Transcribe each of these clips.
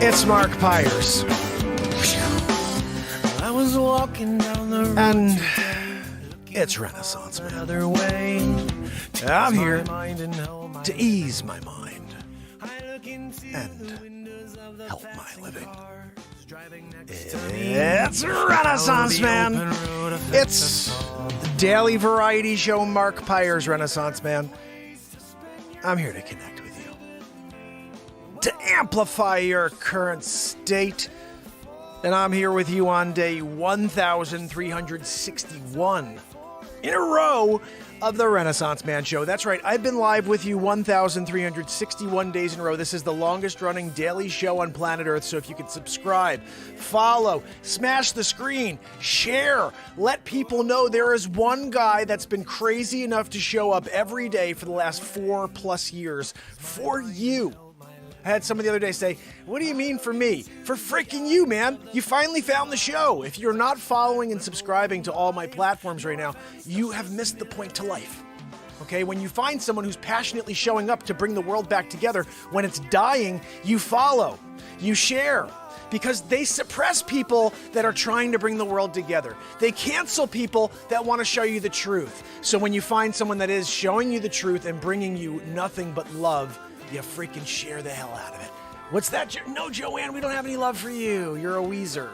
It's Mark Pires. I was walking down the road And it's Renaissance Man. other way. I'm here to ease my mind and help my living. It's Renaissance Man. It's the daily variety show, Mark Pires Renaissance Man. I'm here to connect with you, to amplify your current state. And I'm here with you on day 1,361 in a row of the Renaissance Man Show. That's right, I've been live with you 1,361 days in a row. This is the longest running daily show on planet Earth, so if you could subscribe, follow, smash the screen, share, let people know there is one guy that's been crazy enough to show up every day for the last 4+ years for you. I had someone the other day say, what do you mean for me? For freaking you, man. You finally found the show. If you're not following and subscribing to all my platforms right now, you have missed the point to life. Okay? When you find someone who's passionately showing up to bring the world back together, when it's dying, you follow, you share. Because they suppress people that are trying to bring the world together. They cancel people that want to show you the truth. So when you find someone that is showing you the truth and bringing you nothing but love, you freaking share the hell out of it. What's that? No, Joanne, we don't have any love for you. You're a Weezer.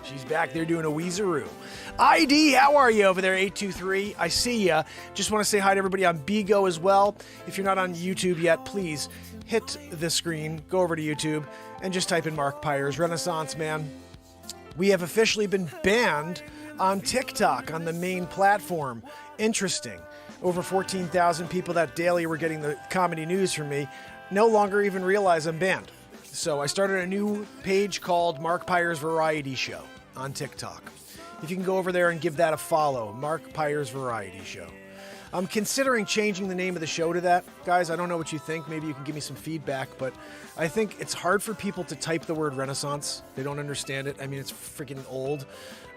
She's back there doing a Weezeroo. ID, how are you over there, 823? I see ya. Just want to say hi to everybody on Bigo as well. If you're not on YouTube yet, please hit the screen, go over to YouTube, and just type in Mark Pires Renaissance Man. We have officially been banned on TikTok, on the main platform. Interesting. Over 14,000 people that daily were getting the comedy news from me no longer even realize I'm banned. So I started a new page called Mark Pires Variety Show on TikTok. If you can go over there and give that a follow, Mark Pires Variety Show. I'm considering changing the name of the show to that. Guys, I don't know what you think. Maybe you can give me some feedback, but I think it's hard for people to type the word Renaissance. They don't understand it. I mean, it's freaking old.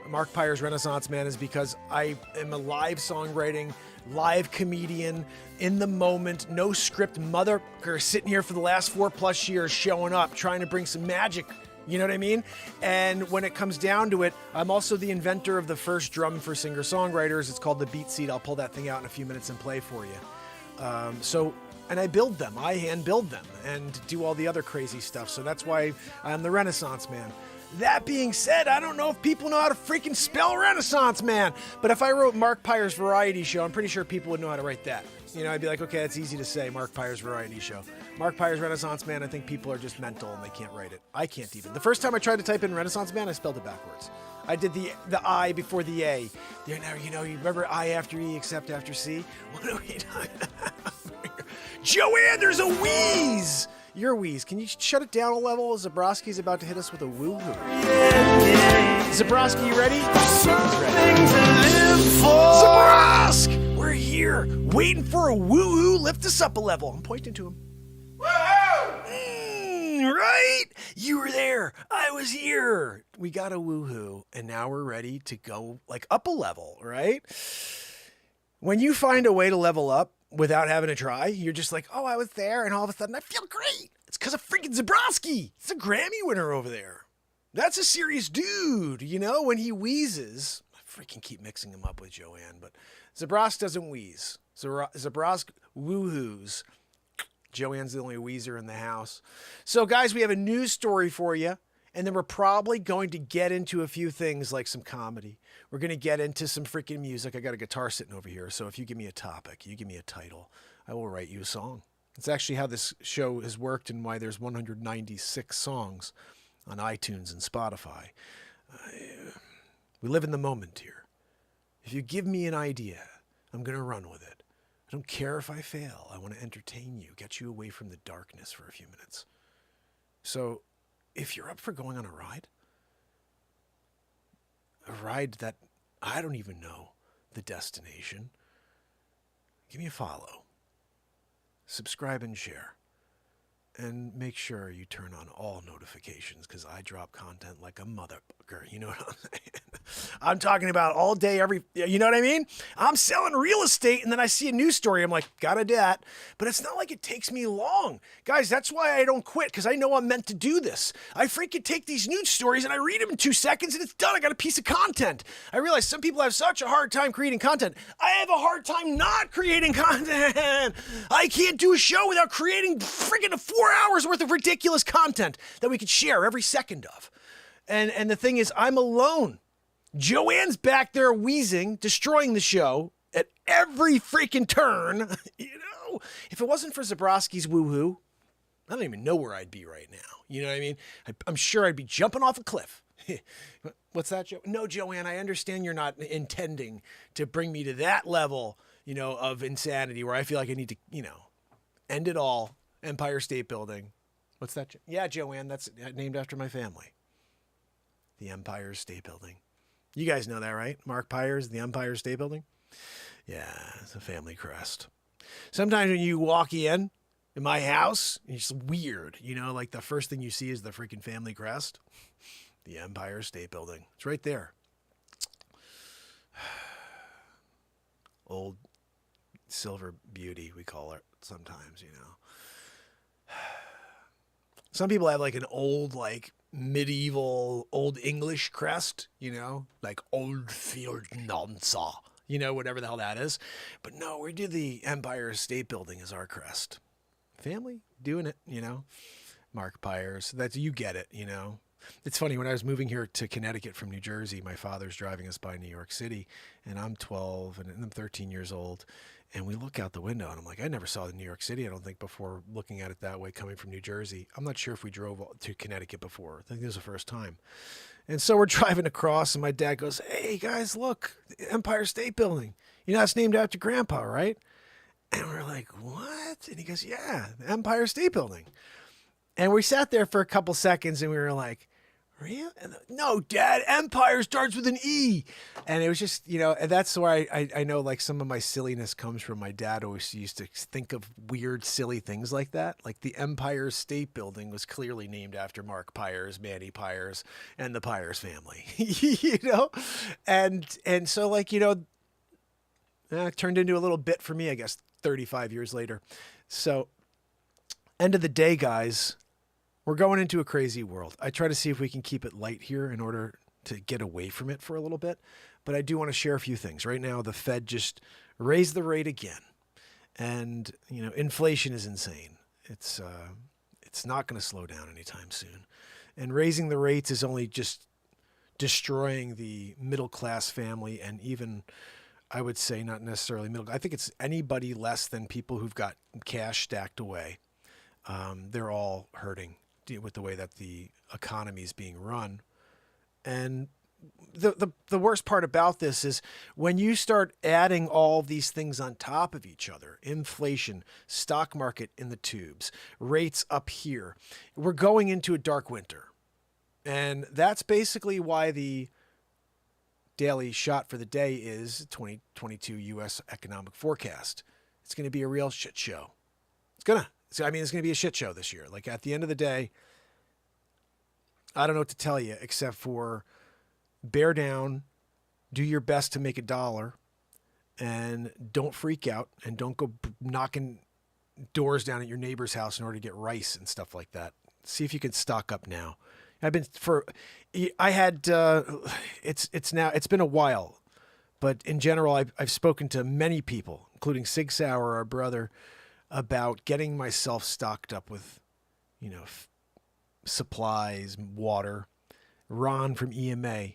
Mark Pires Renaissance Man is because I am a live songwriting, live comedian, in the moment, no script motherfucker sitting here for the last 4+ years showing up, trying to bring some magic. You know what I mean? And when it comes down to it, I'm also the inventor of the first drum for singer-songwriters. It's called the Beat Seat. I'll pull that thing out in a few minutes and play for you. And I build them. I hand build them and do all the other crazy stuff. So that's why I'm the Renaissance Man. That being said, I don't know if people know how to freaking spell Renaissance Man. But if I wrote Mark Pires Variety Show, I'm pretty sure people would know how to write that. You know, I'd be like, okay, it's easy to say, Mark Pires Variety Show. Mark Pires Renaissance Man, I think people are just mental and they can't write it. I can't even. The first time I tried to type in Renaissance Man, I spelled it backwards. I did the I before the A. You remember I after E except after C? What are we talking about? Joanne, there's a wheeze! You're a wheeze. Can you shut it down a level? Zabrowski's about to hit us with a woo-hoo. Zabrowski, you ready? Zabrosk! We're here, waiting for a woo-hoo. Lift us up a level. I'm pointing to him. Woo-hoo! Right? You were there. I was here. We got a woo-hoo, and now we're ready to go like up a level, right? When you find a way to level up without having to try, you're just like, oh, I was there, and all of a sudden I feel great. It's because of freaking Zabrowski. It's a Grammy winner over there. That's a serious dude, you know, when he wheezes. I freaking keep mixing him up with Joanne, but Zabrowski doesn't wheeze. Zabrowski woohoos. Joanne's the only wheezer in the house. So, guys, we have a news story for you. And then we're probably going to get into a few things like some comedy. We're going to get into some freaking music. I got a guitar sitting over here. So if you give me a topic, you give me a title, I will write you a song. It's actually how this show has worked and why there's 196 songs on iTunes and Spotify. We live in the moment here. If you give me an idea, I'm going to run with it. I don't care if I fail. I want to entertain you, get you away from the darkness for a few minutes. So if you're up for going on a ride that I don't even know the destination, give me a follow, subscribe and share, and make sure you turn on all notifications because I drop content like a motherfucker. motherfucker. You know what I'm saying? I'm talking about all day, you know what I mean? I'm selling real estate and then I see a news story. I'm like, gotta do that. But it's not like it takes me long. Guys, that's why I don't quit, because I know I'm meant to do this. I freaking take these news stories and I read them in 2 seconds and it's done. I got a piece of content. I realize some people have such a hard time creating content. I have a hard time not creating content. I can't do a show without creating freaking 4 hours worth of ridiculous content that we could share every second of. And the thing is, I'm alone. Joanne's back there wheezing, destroying the show at every freaking turn. You know, if it wasn't for Zabrowski's woohoo, I don't even know where I'd be right now. You know what I mean? I'm sure I'd be jumping off a cliff. What's that, Joe? No, Joanne, I understand you're not intending to bring me to that level, you know, of insanity where I feel like I need to, you know, end it all. Empire State Building. What's that? Yeah, Joanne, that's named after my family. The Empire State Building. You guys know that, right? Mark Pires, the Empire State Building. Yeah, it's a family crest. Sometimes when you walk in my house, it's weird. You know, like the first thing you see is the freaking family crest. The Empire State Building. It's right there. Old silver beauty, we call it sometimes, you know. Some people have like an old, like medieval, old English crest, you know, like Old Field Nonsa, you know, whatever the hell that is. But no, we do the Empire State Building as our crest. Family doing it, you know. Mark Pires, you get it, you know. It's funny, when I was moving here to Connecticut from New Jersey, my father's driving us by New York City, and I'm 12 and I'm 13 years old. And we look out the window and I'm like, I never saw New York City, I don't think, before looking at it that way coming from New Jersey. I'm not sure if we drove to Connecticut before. I think this was the first time. And so we're driving across and my dad goes, hey guys, look, the Empire State Building. You know, it's named after Grandpa, right? And we're like, what? And he goes, yeah, the Empire State Building. And we sat there for a couple seconds and we were like, really? No, Dad, Empire starts with an E. And it was just, you know, and that's where I know like some of my silliness comes from. My dad always used to think of weird, silly things like that. Like the Empire State Building was clearly named after Mark Pires, Manny Pires, and the Pires family, you know? And so like, you know, it turned into a little bit for me, I guess, 35 years later. So end of the day, guys, we're going into a crazy world. I try to see if we can keep it light here in order to get away from it for a little bit. But I do want to share a few things. Right now, the Fed just raised the rate again. And, you know, inflation is insane. It's not going to slow down anytime soon. And raising the rates is only just destroying the middle-class family, and even, I would say, not necessarily middle. I think it's anybody less than people who've got cash stacked away. They're all hurting with the way that the economy is being run. And the worst part about this is when you start adding all these things on top of each other, inflation, stock market in the tubes, rates up here, we're going into a dark winter. And that's basically why the daily shot for the day is 2022 U.S. economic forecast. It's going to be a real shit show. It's going to be a shit show this year. Like at the end of the day, I don't know what to tell you except for bear down, do your best to make $1, and don't freak out and don't go knocking doors down at your neighbor's house in order to get rice and stuff like that. See if you can stock up now. It's been a while, but in general, I've spoken to many people, including Sig Sauer, our brother, about getting myself stocked up with, you know, supplies, water. Ron from EMA,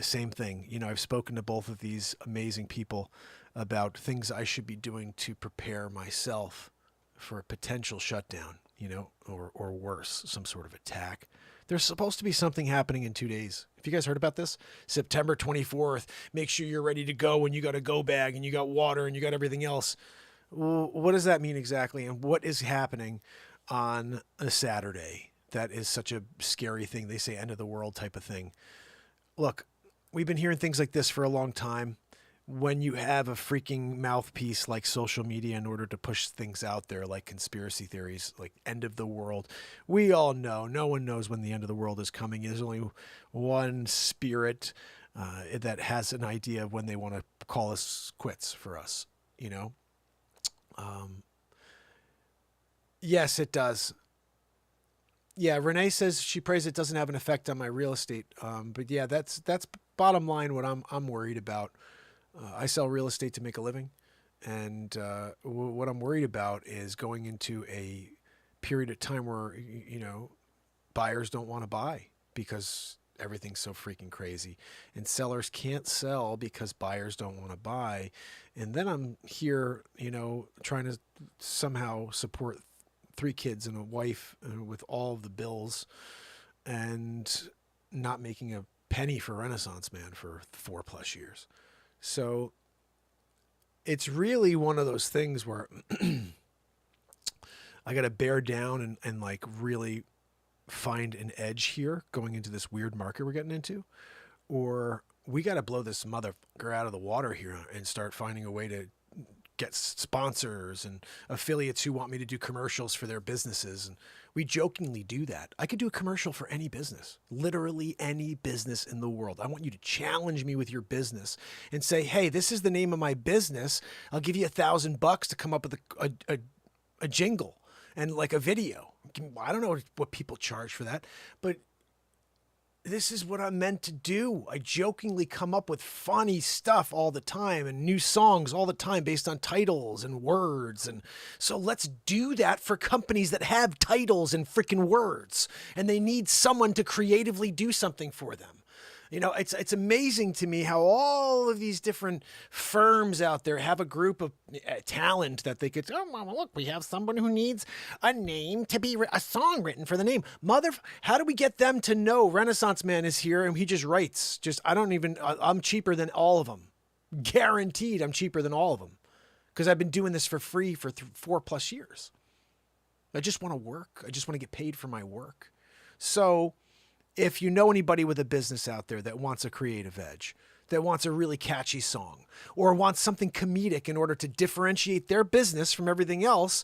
same thing. You know, I've spoken to both of these amazing people about things I should be doing to prepare myself for a potential shutdown, you know, or worse, some sort of attack. There's supposed to be something happening in 2 days. Have you guys heard about this? September 24th. Make sure you're ready to go when you got a go bag and you got water and you got everything else. What does that mean exactly? And what is happening on a Saturday? That is such a scary thing. They say end of the world type of thing. Look, we've been hearing things like this for a long time. when you have a freaking mouthpiece like social media in order to push things out there, like conspiracy theories, like end of the world. We all know, no one knows when the end of the world is coming. There's only one spirit that has an idea of when they want to call us quits for us, you know? Yes, it does. Yeah, Renee says she prays it doesn't have an effect on my real estate. But yeah, that's bottom line what I'm worried about. I sell real estate to make a living, and what I'm worried about is going into a period of time where, you know, buyers don't want to buy because everything's so freaking crazy, and sellers can't sell because buyers don't want to buy. And then I'm here, you know, trying to somehow support 3 kids and a wife with all of the bills and not making a penny for Renaissance Man for 4+ years. So it's really one of those things where I got to bear down and like really find an edge here going into this weird market we're getting into, or we got to blow this motherfucker out of the water here and start finding a way to get sponsors and affiliates who want me to do commercials for their businesses. And we jokingly do that. I could do a commercial for any business, literally any business in the world. I want you to challenge me with your business and say, hey, this is the name of my business. I'll give you $1,000 to come up with a jingle and like a video. I don't know what people charge for that, but this is what I'm meant to do. I jokingly come up with funny stuff all the time and new songs all the time based on titles and words. And so let's do that for companies that have titles and freaking words, and they need someone to creatively do something for them. You know, it's amazing to me how all of these different firms out there have a group of talent that they could, oh, well, look, we have someone who needs a name to be a song written for the name. How do we get them to know Renaissance Man is here and he just writes? I'm cheaper than all of them. Guaranteed I'm cheaper than all of them because I've been doing this for free for 4+ years. I just want to work. I just want to get paid for my work. So if you know anybody with a business out there that wants a creative edge, that wants a really catchy song, or wants something comedic in order to differentiate their business from everything else,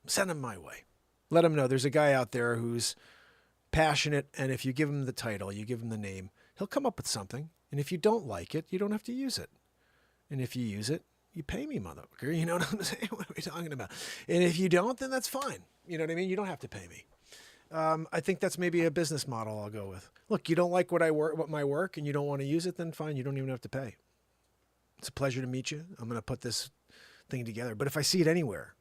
send them my way. Let them know there's a guy out there who's passionate, and if you give him the title, you give him the name, he'll come up with something. And if you don't like it, you don't have to use it. And if you use it, you pay me, motherfucker. You know what I'm saying? What are we talking about? And if you don't, then that's fine. You know what I mean? You don't have to pay me. I think that's maybe a business model I'll go with. Look, you don't like what my work, and you don't want to use it, then fine. You don't even have to pay. It's a pleasure to meet you. I'm going to put this thing together. But if I see it anywhere,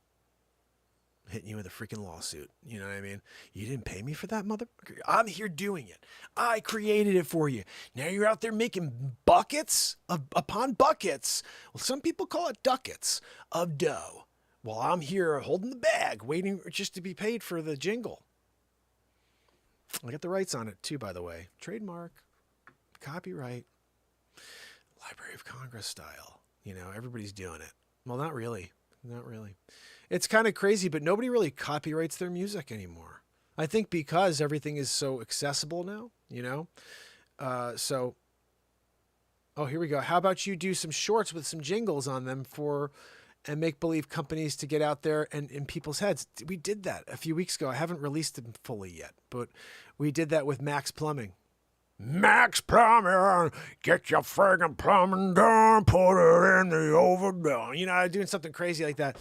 I'm hitting you with a freaking lawsuit. You know what I mean? You didn't pay me for that, motherfucker. I'm here doing it. I created it for you. Now you're out there making buckets upon buckets. Well, some people call it ducats of dough. Well, I'm here holding the bag, waiting just to be paid for the jingle. I got the rights on it too, by the way. Trademark, copyright, Library of Congress style. You know, everybody's doing it. Well, not really. Not really. It's kind of crazy, but nobody really copyrights their music anymore. I think because everything is so accessible now, you know? Oh, here we go. How about you do some shorts with some jingles on them and make-believe companies to get out there and in people's heads. We did that a few weeks ago. I haven't released them fully yet, but we did that with Max Plumbing. Max Plumbing, get your friggin' plumbing done, put it in the oven. You know, doing something crazy like that.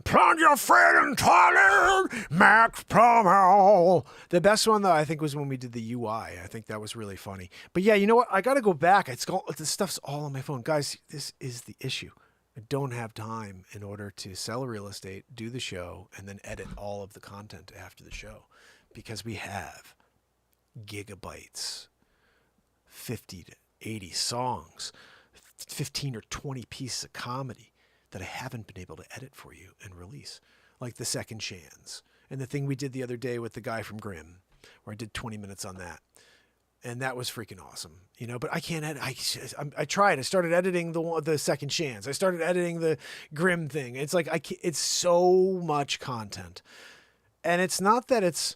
Plunge your friggin' toilet, Max Plumbing. The best one, though, I think, was when we did the UI. I think that was really funny. But yeah, you know what? I got to go back. This stuff's all on my phone. Guys, this is the issue. I don't have time in order to sell real estate, do the show, and then edit all of the content after the show because we have gigabytes, 50 to 80 songs, 15 or 20 pieces of comedy that I haven't been able to edit for you and release, like The Second Chance and the thing we did the other day with the guy from Grimm, where I did 20 minutes on that. And that was freaking awesome, you know, but I can't edit. I tried. I started editing the Second Chance. I started editing the Grimm thing. It's like, it's so much content. And it's not that it's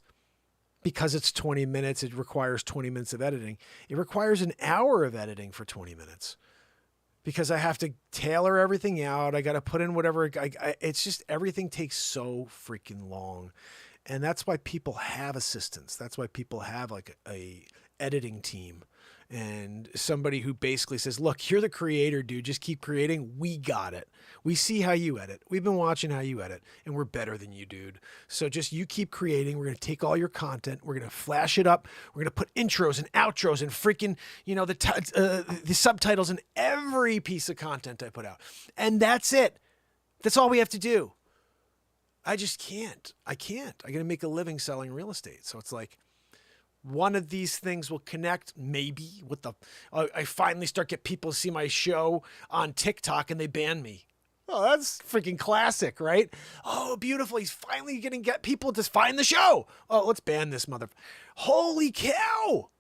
because it's 20 minutes, it requires 20 minutes of editing. It requires an hour of editing for 20 minutes because I have to tailor everything out. I got to put in whatever. It's just everything takes so freaking long. And that's why people have assistants. That's why people have like a editing team and somebody who basically says, look, you're the creator, dude. Just keep creating. We got it. We see how you edit. We've been watching how you edit, and we're better than you, dude. So just you keep creating. We're going to take all your content. We're going to flash it up. We're going to put intros and outros and freaking, the subtitles in every piece of content I put out. And that's it. That's all we have to do. I just can't. I got to make a living selling real estate. So it's like, one of these things will connect maybe with I finally get people to see my show on TikTok and they ban me. Oh, that's freaking classic, right? Oh, beautiful. He's finally going to get people to find the show. Oh, let's ban this Holy cow.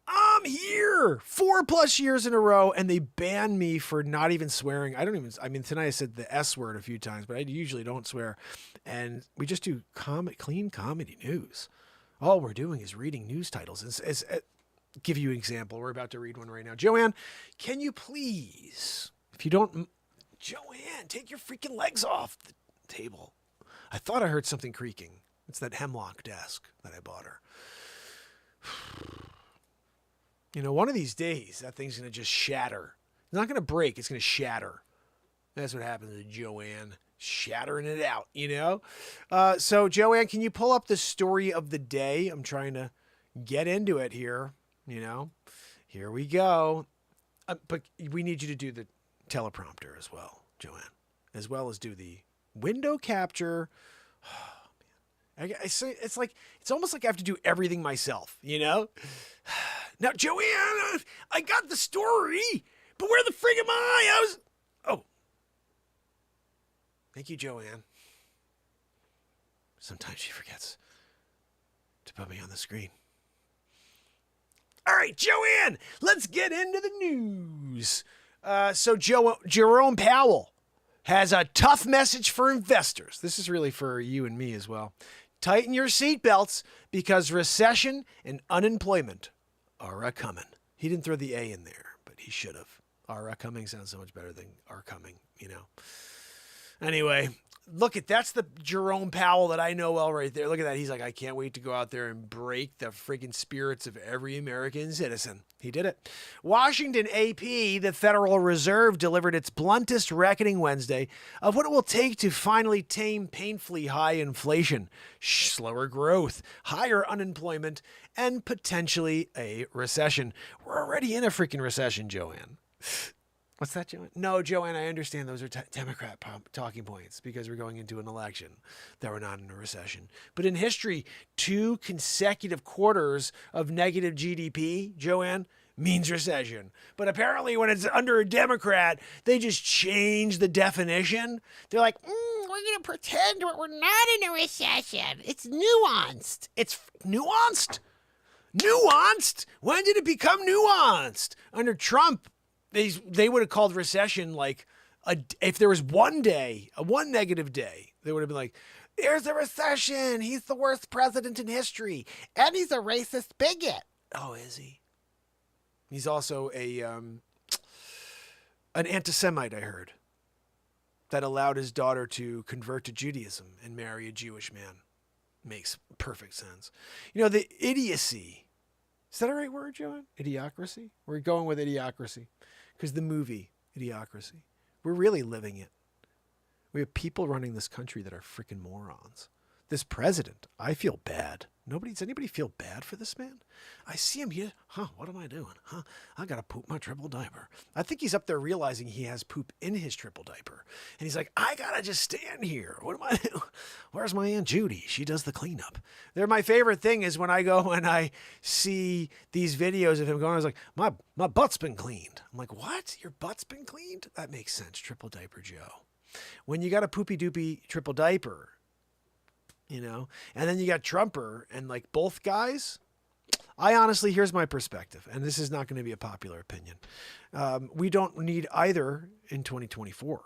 I'm here 4+ years in a row and they ban me for not even swearing. Tonight I said the S word a few times, but I usually don't swear. And we just do clean comedy news. All we're doing is reading news titles. Give you an example. We're about to read one right now. Joanne, can you please, if you don't, Joanne, take your freaking legs off the table. I thought I heard something creaking. It's that hemlock desk that I bought her. One of these days, that thing's going to just shatter. It's not going to break. It's going to shatter. That's what happens to Joanne. Shattering it out, So Joanne, can you pull up the story of the day? I'm trying to get into it here, Here we go. But we need you to do the teleprompter as well, Joanne, as well as do the window capture. Oh, man. It's almost like I have to do everything myself, Now, Joanne, I got the story, but where the frig am I? Thank you, Joanne. Sometimes she forgets to put me on the screen. All right, Joanne, let's get into the news. So Jerome Powell has a tough message for investors. This is really for you and me as well. Tighten your seatbelts because recession and unemployment are a-coming. He didn't throw the A in there, but he should have. Are a-coming sounds so much better than are coming, Anyway, that's the Jerome Powell that I know well right there. Look at that. He's like, I can't wait to go out there and break the freaking spirits of every American citizen. He did it. Washington AP, the Federal Reserve, delivered its bluntest reckoning Wednesday of what it will take to finally tame painfully high inflation, slower growth, higher unemployment, and potentially a recession. We're already in a freaking recession, Joanne. What's that, Joanne? No, Joanne, I understand those are Democrat talking points because we're going into an election that we're not in a recession. But in history, 2 consecutive quarters of negative GDP, Joanne, means recession. But apparently when it's under a Democrat, they just change the definition. They're like, we're going to pretend we're not in a recession. It's nuanced. It's nuanced? Nuanced? When did it become nuanced? Under Trump, they would have called recession like if there was one negative day, they would have been like, there's a recession. He's the worst president in history. And he's a racist bigot. Oh, is he? He's also an anti-Semite, I heard, that allowed his daughter to convert to Judaism and marry a Jewish man. Makes perfect sense. The idiocy. Is that a right word, Joanne? Idiocracy? We're going with idiocracy. Because the movie, Idiocracy, we're really living it. We have people running this country that are freaking morons. This president, I feel bad. Does anybody feel bad for this man? I see him here. What am I doing? I got to poop my triple diaper. I think he's up there realizing he has poop in his triple diaper. And he's like, I got to just stand here. What am I doing? Where's my Aunt Judy? She does the cleanup. My favorite thing is when I go and I see these videos of him going, I was like, my butt's been cleaned. I'm like, what? Your butt's been cleaned? That makes sense. Triple diaper Joe. When you got a poopy doopy triple diaper, and then you got Trumper and like both guys. I honestly, here's my perspective, and this is not going to be a popular opinion. We don't need either in 2024.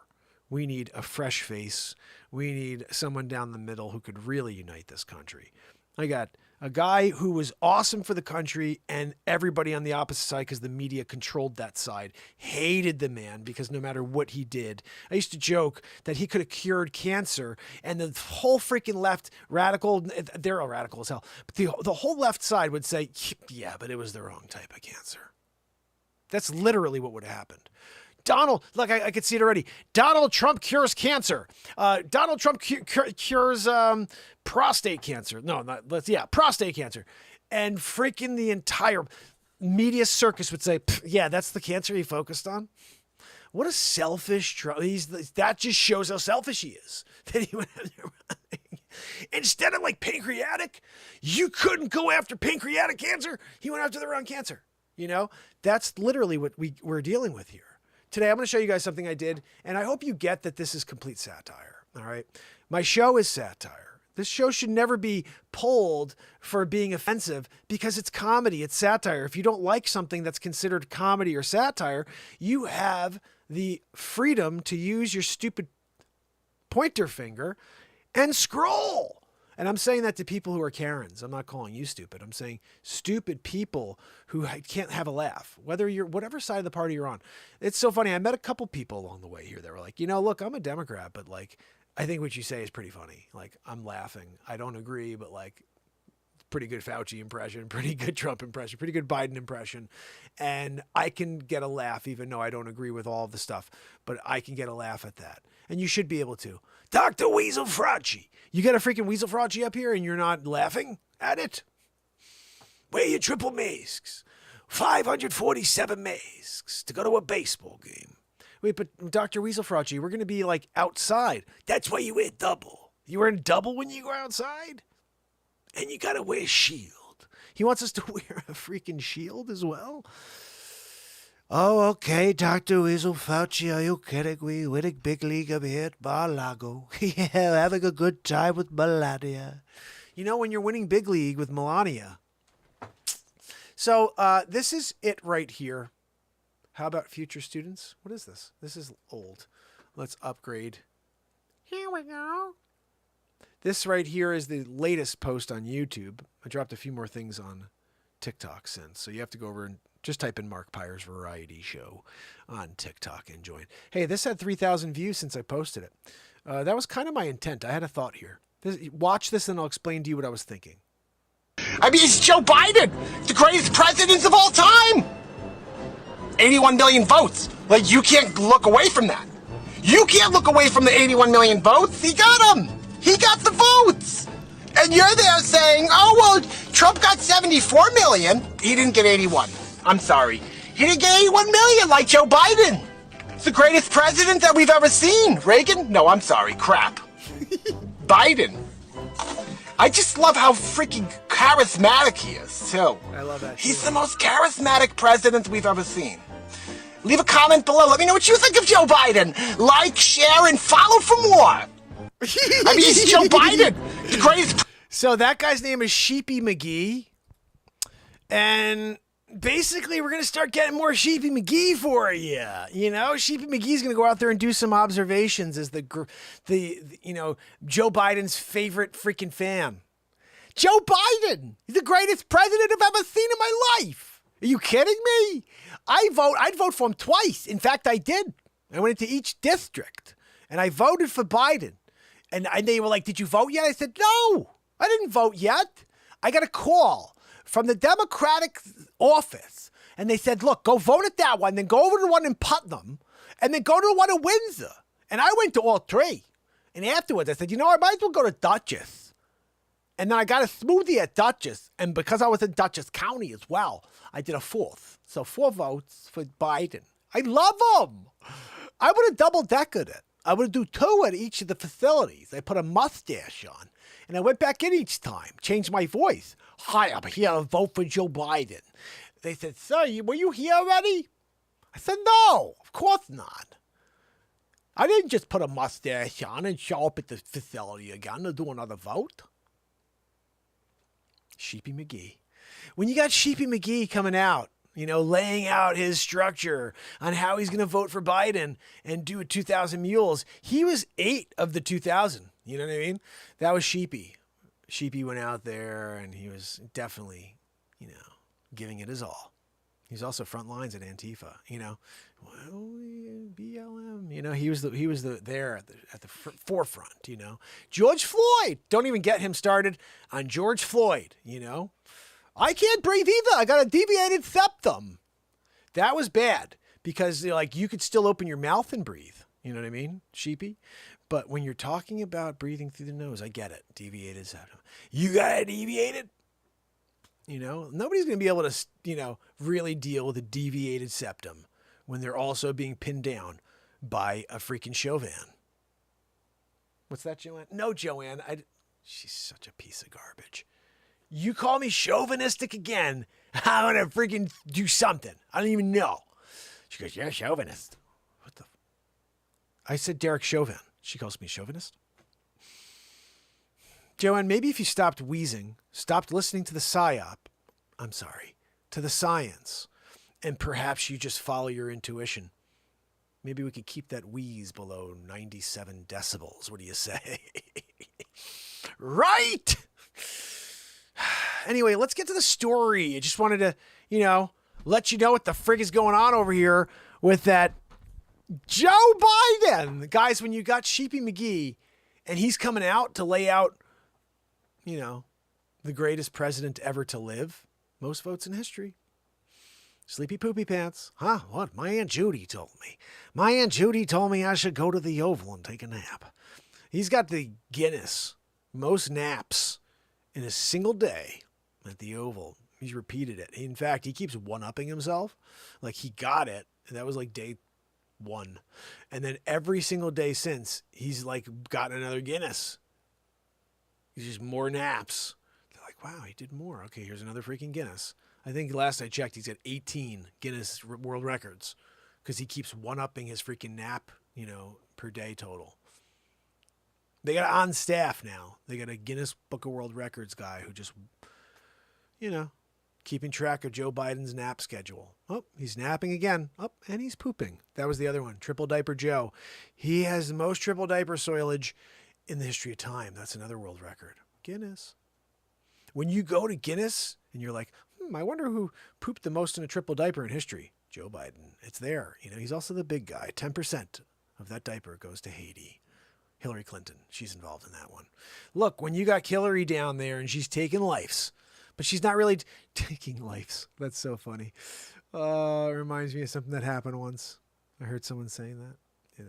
We need a fresh face. We need someone down the middle who could really unite this country. I got a guy who was awesome for the country and everybody on the opposite side, because the media controlled that side, hated the man because no matter what he did. I used to joke that he could have cured cancer, and the whole freaking left radical, they're all radical as hell, but the whole left side would say, yeah, but it was the wrong type of cancer. That's literally what would have happened. Donald, look, I could see it already. Donald Trump cures cancer. Donald Trump cures prostate cancer. No, prostate cancer. And freaking the entire media circus would say, yeah, that's the cancer he focused on. What a selfish Trump. That just shows how selfish he is. That he went after instead of like pancreatic, you couldn't go after pancreatic cancer. He went after the wrong cancer. You know, that's literally what we're dealing with here. Today, I'm going to show you guys something I did, and I hope you get that this is complete satire, all right? My show is satire. This show should never be pulled for being offensive because it's comedy, it's satire. If you don't like something that's considered comedy or satire, you have the freedom to use your stupid pointer finger and scroll. And I'm saying that to people who are Karens. I'm not calling you stupid. I'm saying stupid people who can't have a laugh, whether you're whatever side of the party you're on. It's so funny. I met a couple people along the way here that were like, look, I'm a Democrat, but like, I think what you say is pretty funny. Like, I'm laughing. I don't agree, but like, pretty good Fauci impression, pretty good Trump impression, pretty good Biden impression. And I can get a laugh, even though I don't agree with all of the stuff, but I can get a laugh at that. And you should be able to. Dr. Weasel Frauci. You got a freaking Weasel Frauci up here and you're not laughing at it? Wear your triple masks. 547 masks to go to a baseball game. Wait, but Dr. Weasel Frauci, we're going to be like outside. That's why you wear double. You wearing double when you go outside? And you got to wear a shield. He wants us to wear a freaking shield as well? Oh, okay, Dr. Weasel Fauci, are you kidding me? Winning big league up here at Mar-a-Lago. Yeah, having a good time with Melania. When you're winning big league with Melania. So this is it right here. How about future students? What is this? This is old. Let's upgrade. Here we go. This right here is the latest post on YouTube. I dropped a few more things on TikTok since. So you have to go over and just type in Mark Pires Variety Show on TikTok and join. Hey, this had 3,000 views since I posted it. That was kind of my intent. I had a thought here. Watch this and I'll explain to you what I was thinking. I mean, it's Joe Biden, the greatest president of all time. 81 million votes. Like, you can't look away from that. You can't look away from the 81 million votes. He got them. He got the votes. And you're there saying, oh, well, Trump got 74 million. He didn't get 81. I'm sorry. He didn't get 81 million like Joe Biden. It's the greatest president that we've ever seen. Reagan? No, I'm sorry. Crap. Biden. I just love how freaking charismatic he is, too. I love that. He's the most charismatic president we've ever seen. Leave a comment below. Let me know what you think of Joe Biden. Like, share, and follow for more. I mean, he's Joe Biden, the greatest. So that guy's name is Sheepy McGee. And basically, we're going to start getting more Sheepy McGee for you. Sheepy McGee's going to go out there and do some observations as the Joe Biden's favorite freaking fan. Joe Biden, the greatest president I've ever seen in my life. Are you kidding me? I'd vote for him twice. In fact, I did. I went into each district and I voted for Biden. And they were like, did you vote yet? I said, no, I didn't vote yet. I got a call from the Democratic office. And they said, look, go vote at that one, then go over to the one in Putnam, and then go to the one in Windsor. And I went to all three. And afterwards, I said, I might as well go to Dutchess. And then I got a smoothie at Dutchess. And because I was in Dutchess County as well, I did a fourth. So 4 votes for Biden. I love him. I would have double-decked it. I would do 2 at each of the facilities. I put a mustache on. And I went back in each time, changed my voice. Hi, I'm here to vote for Joe Biden. They said, sir, were you here already? I said, no, of course not. I didn't just put a mustache on and show up at the facility again to do another vote. Sheepy McGee. When you got Sheepy McGee coming out, laying out his structure on how he's going to vote for Biden and do 2,000 mules, he was 8 of the 2,000. You know what I mean? That was Sheepy. Sheepy went out there and he was definitely, giving it his all. He's also front lines at Antifa, well, BLM, he was there at the forefront, George Floyd, don't even get him started on George Floyd, I can't breathe either. I got a deviated septum. That was bad because you could still open your mouth and breathe. You know what I mean? Sheepy. But when you're talking about breathing through the nose, I get it. Deviated septum. You got it deviated? Nobody's going to be able to, really deal with a deviated septum when they're also being pinned down by a freaking Chauvin. What's that, Joanne? No, Joanne. She's such a piece of garbage. You call me chauvinistic again, I'm going to freaking do something. I don't even know. She goes, you're a chauvinist. What the? I said Derek Chauvin. She calls me chauvinist. Joanne, maybe if you stopped wheezing, stopped listening to the to the science, and perhaps you just follow your intuition, maybe we could keep that wheeze below 97 decibels. What do you say? Right? Anyway, let's get to the story. I just wanted to, let you know what the frig is going on over here with that Joe Biden. Guys, when you got Sheepy McGee and he's coming out to lay out, the greatest president ever to live, most votes in history. Sleepy poopy pants. Huh? What? My Aunt Judy told me. My Aunt Judy told me I should go to the Oval and take a nap. He's got the Guinness most naps in a single day at the Oval. He's repeated it. In fact, he keeps one-upping himself. Like he got it. And that was like day 1. And then every single day since, he's gotten another Guinness. He's just more naps. They're like, wow, he did more. Okay, here's another freaking Guinness. I think last I checked, he's at 18 Guinness World Records because he keeps one-upping his freaking nap, per day total. They got on staff now. They got a Guinness Book of World Records guy who just, keeping track of Joe Biden's nap schedule. Oh, he's napping again. Oh, and he's pooping. That was the other one. Triple Diaper Joe. He has the most triple diaper soilage in the history of time. That's another world record. Guinness. When you go to Guinness and you're like, I wonder who pooped the most in a triple diaper in history. Joe Biden. It's there. He's also the big guy. 10% of that diaper goes to Haiti. Hillary Clinton. She's involved in that one. Look, when you got Hillary down there and she's taking lives, but she's not really taking lives. That's so funny. It reminds me of something that happened once. I heard someone saying that, I'm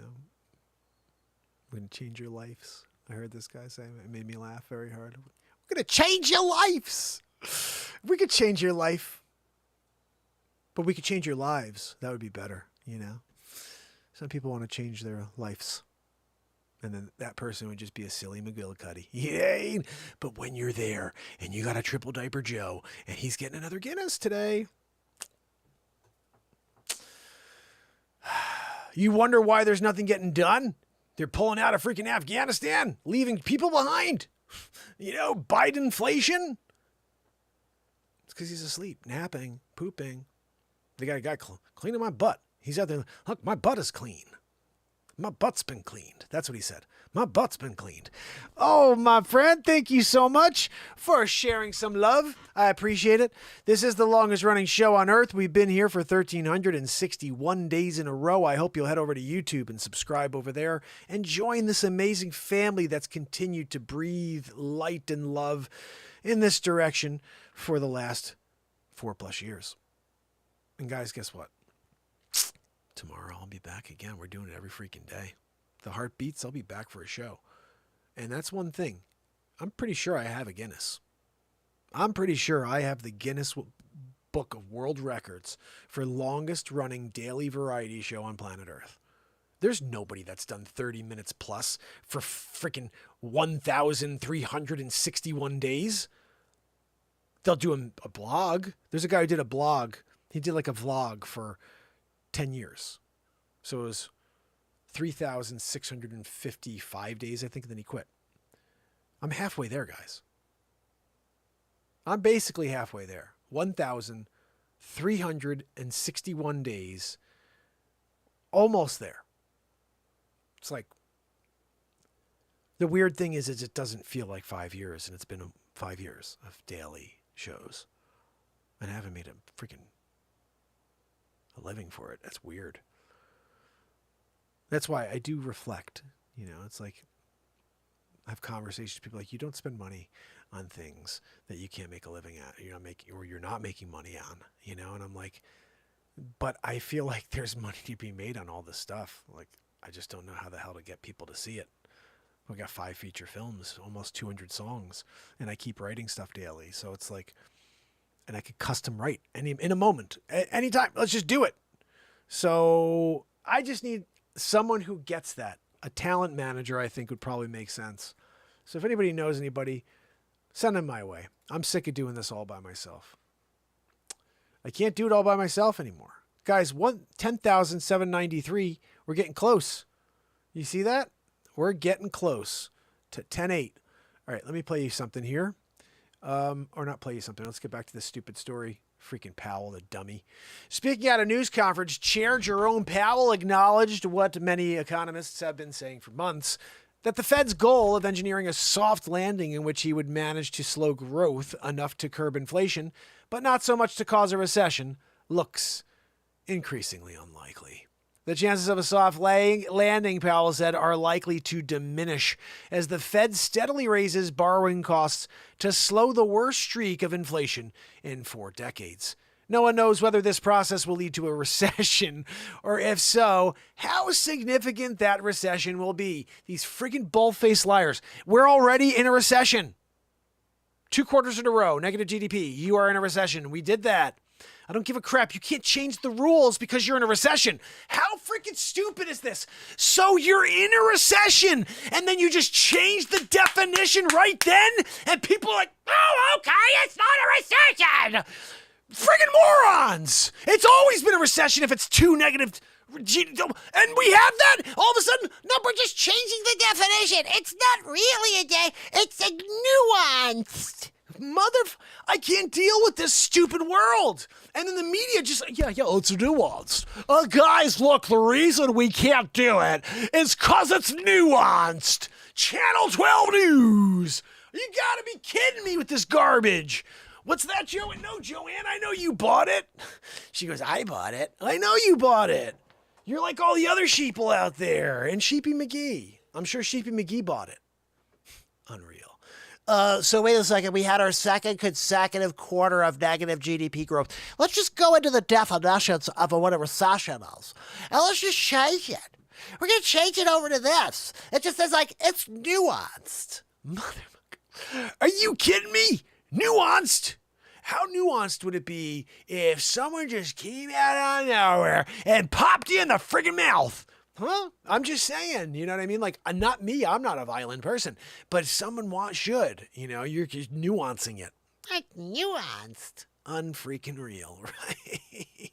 going to change your lives. I heard this guy say it. Made me laugh very hard. We're going to change your lives. We could change your life, but we could change your lives. That would be better, Some people want to change their lives. And then that person would just be a silly McGillicuddy. Yay! But when you're there and you got a triple diaper Joe and he's getting another Guinness today, you wonder why there's nothing getting done? They're pulling out of freaking Afghanistan, leaving people behind. Bidenflation. It's because he's asleep, napping, pooping. They got a guy cleaning my butt. He's out there. Look, my butt is clean. My butt's been cleaned. That's what he said. My butt's been cleaned. Oh, my friend, thank you so much for sharing some love. I appreciate it. This is the longest running show on earth. We've been here for 1,361 days in a row. I hope you'll head over to YouTube and subscribe over there and join this amazing family that's continued to breathe light and love in this direction for the last 4+ years. And guys, guess what? Tomorrow I'll be back again. We're doing it every freaking day. The heart beats, I'll be back for a show. And that's one thing. I'm pretty sure I have a Guinness. I'm pretty sure I have the Guinness Book of World Records for longest running daily variety show on planet Earth. There's nobody that's done 30 minutes plus for freaking 1,361 days. They'll do a blog. There's a guy who did a blog. He did like a vlog for 10 years. So it was 3,655 days, I think, and then he quit. I'm halfway there, guys. I'm basically halfway there. 1,361 days. Almost there. It's like The weird thing is it doesn't feel like 5 years, and it's been 5 years of daily shows. And I haven't made a freaking living for it. That's weird. That's why I do reflect. You know, it's like I have conversations with people like, you don't spend money on things that you can't make a living at. You're not making money on, you know? And I'm like, but I feel like there's money to be made on all this stuff. Like, I just don't know how the hell to get people to see it. We got 5 feature films, almost 200 songs, and I keep writing stuff daily. So it's like, and I could custom write in a moment, anytime. Let's just do it. So I just need someone who gets that. A talent manager, I think, would probably make sense. So if anybody knows anybody, send them my way. I'm sick of doing this all by myself. I can't do it all by myself anymore. Guys, 10,793. We're getting close. You see that? We're getting close to 10.8. All right, let me play you something here. Or not play you something. Let's get back to this stupid story. Freaking Powell, the dummy. Speaking at a news conference, Chair Jerome Powell acknowledged what many economists have been saying for months, that the Fed's goal of engineering a soft landing in which he would manage to slow growth enough to curb inflation, but not so much to cause a recession, looks increasingly unlikely. The chances of a soft landing, Powell said, are likely to diminish as the Fed steadily raises borrowing costs to slow the worst streak of inflation in 4 decades. No one knows whether this process will lead to a recession, or if so, how significant that recession will be. These freaking bull-faced liars. We're already in a recession. 2 quarters in a row, negative GDP. You are in a recession. We did that. I don't give a crap. You can't change the rules because you're in a recession. How freaking stupid is this? So you're in a recession, and then you just change the definition right then, and people are like, oh, okay, it's not a recession. Friggin' morons. It's always been a recession if it's 2 negative GDP. And we have that all of a sudden. No, we're just changing the definition. It's not really a day. It's a nuanced. I can't deal with this stupid world. And then the media just, it's nuanced. Guys, look, the reason we can't do it is because it's nuanced. Channel 12 News. You gotta be kidding me with this garbage. What's that, Joe? No, Joanne, I know you bought it. She goes, I bought it. I know you bought it. You're like all the other sheeple out there. And Sheepy McGee. I'm sure Sheepy McGee bought it. Unreal. So wait a second. We had our second consecutive quarter of negative GDP growth. Let's just go into the definitions of what a recession is. And let's just change it. We're going to change it over to this. It just says, it's nuanced. Motherfucker. Are you kidding me? Nuanced? How nuanced would it be if someone just came out of nowhere and popped you in the friggin' mouth? Huh? I'm just saying, you know what I mean? Like, not me, I'm not a violent person, but someone should, you're just nuancing it. Like, nuanced. Unfreaking real, right?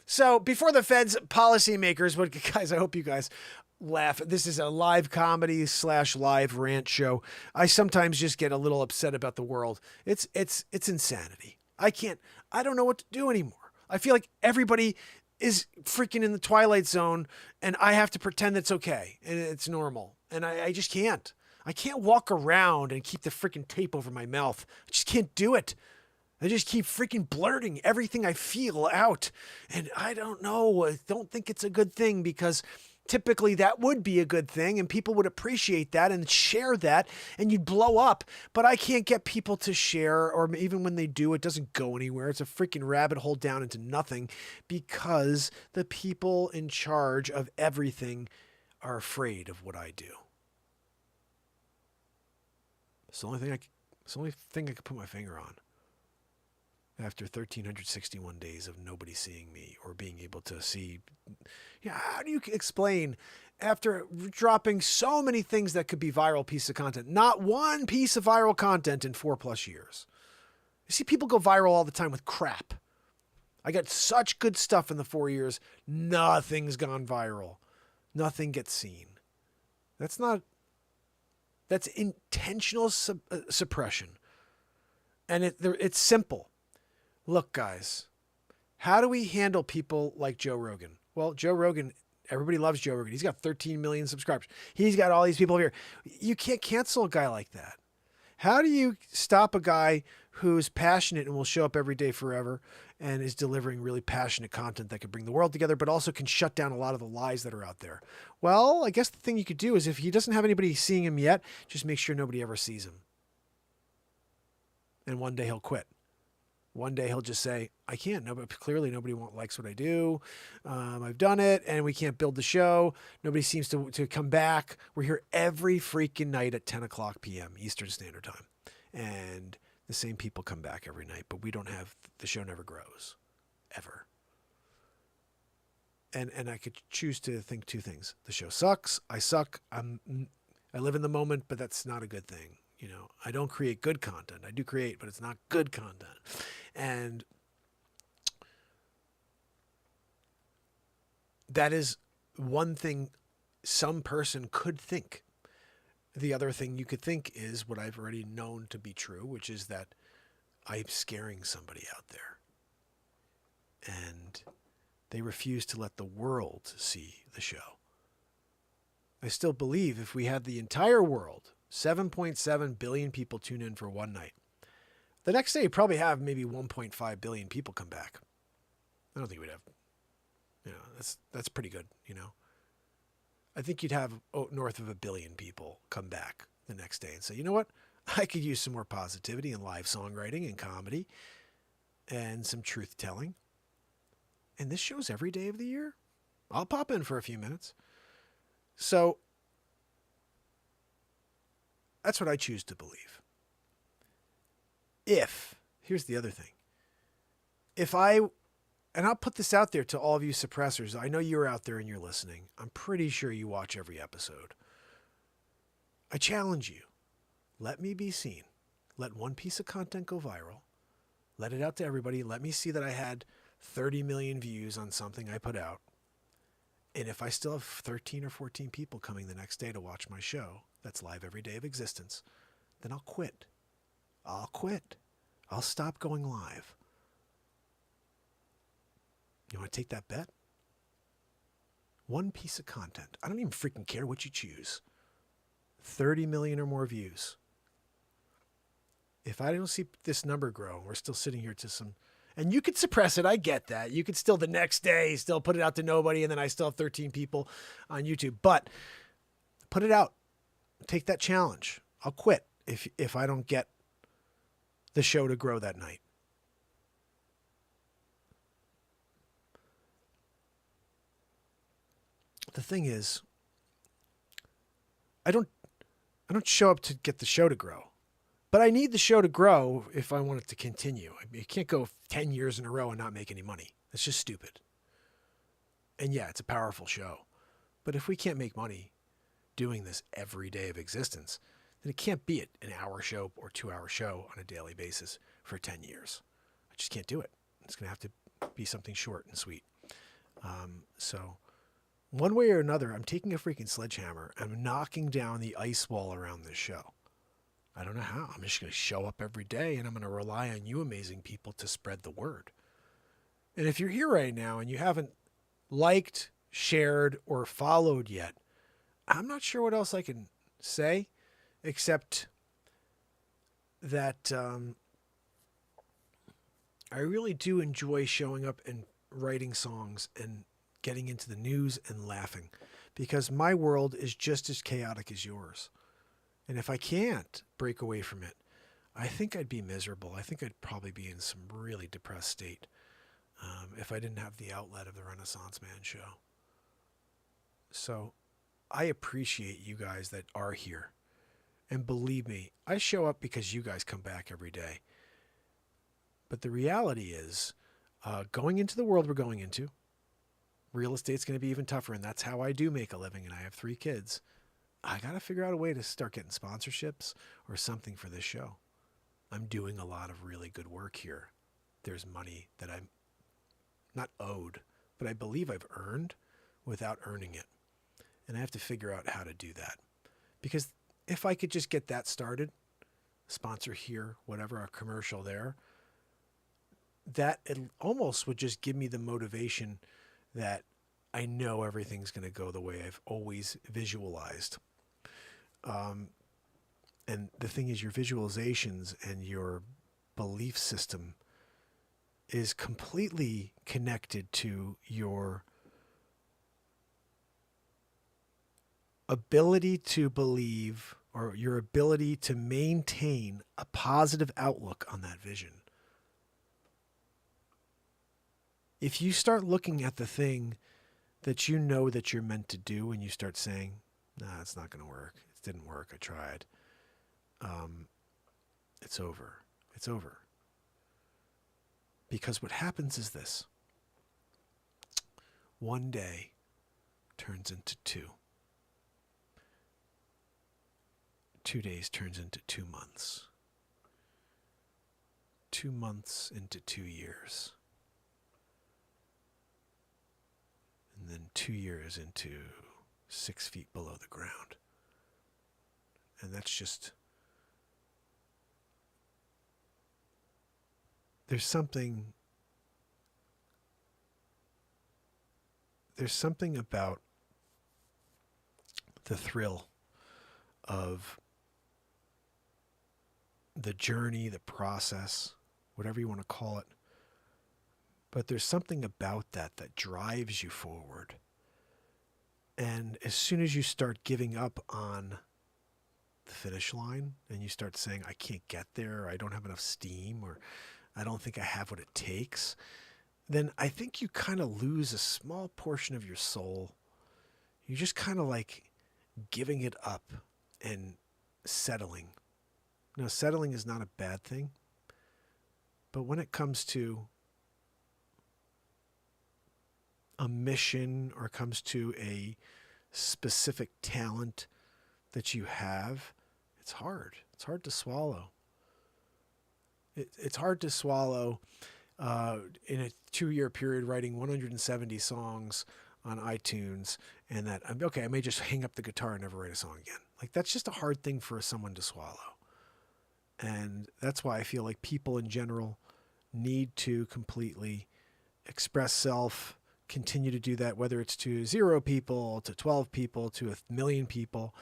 So, before the Fed's policymakers, but guys, I hope you guys laugh. This is a live comedy / live rant show. I sometimes just get a little upset about the world. It's insanity. I don't know what to do anymore. I feel like everybody is freaking in the twilight zone and I have to pretend it's okay and it's normal. And I just can't. I can't walk around and keep the freaking tape over my mouth. I just can't do it. I just keep freaking blurting everything I feel out. And I don't know. I don't think it's a good thing because typically that would be a good thing and people would appreciate that and share that and you'd blow up. But I can't get people to share, or even when they do, it doesn't go anywhere. It's a freaking rabbit hole down into nothing because the people in charge of everything are afraid of what I do. It's the only thing I can put my finger on. After 1,361 days of nobody seeing me or being able to see, how do you explain after dropping so many things that could be viral piece of content, not one piece of viral content in 4+ years? You see people go viral all the time with crap. I got such good stuff in the 4 years. Nothing's gone viral. Nothing gets seen. That's intentional suppression. And it's simple. Look, guys, how do we handle people like Joe Rogan? Well, Joe Rogan Everybody loves Joe Rogan. He's got 13 million subscribers. He's got all these people here. You can't cancel a guy like that. How do you stop a guy who's passionate and will show up every day forever and is delivering really passionate content that could bring the world together, but also can shut down a lot of the lies that are out there? Well, I guess the thing you could do is if he doesn't have anybody seeing him yet, just make sure nobody ever sees him. And one day he'll quit. One day he'll just say, I can't. Clearly nobody likes what I do. I've done it and we can't build the show. Nobody seems to come back. We're here every freaking night at 10 o'clock p.m. Eastern Standard Time. And the same people come back every night, but the show never grows. Ever. And I could choose to think two things. The show sucks. I suck. I live in the moment, but that's not a good thing. You know, I don't create good content. I do create, but it's not good content. And that is one thing some person could think. The other thing you could think is what I've already known to be true, which is that I'm scaring somebody out there. And they refuse to let the world see the show. I still believe if we had the entire world, 7.7 billion people tune in for one night, the next day, you probably have maybe 1.5 billion people come back. I don't think we'd have, that's pretty good, I think you'd have north of 1 billion people come back the next day and say, you know what? I could use some more positivity and live songwriting and comedy and some truth telling. And this show's every day of the year. I'll pop in for a few minutes. So that's what I choose to believe. Here's the other thing. And I'll put this out there to all of you suppressors. I know you're out there and you're listening. I'm pretty sure you watch every episode. I challenge you. Let me be seen. Let one piece of content go viral. Let it out to everybody. Let me see that I had 30 million views on something I put out. And if I still have 13 or 14 people coming the next day to watch my show, that's live every day of existence, then I'll quit. I'll stop going live. You want to take that bet? One piece of content. I don't even freaking care what you choose. 30 million or more views. If I don't see this number grow, we're still sitting here to some... And you could suppress it. I get that. You could still the next day still put it out to nobody, and then I still have 13 people on YouTube. But put it out. Take that challenge. I'll quit if I don't get the show to grow that night. The thing is, I don't show up to get the show to grow, but I need the show to grow if I want it to continue. I mean, you can't go 10 years in a row and not make any money. That's just stupid. And yeah, it's a powerful show, but if we can't make money doing this every day of existence, then it can't be an hour show or 2-hour show on a daily basis for 10 years. I just can't do it. It's going to have to be something short and sweet. So one way or another, I'm taking a freaking sledgehammer. I'm knocking down the ice wall around this show. I don't know how. I'm just going to show up every day and I'm going to rely on you amazing people to spread the word. And if you're here right now and you haven't liked, shared, or followed yet, I'm not sure what else I can say except that I really do enjoy showing up and writing songs and getting into the news and laughing, because my world is just as chaotic as yours. And if I can't break away from it, I think I'd be miserable. I think I'd probably be in some really depressed state if I didn't have the outlet of the Renaissance Man show. So I appreciate you guys that are here. And believe me, I show up because you guys come back every day. But the reality is, going into the world we're going into, real estate's going to be even tougher, and that's how I do make a living, and I have 3 kids. I got to figure out a way to start getting sponsorships or something for this show. I'm doing a lot of really good work here. There's money that I'm not owed, but I believe I've earned without earning it. And I have to figure out how to do that. Because if I could just get that started, sponsor here, whatever, a commercial there, that it almost would just give me the motivation that I know everything's going to go the way I've always visualized. And the thing is, your visualizations and your belief system is completely connected to your ability to believe, or your ability to maintain a positive outlook on that vision. If you start looking at the thing that you know that you're meant to do and you start saying, nah, it's not going to work. It didn't work. I tried. It's over. It's over. Because what happens is this. One day turns into 2. 2 days turns into 2 months. 2 months into 2 years. And then 2 years into 6 feet below the ground. And that's just... There's something about the thrill of the journey, the process, whatever you want to call it. But there's something about that drives you forward. And as soon as you start giving up on the finish line and you start saying, I can't get there, or I don't have enough steam, or I don't think I have what it takes, then I think you kind of lose a small portion of your soul. You're just kind of like giving it up and settling. Now, settling is not a bad thing, but when it comes to a mission or comes to a specific talent that you have, it's hard. It's hard to swallow. It's hard to swallow in a 2-year period writing 170 songs on iTunes, and that, okay, I may just hang up the guitar and never write a song again. Like, that's just a hard thing for someone to swallow. And that's why I feel like people in general need to completely express self, continue to do that, whether it's to 0 people, to 12 people, to 1 million people.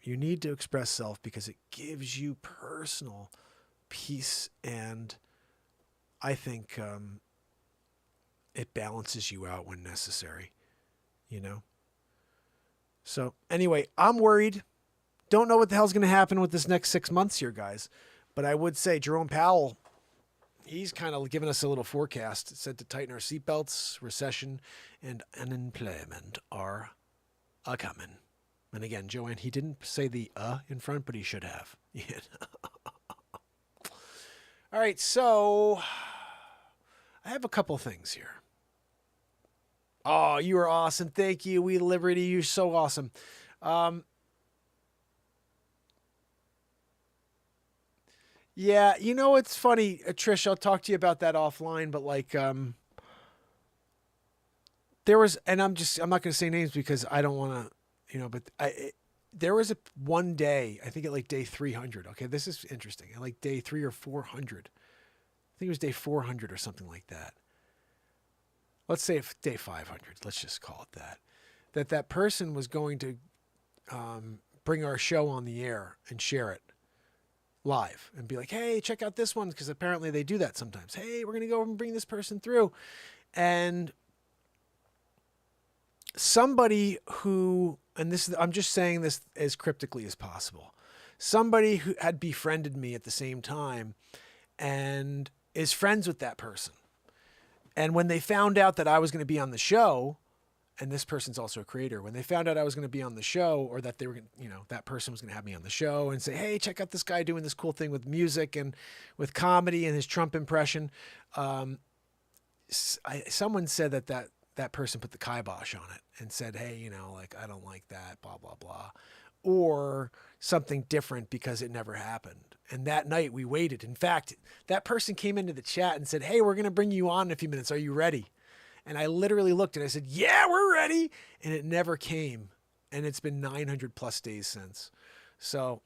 You need to express self because it gives you personal peace, and I think it balances you out when necessary, you know? So anyway, I'm worried. Don't know what the hell's going to happen with this next 6 months here, guys. But I would say Jerome Powell, he's kind of given us a little forecast. It said to tighten our seatbelts, recession, and unemployment are a-coming. And again, Joanne, he didn't say the in front, but he should have. Yeah. All right, so I have a couple things here. Oh, you are awesome. Thank you. We Liberty. You're so awesome. Yeah, you know, it's funny, Trish, I'll talk to you about that offline, but like, there was, and I'm not going to say names because I don't want to, but there was one day, I think at like day 300. Okay. This is interesting. At like day 300 or 400. I think it was day 400 or something like that. Let's say day 500. Let's just call it that. That person was going to bring our show on the air and share it live and be like, hey, check out this one. Because apparently they do that sometimes. Hey, we're going to go and bring this person through. And somebody who, and this is, I'm just saying this as cryptically as possible. Somebody who had befriended me at the same time and is friends with that person. And when they found out that I was going to be on the show, and this person's also a creator, when they found out I was going to be on the show, or that they were going to, that person was going to have me on the show and say, hey, check out this guy doing this cool thing with music and with comedy and his Trump impression. Someone said that person put the kibosh on it and said, hey, I don't like that, blah, blah, blah, or something different because it never happened. And that night we waited. In fact, that person came into the chat and said, hey, we're going to bring you on in a few minutes. Are you ready? And I literally looked and I said, yeah, we're ready. And it never came. And it's been 900 plus days since. So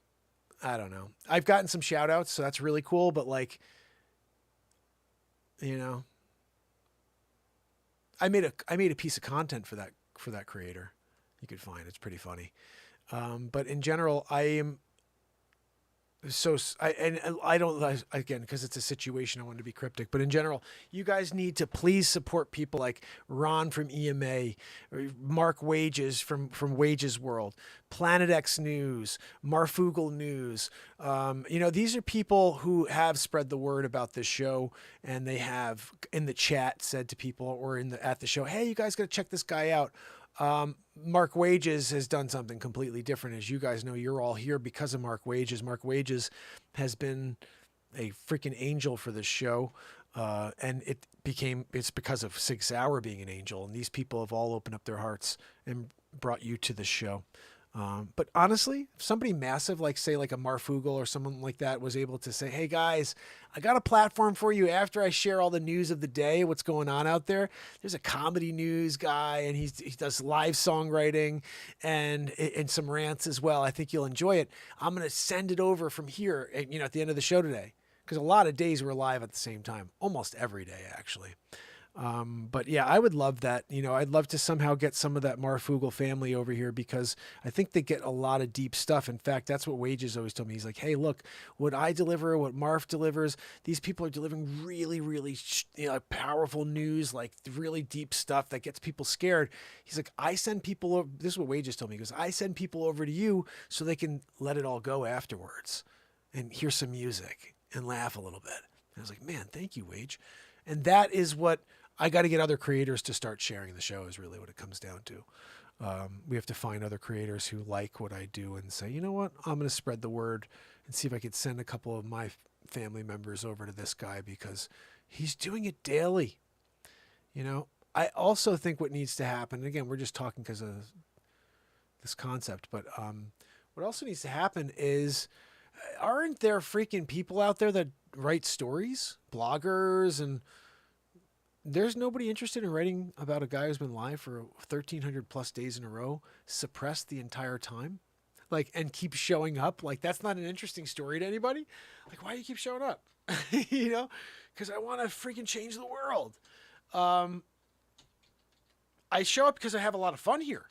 I don't know. I've gotten some shout outs, so that's really cool. But I made a piece of content for that creator. You could find it's pretty funny. But in general, I am I don't, again, because it's a situation, I want to be cryptic, but in general, you guys need to please support people like Ron from EMA, or Mark Wages from Wages World, Planet X News, Marfugal News. These are people who have spread the word about this show, and they have in the chat said to people or at the show, hey, you guys got to check this guy out. Mark Wages has done something completely different. As you guys know, you're all here because of Mark Wages. Mark Wages has been a freaking angel for this show. And it's because of Sig Sauer being an angel. And these people have all opened up their hearts and brought you to the show. But honestly, if somebody massive, like say like a Marfugal or someone like that was able to say, hey guys, I got a platform for you after I share all the news of the day, what's going on out there. There's a comedy news guy and he does live songwriting and some rants as well. I think you'll enjoy it. I'm going to send it over from here, at the end of the show today. Because a lot of days we're live at the same time, almost every day actually. But yeah, I would love that. I'd love to somehow get some of that Marfugal family over here because I think they get a lot of deep stuff. In fact, that's what Wages always told me. He's like, hey, look, what I deliver, what Marf delivers, these people are delivering really, really powerful news, like really deep stuff that gets people scared. He's like, I send people over. This is what Wages told me. He goes, I send people over to you so they can let it all go afterwards and hear some music and laugh a little bit. And I was like, man, thank you, Wage. And that is what I got to get other creators to start sharing the show is really what it comes down to. We have to find other creators who like what I do and say, you know what, I'm going to spread the word and see if I could send a couple of my family members over to this guy because he's doing it daily. I also think what needs to happen, and again, we're just talking because of this concept, but what also needs to happen is, aren't there freaking people out there that write stories, bloggers, and there's nobody interested in writing about a guy who's been live for 1,300 plus days in a row, suppressed the entire time, and keep showing up. That's not an interesting story to anybody. Why do you keep showing up? Because I want to freaking change the world. I show up because I have a lot of fun here.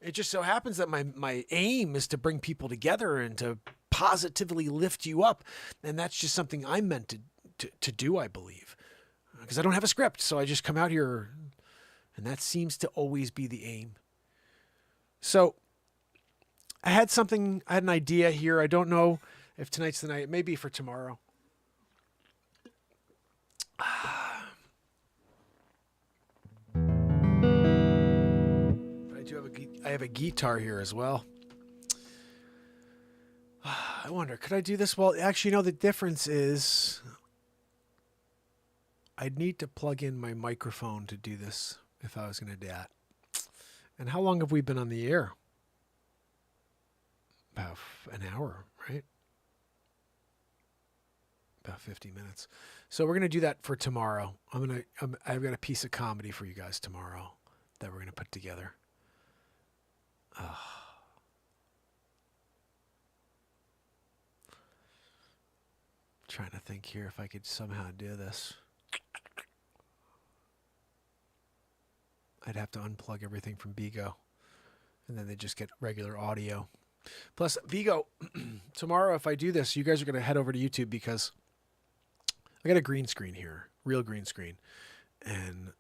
It just so happens that my aim is to bring people together and to positively lift you up. And that's just something I'm meant to do, I believe. Because I don't have a script, so I just come out here, and that seems to always be the aim. So I had an idea here. I don't know if tonight's the night. It may be for tomorrow. I have a guitar here as well. I wonder, could I do this? Well, actually, the difference is I'd need to plug in my microphone to do this if I was going to do that. And how long have we been on the air? About an hour, right? About 50 minutes. So we're going to do that for tomorrow. I've got a piece of comedy for you guys tomorrow that we're going to put together. Trying to think here if I could somehow do this. I'd have to unplug everything from Vigo, and then they just get regular audio. Plus, Vigo, tomorrow if I do this, you guys are going to head over to YouTube because I got a green screen here, real green screen. And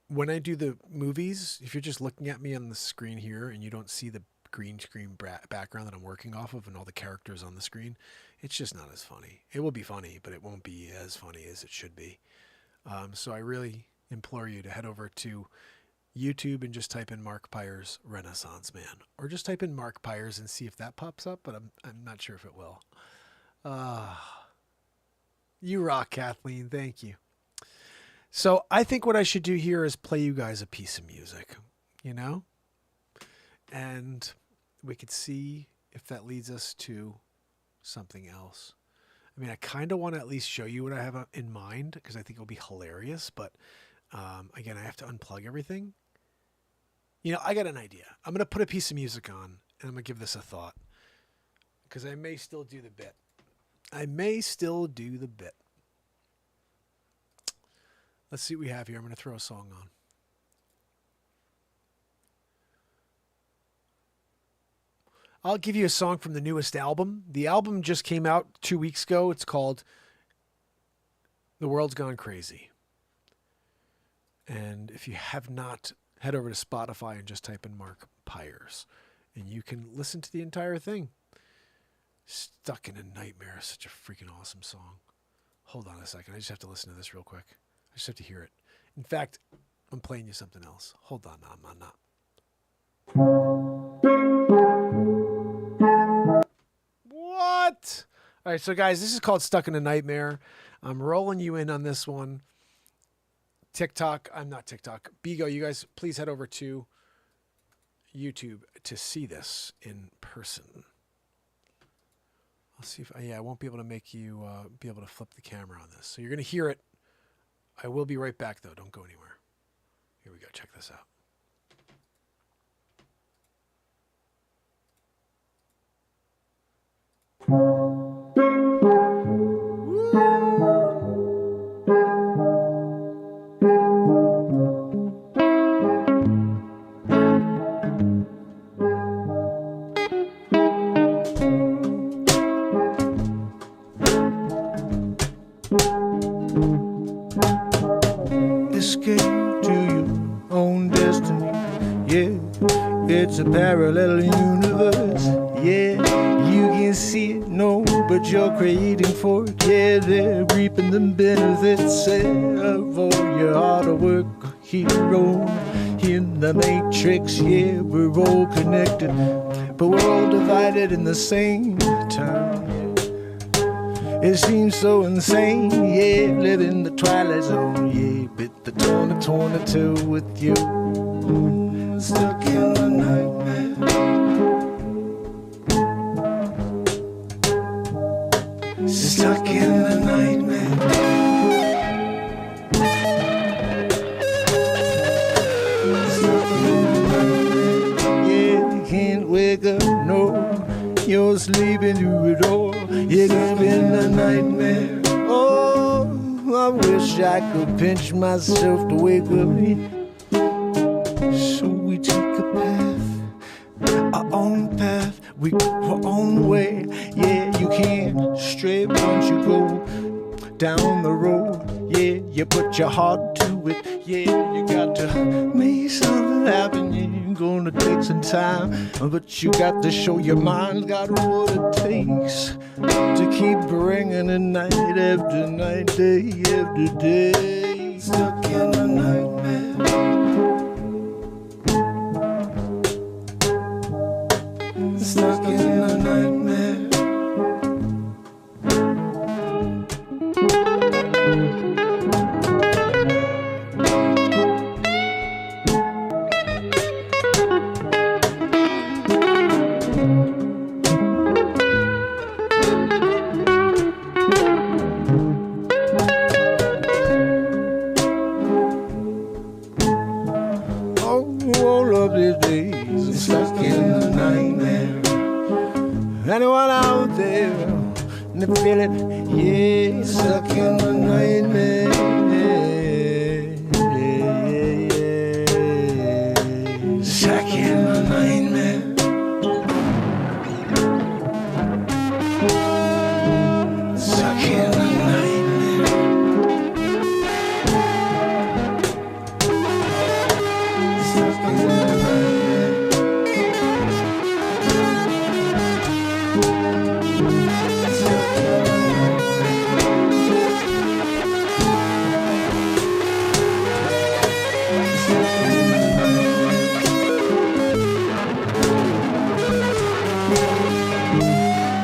when I do the movies, if you're just looking at me on the screen here and you don't see the green screen background that I'm working off of and all the characters on the screen, it's just not as funny. It will be funny, but it won't be as funny as it should be. So I really implore you to head over to YouTube and just type in Mark Pires Renaissance Man, or just type in Mark Pires and see if that pops up, but I'm not sure if it will. You rock, Kathleen. Thank you. So I think what I should do here is play you guys a piece of music, and we could see if that leads us to something else. I mean, I kind of want to at least show you what I have in mind because I think it'll be hilarious. But again, I have to unplug everything. I got an idea. I'm going to put a piece of music on and I'm going to give this a thought because I may still do the bit. Let's see what we have here. I'm going to throw a song on. I'll give you a song from the newest album. The album just came out 2 weeks ago. It's called The World's Gone Crazy. And if you have not, head over to Spotify and just type in Mark Pires. And you can listen to the entire thing. Stuck in a Nightmare is such a freaking awesome song. Hold on a second. I just have to listen to this real quick. I just have to hear it. In fact, I'm playing you something else. Hold on. No, I'm not. What? All right, so guys, this is called Stuck in a Nightmare. I'm rolling you in on this one. TikTok. I'm not TikTok. Bigo, you guys, please head over to YouTube to see this in person. I'll see if, I won't be able to make you be able to flip the camera on this. So you're going to hear it. I will be right back, though. Don't go anywhere. Here we go. Check this out. Escape to your own destiny. Yeah, it's a parallel universe. Yeah, you can see it, no, but you're creating for it. Yeah, they're reaping the benefits of all your hard work, hero. In the matrix, yeah, we're all connected, but we're all divided in the same time. It seems so insane, yeah, living the twilight zone, yeah, bit the tornado with you, stuck in the nightmare, stuck in the nightmare, stuck in the nightmare, yeah, you can't wake up, no, you're sleeping through it all. You live in a nightmare. Oh, I wish I could pinch myself to wake up. So we take a path, our own path. We go our own way. Yeah, you can't stray once you go down the road. Yeah, you put your heart to it. Yeah, you got to make something happen. Yeah, you're gonna take some time, but you got to show your mind got what it takes to keep bringing it night after night, day after day. Stuck in a nightmare. Stuck in a nightmare. Anyone out there and they feel it? Yeah, stuck in the nightmare. Yeah. Stuck in the nightmare. Stuck in the nightmare.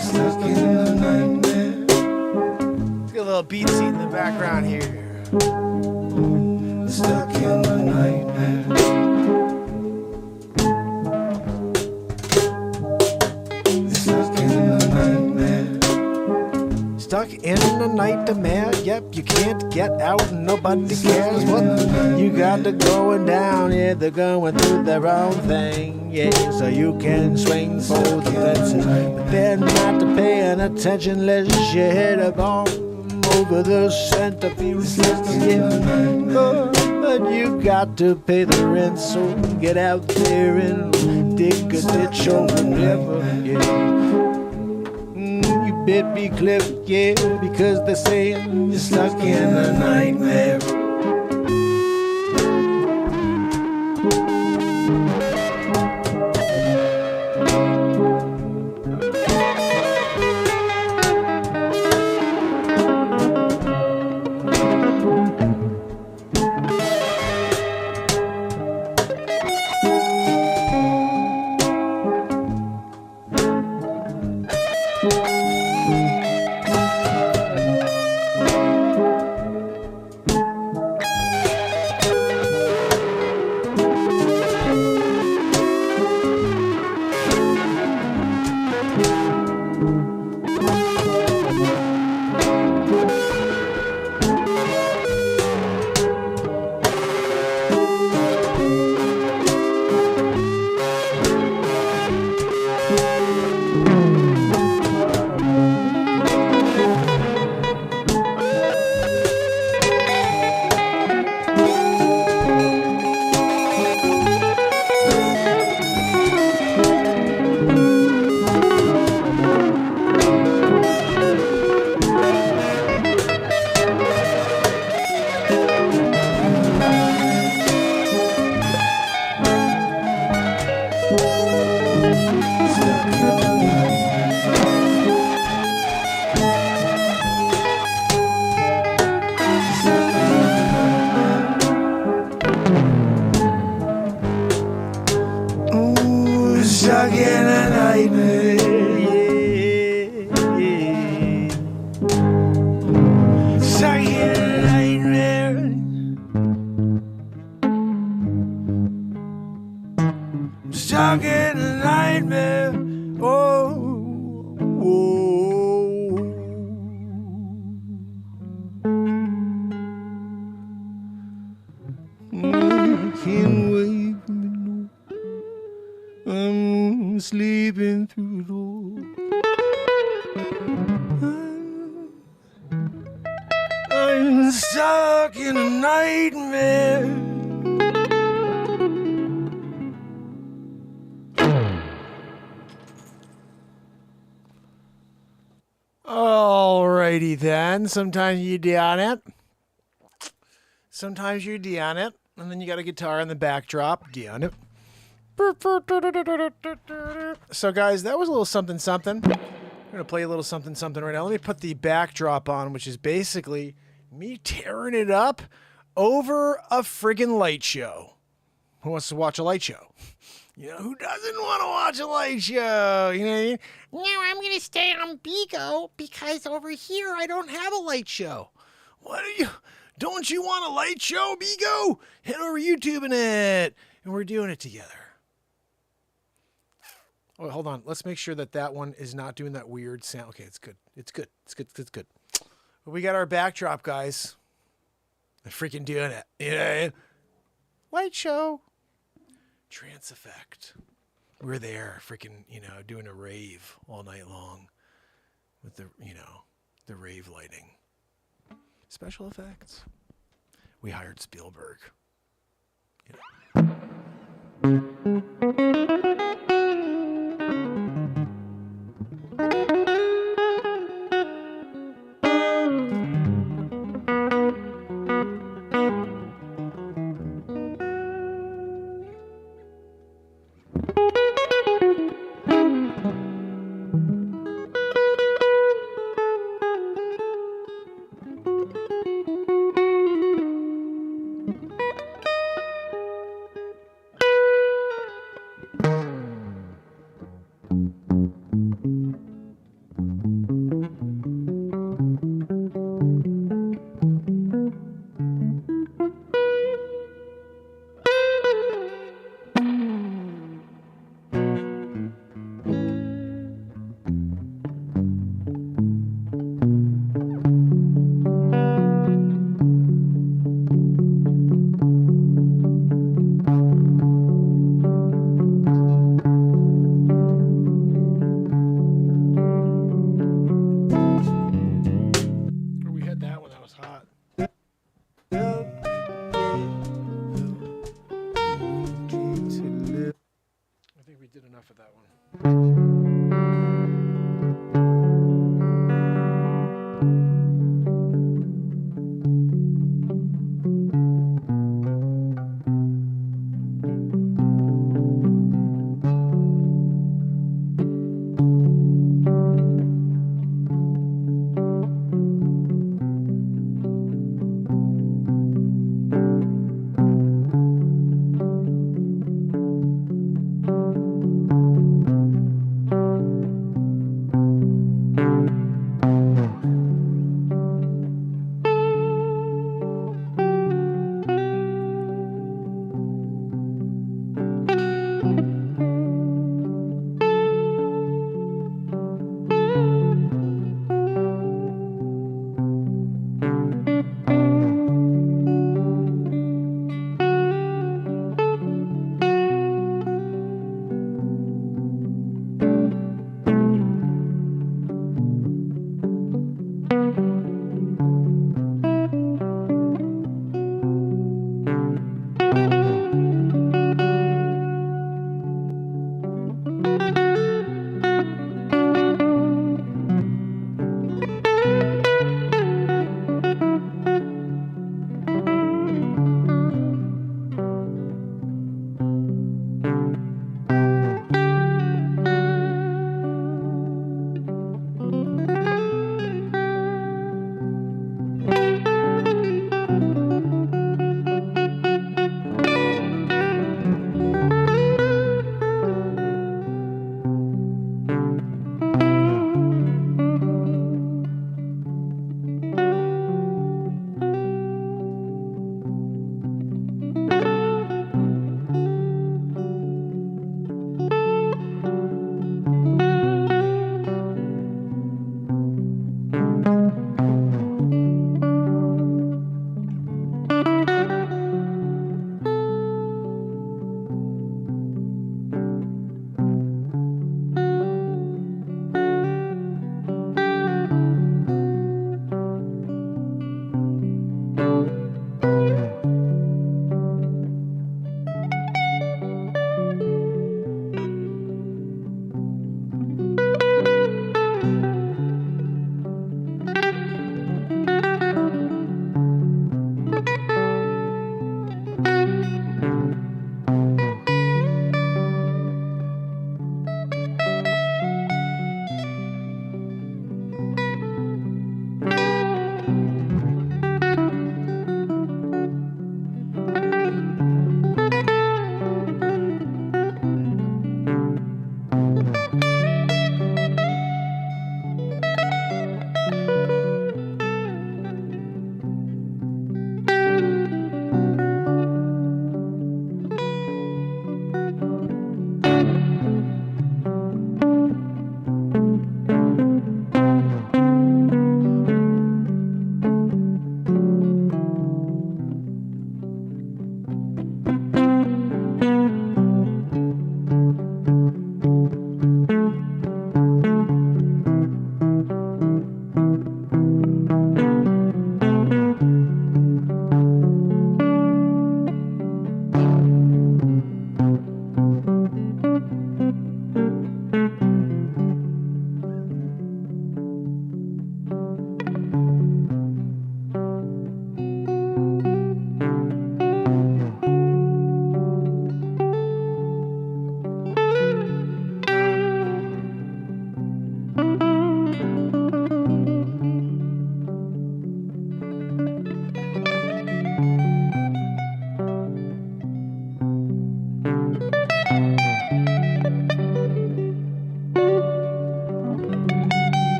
Stuck in the nightmare. Little beatsy in the background here. Stuck in the nightmare. Stuck in the nightmare. Stuck in the nightmare. Yep, you can't get out and nobody cares what you got to going down. Yeah, they're going through their own thing. Yeah, so you can swing for the fences, but they're not paying attention unless you hit a bomb. over the centerpiece. Oh, but you got to pay the rent, so get out there and dig a ditch or whatever. Yeah. You better be clever, yeah, because they're saying you're stuck in a nightmare. Stuck in a nightmare, yeah. Stuck in a nightmare. Stuck in a nightmare. Oh, oh. Can't wait for me, no. I'm sleeping through it all. I'm stuck in a nightmare. Alrighty then. Sometimes you down it. Sometimes you're down it. And then you got a guitar in the backdrop. Down it. So guys, that was a little something something. I'm gonna play a little something something right now. Let me put the backdrop on, which is basically me tearing it up over a friggin' light show. Who wants to watch a light show? You know, who doesn't want to watch a light show? You know what I mean? No, I'm gonna stay on Bigo because over here I don't have a light show. What are you? Don't you want a light show, Bigo? Head over YouTube and it, and we're doing it together. Oh, hold on. Let's make sure that that one is not doing that weird sound. Okay, it's good. It's good. It's good. It's good. But we got our backdrop, guys. They're freaking doing it. You know? Light show. Trance effect. We're there, freaking, you know, doing a rave all night long with the, you know, the rave lighting. Special effects. We hired Spielberg. had that one. That was hot. I think we did enough of that one.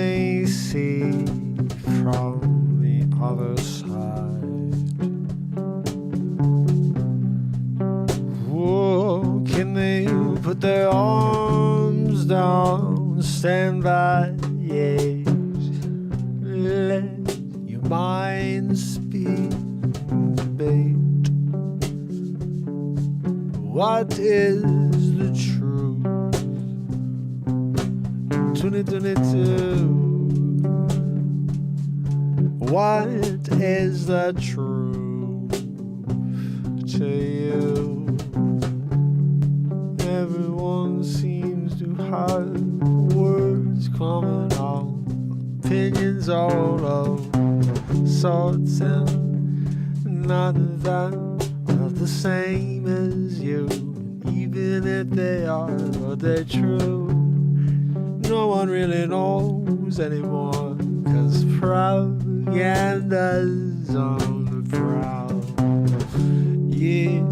they see from the other side? Oh, can they put their arms down, stand by, yes, let your mind speak, debate. What is the truth? 2022. What is the truth to you? Everyone seems to have words coming out, opinions all of sorts, and none of them are the same as you. Even if they are, but they're true. No one really knows anymore, 'cause propaganda's on the prowl. Yeah,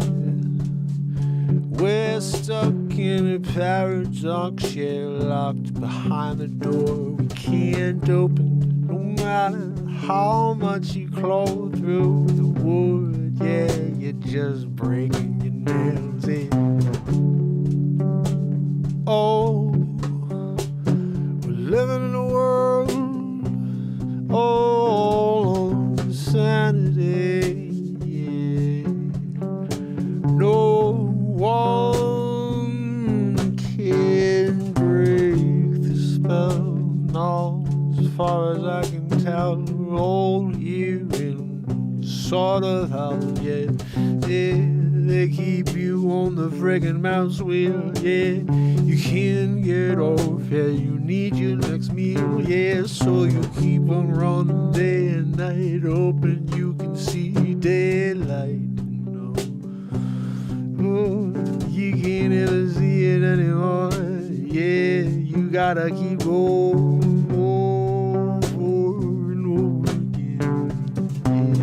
we're stuck in a paradox, yeah, locked behind the door. We can't open it, no matter how much you claw through the wood. Yeah, you're just breaking your nails in. Oh, we're living in a world all on sanity. Yeah. No one can break the spell. No, as far as I can tell, we're all here in sort of hell. Yeah, yeah. They keep you on the friggin' mouse wheel, yeah. You can't get off, yeah. You need your next meal, yeah. So you keep on running day and night, hoping you can see daylight. No, oh, you can't ever see it anymore, yeah. You gotta keep going over and over again, yeah.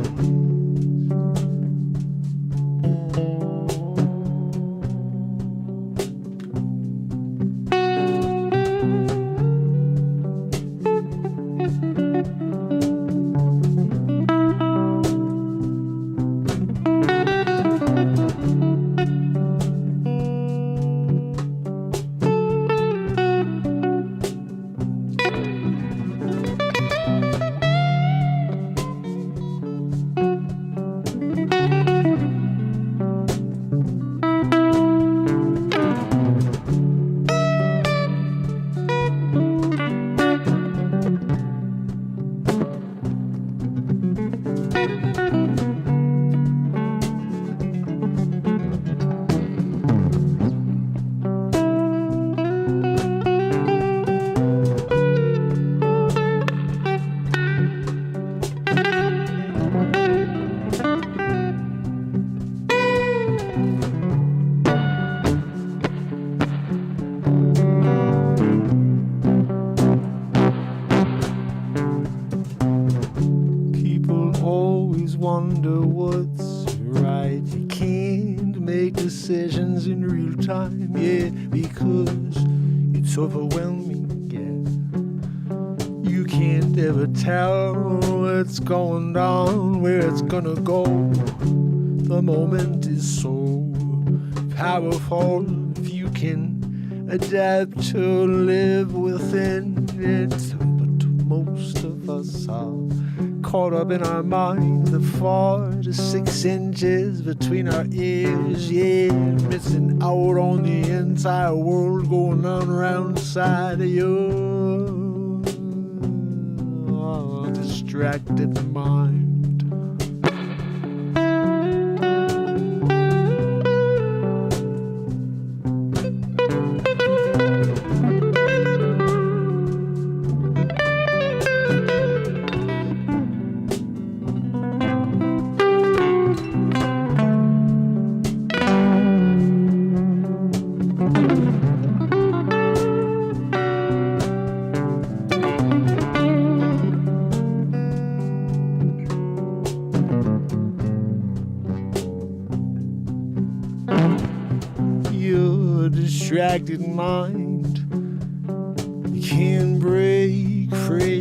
Wonder what's right. You can't make decisions in real time, yeah, because it's overwhelming, yeah. You can't ever tell what's going down, where it's gonna go. The moment is so powerful if you can adapt to live within it. But most of us are caught up in our minds, the 4 to 6 inches between our ears, yeah, missing out on the entire world going on around the side of your distracted mind. Distracted mind, you can't break free.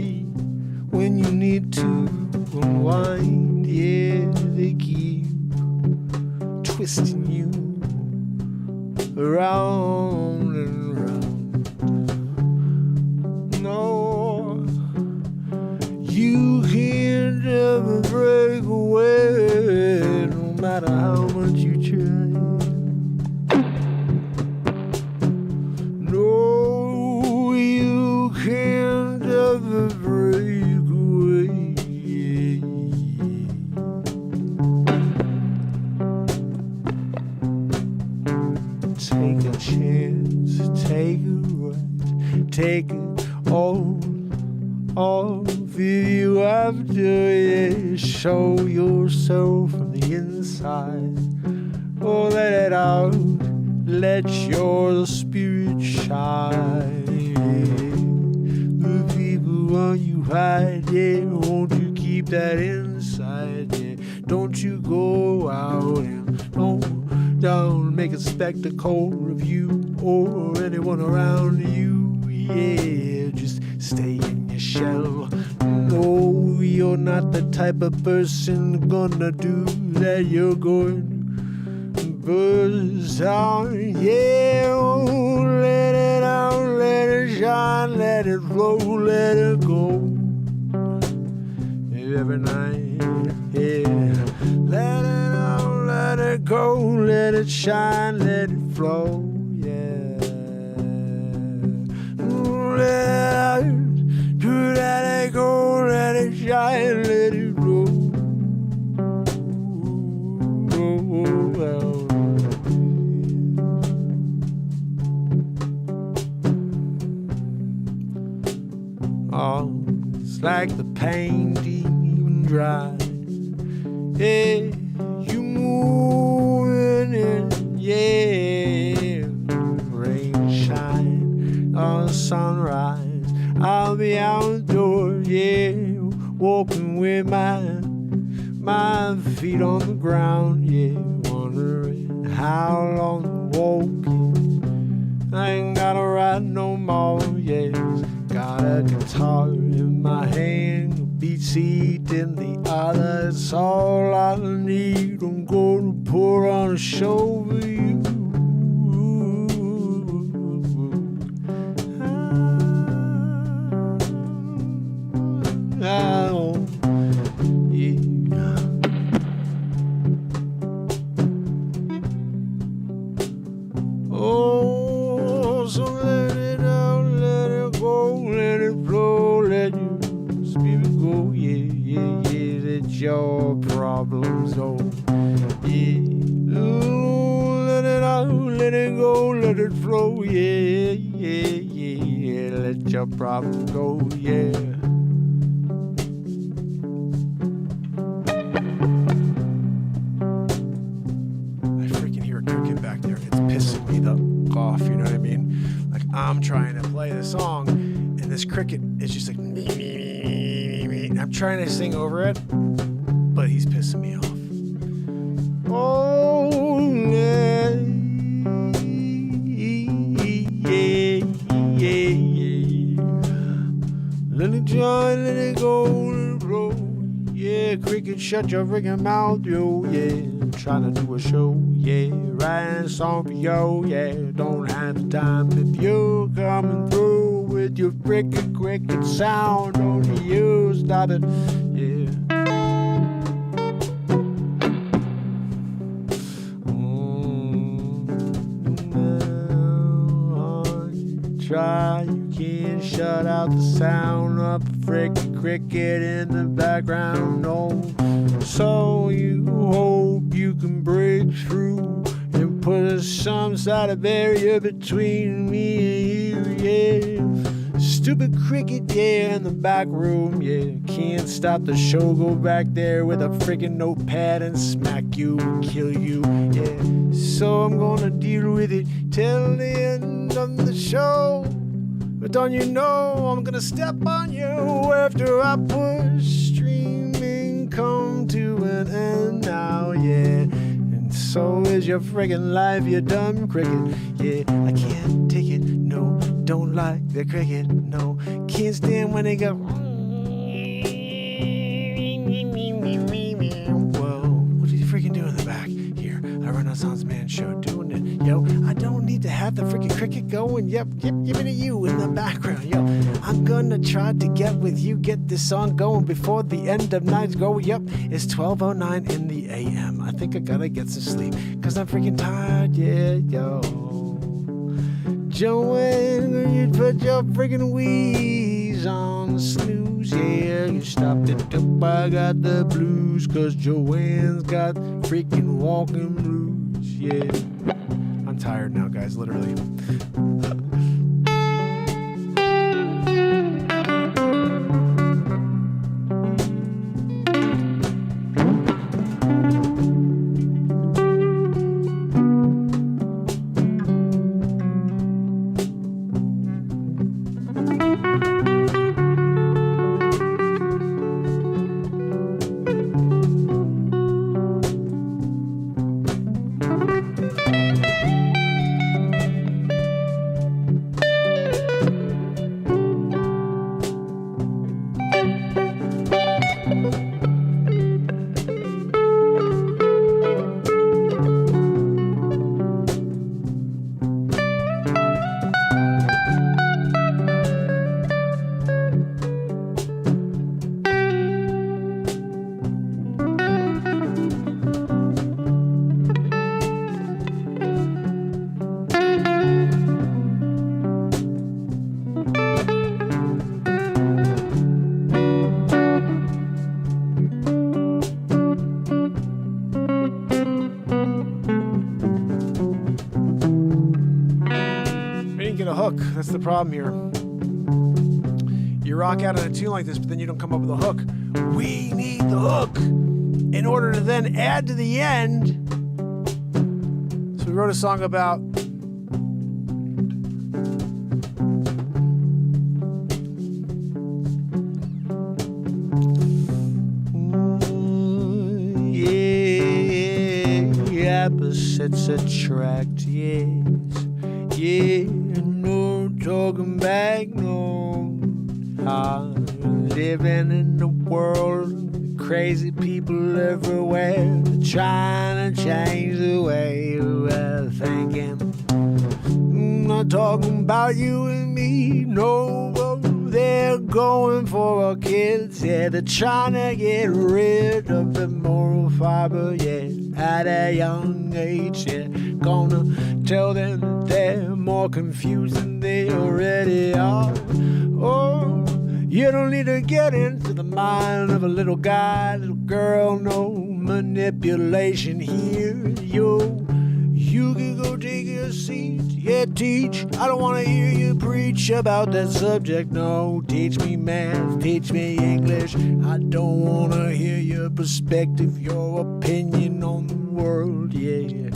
take it all off of you after, yeah. Show yourself from the inside. Oh, let it out. Let your spirit shine. The people want you hide, yeah. Won't you keep that inside, yeah. Don't you go out and don't make a spectacle of you or anyone around you, yeah. Just stay in your shell. No, you're not the type of person gonna do that. You're going to burst out, yeah. Oh, let it out, let it shine, let it flow, let it go. Every night, yeah. Let it out, let it go, let it shine, let it flow, yeah. Let it out, let it go, let it shine, let it flow. Oh, it's like the paint even dry. Yeah, you moving in, yeah. Rain shine on sunrise. I'll be outdoors, yeah, walking with my feet on the ground, yeah. Wondering how long I'm walking. I ain't gotta ride no more, yeah. Got a guitar in my hand, a beat seat in the other. It's all I need. I'm gonna put on a show for you. Oh, so let it out, let it go, let it flow, let your spirit go, yeah, yeah, yeah. Let your problems go, yeah. Oh, let it out, let it go, let it flow, yeah, yeah, yeah. Let your problems go, yeah. Off, you know what I mean? Like, I'm trying to play the song and this cricket is just like me, me, me, me, me, me. I'm trying to sing over it, but he's pissing me off. Oh, yeah, yeah, yeah, yeah. Let it join, let it go, let it roll. Yeah, cricket, shut your freaking mouth, yo, yeah. Trying to do a show, yeah. Writing a song for yo, yeah. Don't have the time if you're coming through with your freaking cricket sound. Only you stop it, yeah. Try, you can't shut out the sound of a freaking cricket in the background, no. So you hope you can break through and put some sort of barrier between me and you, yeah. Stupid cricket, yeah, in the back room, yeah. Can't stop the show, go back there with a freaking notepad and smack you, kill you, yeah. So I'm gonna deal with it till the end of the show. But don't you know I'm gonna step on you after I push streaming come to an end now, yeah. And so is your friggin' life, you dumb cricket, yeah. I can't take it, no, don't like the cricket, no. Can't stand when they go. Whoa, what did you freaking do in the back here? A Renaissance Man show doing it, yo. I don't need to have the freaking cricket going, yep, give me to you in the background, yo. I'm gonna try to get with you, get this song going before the end of night go, yep. It's 12:09 in the AM. I think I gotta get some sleep, cause I'm freaking tired, yeah, yo. Joanne, you put your freaking wheeze on snooze, yeah. You stopped it up, I got the blues, cause Joanne's got freaking walking blues, yeah. I'm tired now, guys, literally. hook. That's the problem here. You rock out on a tune like this, but then you don't come up with a hook. We need the hook in order to then add to the end. So we wrote a song about opposites attract, yes. Yeah, no talking back, no. Living in the world, crazy people everywhere, trying to change the way we're thinking. I'm not talking about you and me, no. They're going for our kids, yeah. They're trying to get rid of the moral fiber, yeah. At a young age, yeah. Gonna tell them that they're more confused than they already are. Oh, you don't need to get into the mind of a little guy, little girl, no manipulation here, yo. You can go take your seat, yeah, teach. I don't want to hear you preach about that subject, no. Teach me math, teach me English. I don't want to hear your perspective, your opinion on the world, yeah.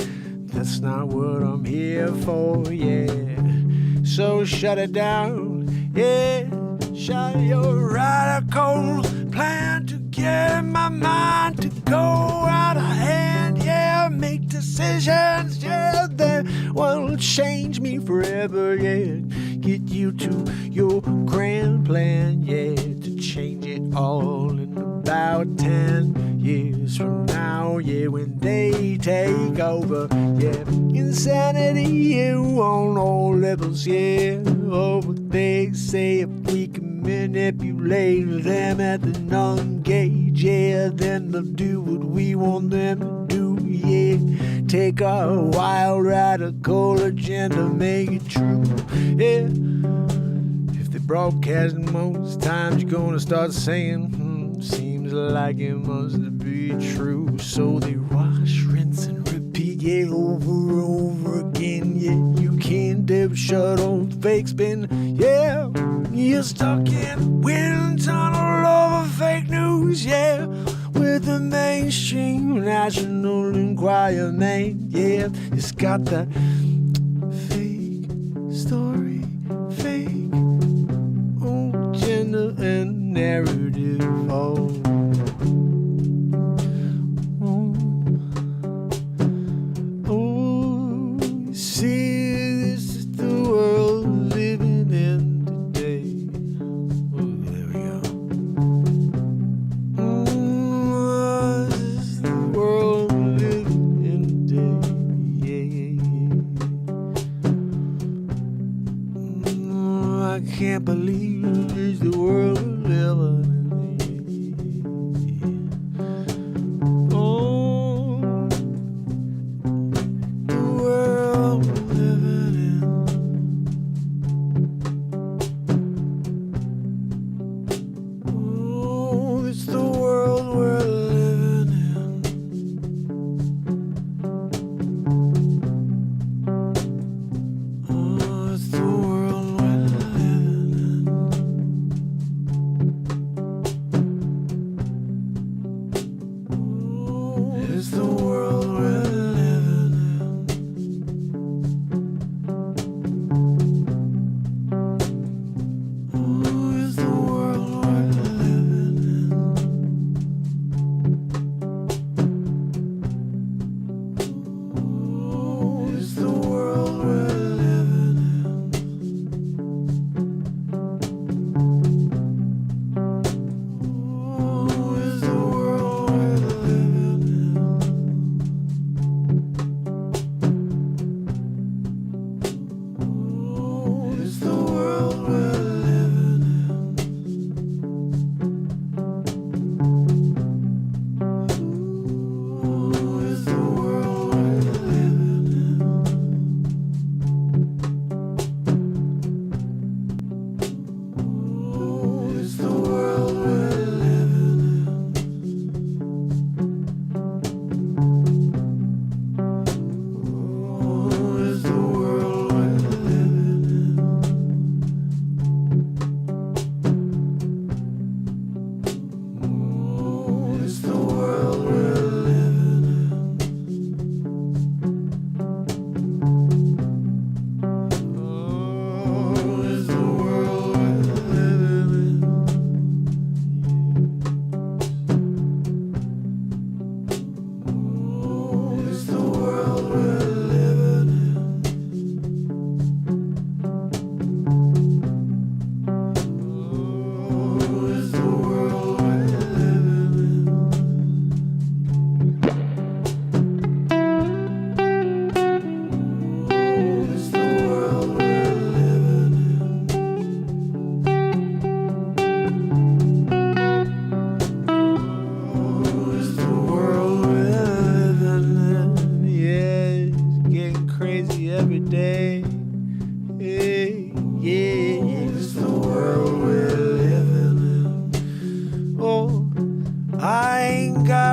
That's not what I'm here for, yeah. So shut it down, yeah. Shut your radical plan to get my mind to go out of hand, yeah. Make decisions, yeah, that will change me forever, yeah. Get you to your grand plan, yeah, to change it all in about 10 years from now, yeah, when they take over, yeah. Insanity, yeah, on all levels, yeah. Oh, but they say if we can manipulate them at the young age, yeah, then they'll do what we want them to do, yeah. Take our wild radical agenda, make it true, yeah. If they broadcast most times, you're gonna start saying, seems like it must be true. So they wash, rinse, and repeat, yeah, over and over again, yeah. You can't dip shut on fake spin, yeah. You're stuck in wind tunnel over fake news, yeah. With the mainstream National Enquirer, man, yeah. It's got that fake story, fake gender and narrative, oh. See, this is the world living in today. Oh, there we go. This is the world living in today. Yeah, yeah, yeah.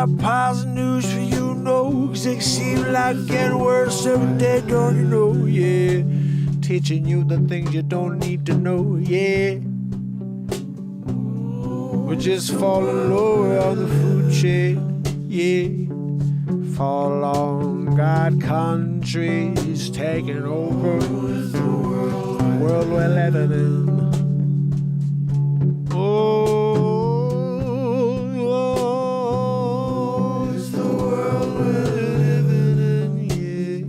got piles of news for you, no, 'cause it seems like getting worse every day, don't you know, yeah. Teaching you the things you don't need to know, yeah. We're just falling lower on the food chain, yeah. Fall on God, countries taking over the world we're living in. Oh, it's the world we're living in, yeah,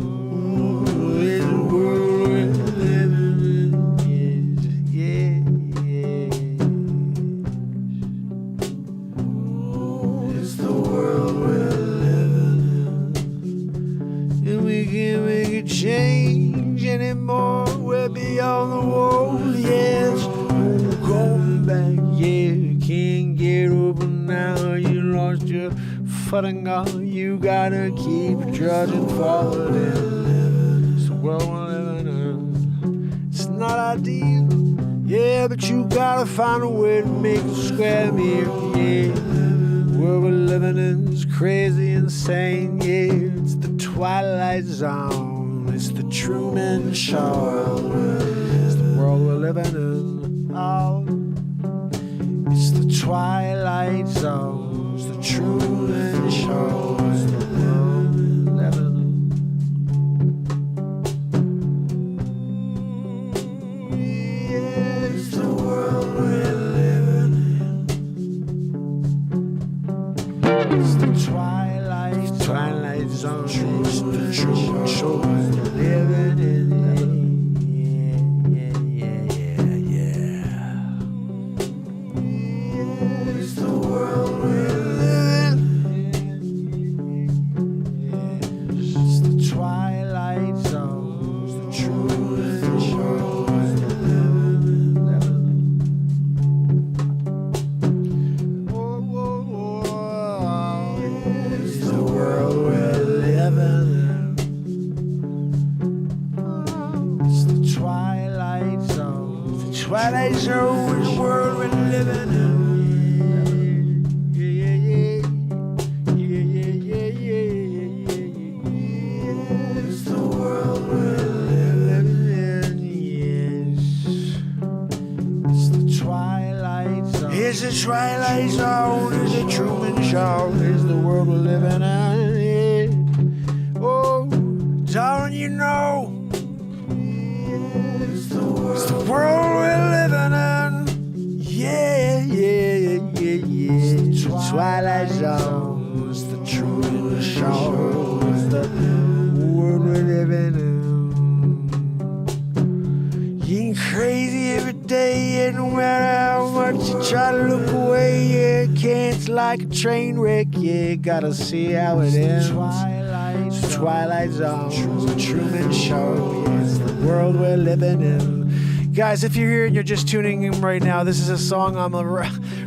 oh, it's the world we're living in, yeah, it's the world we're living in, and we can't make a change anymore. We're beyond the wall, yes. No going back, yeah. You can't get over now. You lost your footing on. You gotta keep trudging forward. It's the world we're living in. It's not ideal, yeah, but you gotta find a way to make a square meal, yeah. The world we're living in is crazy, insane, yeah. It's the Twilight Zone. It's the Truman Show. It's the world we're living in. Oh, it's the Twilight Zone. It's the Truman Show. It's the world we're living in. Yeah, it's the world we're living in. It's the Twilight Zone. It's the Truman Show. Living in, yeah. It's the world we're living in. It's the Twilight Zone. It's the Truman Show. It's the world we're living in. Twilight Zone is the world we're living in. Yeah, yeah, yeah, yeah, yeah, yeah, yeah. It's the world we're living in. Yes, it's the Twilight Zone. It's the Twilight Zone. It's the Truman Show. It's the world we're living in. Yeah. Oh, don't you know? It's the world we're living in. Yeah, yeah, yeah, yeah. It's the Twilight Zone. It's the Truman Show. It's the world we're living in. You ain't crazy every day, and no matter how much you try to look away, yeah, can't like a train wreck. Yeah, gotta see how it ends. It's the Twilight Zone. It's the Truman Show. Yeah, it's the world we're living in. Guys, if you're here and you're just tuning in right now, this is a song I'm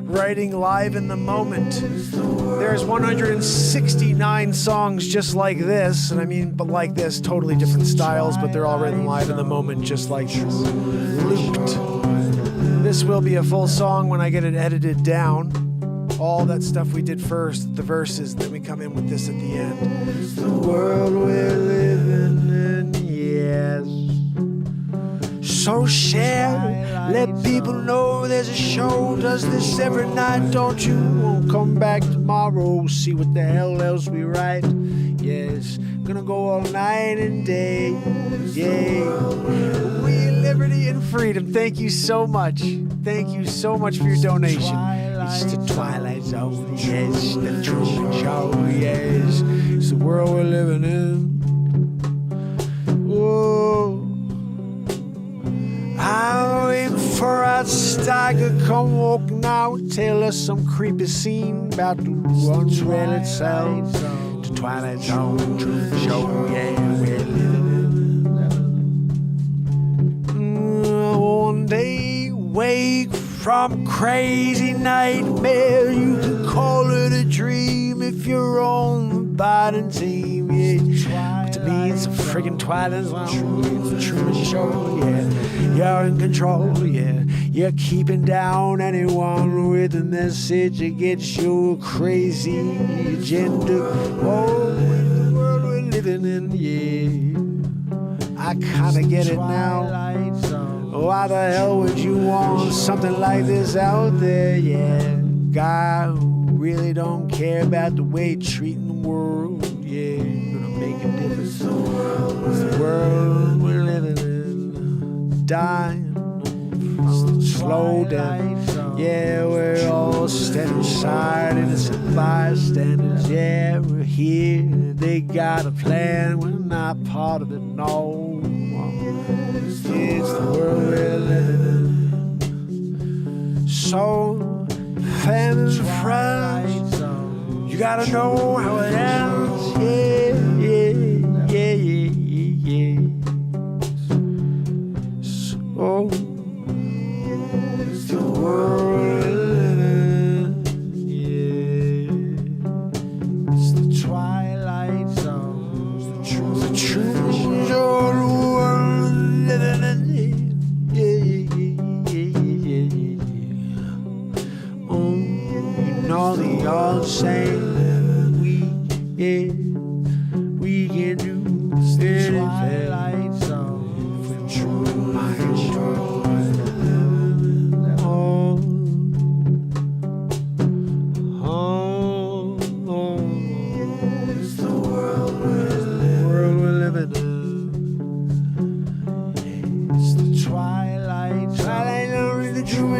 writing live in the moment. There's 169 songs just like this, and I mean, but like this, totally different styles, but they're all written live in the moment just like this. Looped. This will be a full song when I get it edited down. All that stuff we did first, the verses, then we come in with this at the end. It's the world we're living in, yes. So share, let people know there's a show. Does this every night, don't you? Won't come back tomorrow. See what the hell else we write. Yes, gonna go all night and day. Yeah, we liberty and freedom. Thank you so much. Thank you so much for your donation. It's the Twilight Zone. Yes, the Truman Show. Yes, it's the world we're living in. Whoa. I'm waiting for our stagger come walking out, tell us some creepy scene about to unreal itself. The Twilight Zone, Truman Show, yeah, we're living in. One day, wake from crazy nightmare. You can call it a dream if you're on the Biden team, yeah. But to me, it's a friggin' Twilight Zone. It's the Truman Show, yeah. You're in control, yeah. You're keeping down anyone with a message against your crazy agenda. Oh, in the world we're living in, yeah. I kinda get it now. Why the hell would you want something like this out there? Yeah, guy who really don't care about the way you're treating the world. Yeah, gonna make a difference. It's the world we're living in, dying, slow down. Yeah, we're all standing aside, innocent bystanders. Yeah, we're here. They got a plan. We're not part of it. No. It's the world we're living in. So, family and friends, you gotta know how it ends. Yeah, yeah, yeah, yeah, yeah. So, it's the world we're living in. Yeah, it's the twilight zone. It's the truth. All saying we can do anything for true mind. It's the world we're living in. It's the twilight zone. The true world.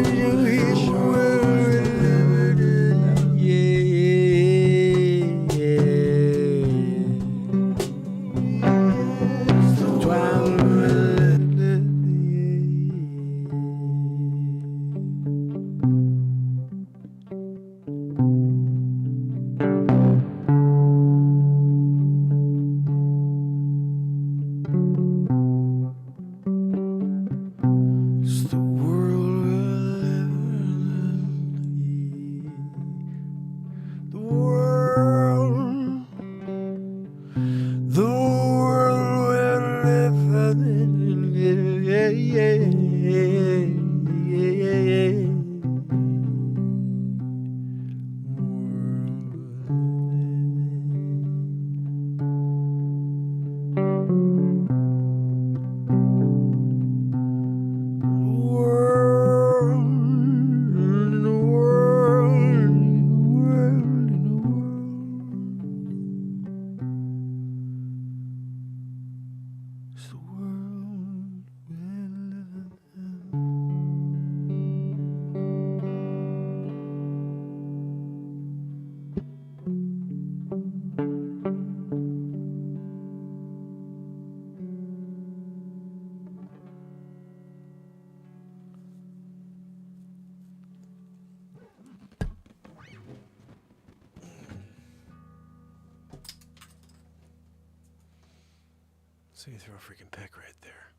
So you throw a freaking pick right there.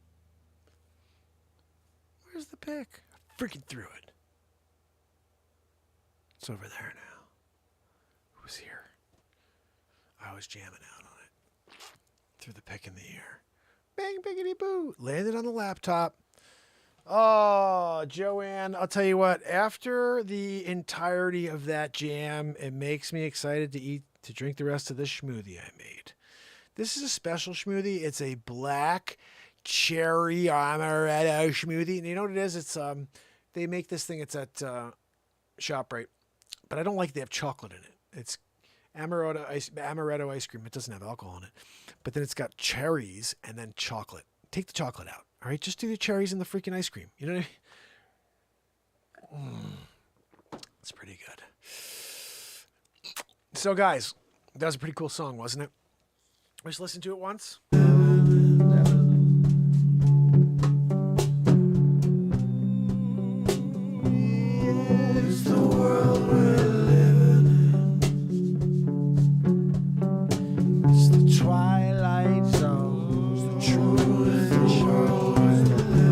Where's the pick? I freaking threw it. It's over there now. It was here. I was jamming out on it. Threw the pick in the air. Bang, biggity boo. Landed on the laptop. Oh, Joanne, I'll tell you what. After the entirety of that jam, it makes me excited to drink the rest of this schmoothie I made. This is a special schmoothie. It's a black cherry amaretto schmoothie. And you know what it is? It's they make this thing. It's at ShopRite, but I don't like they have chocolate in it. It's amaretto ice cream. It doesn't have alcohol in it, but then it's got cherries and then chocolate. Take the chocolate out. All right, just do the cherries and the freaking ice cream. You know what I mean? It's pretty good. So, guys, that was a pretty cool song, wasn't it? Just listen to it once. It's the world we're living in. It's the twilight zone. It's the truth and show we're living in.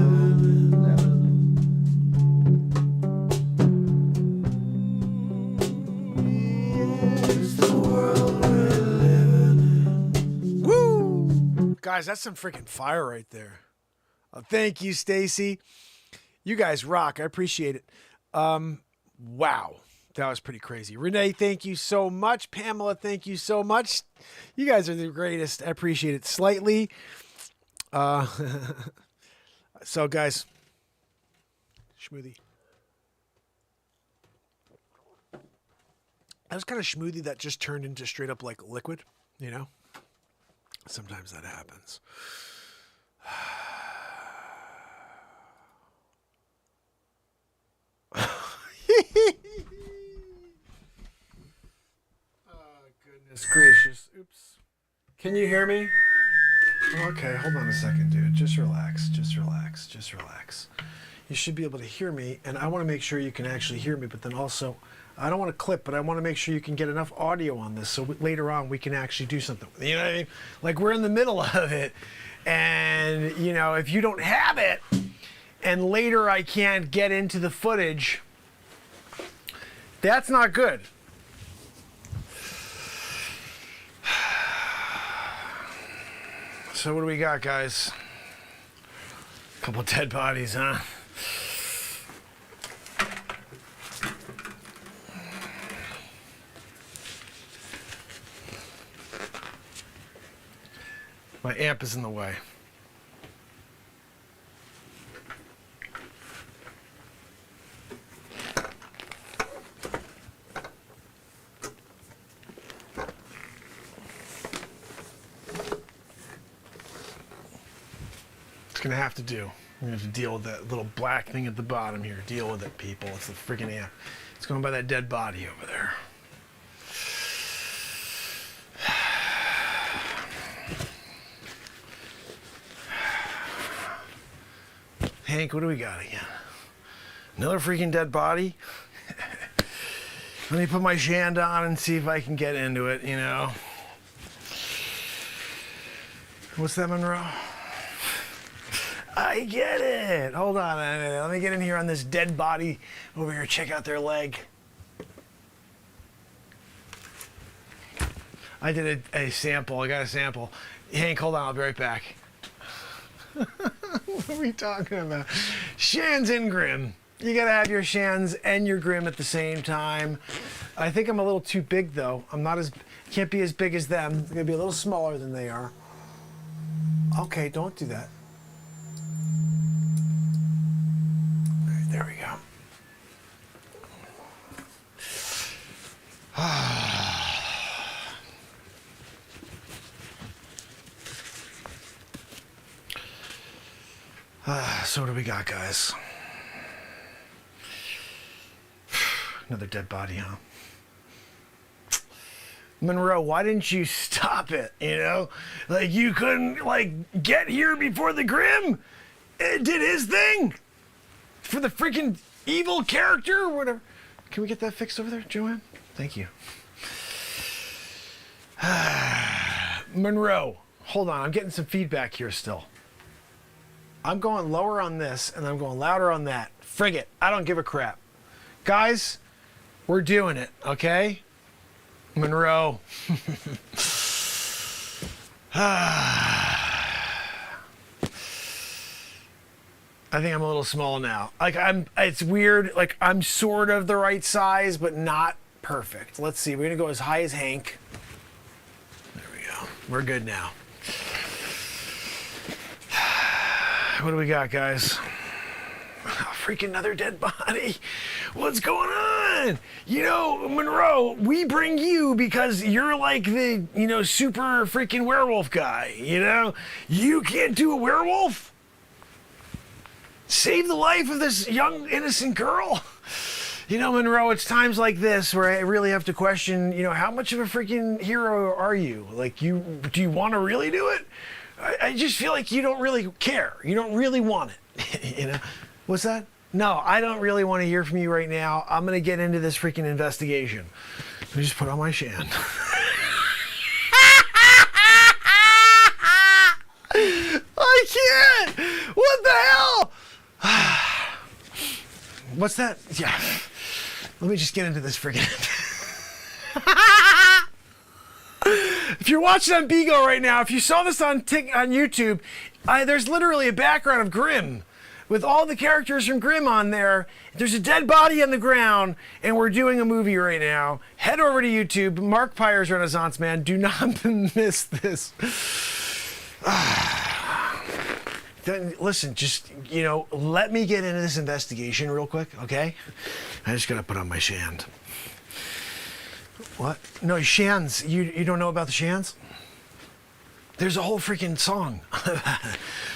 It's the world we're living in. Woo! Guys, that's some freaking fire right there. Oh, thank you, Stacy. You guys rock. I appreciate it. Wow. That was pretty crazy. Renee, thank you so much. Pamela, thank you so much. You guys are the greatest. I appreciate it slightly. So, guys, schmoothie. That was kind of schmoothie that just turned into straight up like liquid, you know? Sometimes that happens. Goodness gracious. Oops. Can you hear me? Okay, hold on a second, dude. Just relax. Just relax. Just relax. You should be able to hear me, and I want to make sure you can actually hear me, but then also, I don't want to clip, but I want to make sure you can get enough audio on this so later on we can actually do something. You know what I mean? Like, we're in the middle of it, and, you know, if you don't have it, and later I can't get into the footage, that's not good. So what do we got, guys? A couple dead bodies, huh? My amp is in the way. It's gonna have to do. We're gonna have to deal with that little black thing at the bottom here. Deal with it, people. It's the freaking amp. It's going by that dead body over there. Hank, what do we got again? Another freaking dead body? Let me put my shand on and see if I can get into it, you know. What's that, Monroe? I get it. Hold on. Let me get in here on this dead body over here. Check out their leg. I did a sample. I got a sample. Hank, hold on. I'll be right back. What are we talking about? Shans and Grim. You gotta have your Shans and your Grim at the same time. I think I'm a little too big though. I'm not as, can't be as big as them. I'm gonna be a little smaller than they are. Okay, don't do that. All right, there we go. So what do we got, guys? Another dead body, huh? Monroe, why didn't you stop it, you know? Like, you couldn't, like, get here before the Grim did his thing? For the freaking evil character or whatever. Can we get that fixed over there, Joanne? Thank you. Monroe, hold on. I'm getting some feedback here still. I'm going lower on this, and I'm going louder on that. Frig it. I don't give a crap. Guys, we're doing it, okay? Monroe. I think I'm a little small now. Like, it's weird. Like, I'm sort of the right size, but not perfect. Let's see. We're going to go as high as Hank. There we go. We're good now. What do we got, guys? Oh, freaking another dead body. What's going on? You know, Monroe, we bring you because you're like the, you know, super freaking werewolf guy, you know? You can't do a werewolf? Save the life of this young, innocent girl? You know, Monroe, it's times like this where I really have to question, you know, how much of a freaking hero are you? Like, do you want to really do it? I just feel like you don't really care. You don't really want it. You know? What's that? No, I don't really want to hear from you right now. I'm going to get into this freaking investigation. Let me just put on my Shan. I can't! What the hell? What's that? Yeah. Let me just get into this freaking... If you're watching on Bigo right now, if you saw this on YouTube, there's literally a background of Grim. with all the characters from Grimm on there. There's a dead body on the ground, and we're doing a movie right now. Head over to YouTube, Mark Pires Renaissance Man. Do not miss this. Then, listen, just, let me get into this investigation real quick, okay? I just gotta put on my shand. What? No, shands. You don't know about the shands? There's a whole freaking song.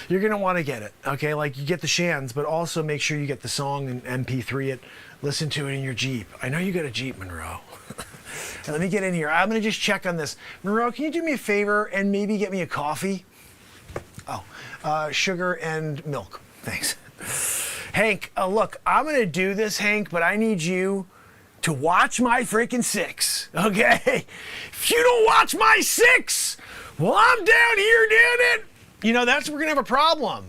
You're going to want to get it, okay? Like, you get the shands, but also make sure you get the song and MP3 it. Listen to it in your Jeep. I know you got a Jeep, Monroe. Let me get in here. I'm going to just check on this. Monroe, can you do me a favor and maybe get me a coffee? Oh, sugar and milk. Thanks. Hank, look, I'm going to do this, Hank, but I need you to watch my freaking 6, okay? If you don't watch my 6, well, I'm down here doing it. We're going to have a problem.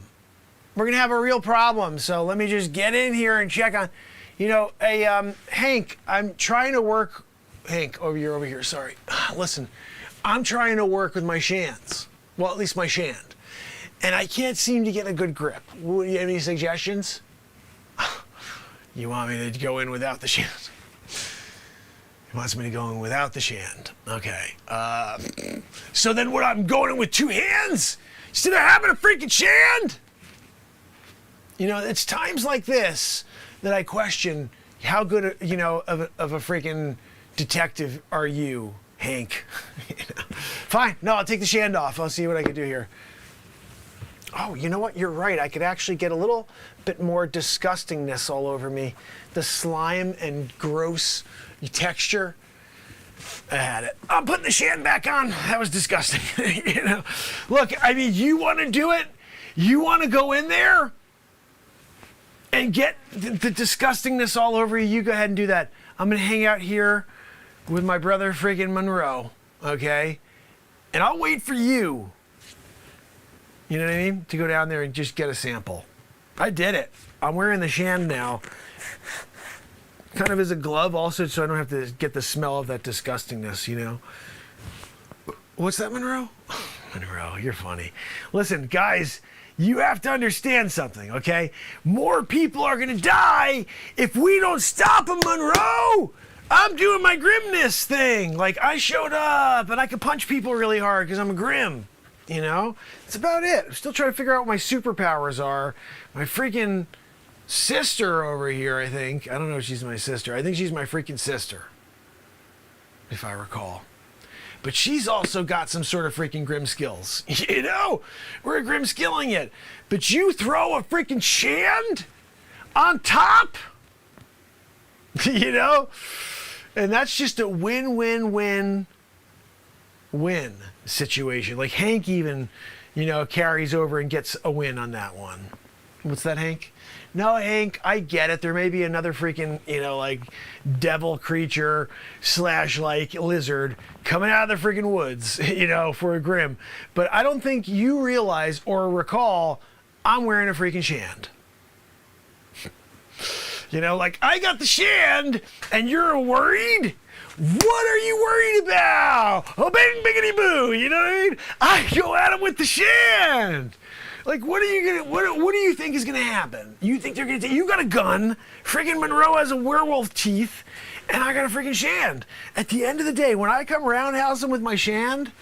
We're going to have a real problem. So let me just get in here and check on, Hank, I'm trying to work. Hank, over here, sorry. Listen, I'm trying to work with my shands. Well, at least my shand. And I can't seem to get a good grip. You have any suggestions? You want me to go in without the shand? He wants me to go in without the shand. Okay. So then what, I'm going in with 2 hands instead of having a freaking shand? It's times like this that I question how good, of a freaking detective are you, Hank? Fine. No, I'll take the shand off. I'll see what I can do here. Oh, you know what? You're right. I could actually get a little bit more disgustingness all over me. The slime and gross texture. I had it. I'm putting the shand back on. That was disgusting. Look, I mean, you want to do it? You want to go in there and get the disgustingness all over you? You go ahead and do that. I'm going to hang out here with my brother friggin' Monroe, okay? And I'll wait for you. You know what I mean? To go down there and just get a sample. I did it. I'm wearing the shand now. Kind of as a glove also, so I don't have to get the smell of that disgustingness, What's that, Monroe? Monroe, you're funny. Listen, guys, you have to understand something, okay? More people are going to die if we don't stop them, Monroe! I'm doing my grimness thing. Like, I showed up, and I can punch people really hard because I'm a grim. It's about it. I'm still trying to figure out what my superpowers are. My freaking sister over here, I think. I don't know if she's my sister. I think she's my freaking sister, if I recall. But she's also got some sort of freaking grim skills. We're grim skilling it. But you throw a freaking shand on top, and that's just a win-win-win-win situation. Like Hank even, carries over and gets a win on that one. What's that, Hank? No, Hank, I get it. There may be another freaking, devil creature / lizard coming out of the freaking woods, for a grim. But I don't think you realize or recall I'm wearing a freaking shand. I got the shand and you're worried? What are you worried about? Oh, bang, biggity boo. You know what I mean? I go at him with the shand. Like, what do you think is gonna happen? You think they're gonna you got a gun, friggin' Monroe has a werewolf teeth, and I got a friggin' shand. At the end of the day, when I come roundhousing with my shand,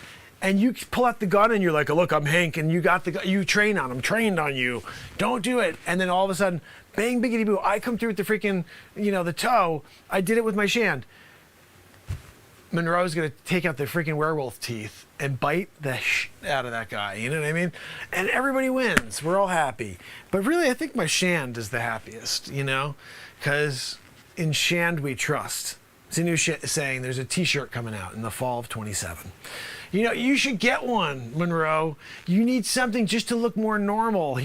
and you pull out the gun and you're like, oh, look, I'm Hank, and you got the gun, you trained on you. Don't do it. And then all of a sudden, bang, biggity boo, I come through with the freaking, the toe. I did it with my shand. Monroe's gonna take out the freaking werewolf teeth and bite the out of that guy, you know what I mean? And everybody wins. We're all happy. But really, I think my shand is the happiest, because in shand we trust. It's a new saying. There's a t-shirt coming out in the fall of 27. You should get one, Monroe. You need something just to look more normal,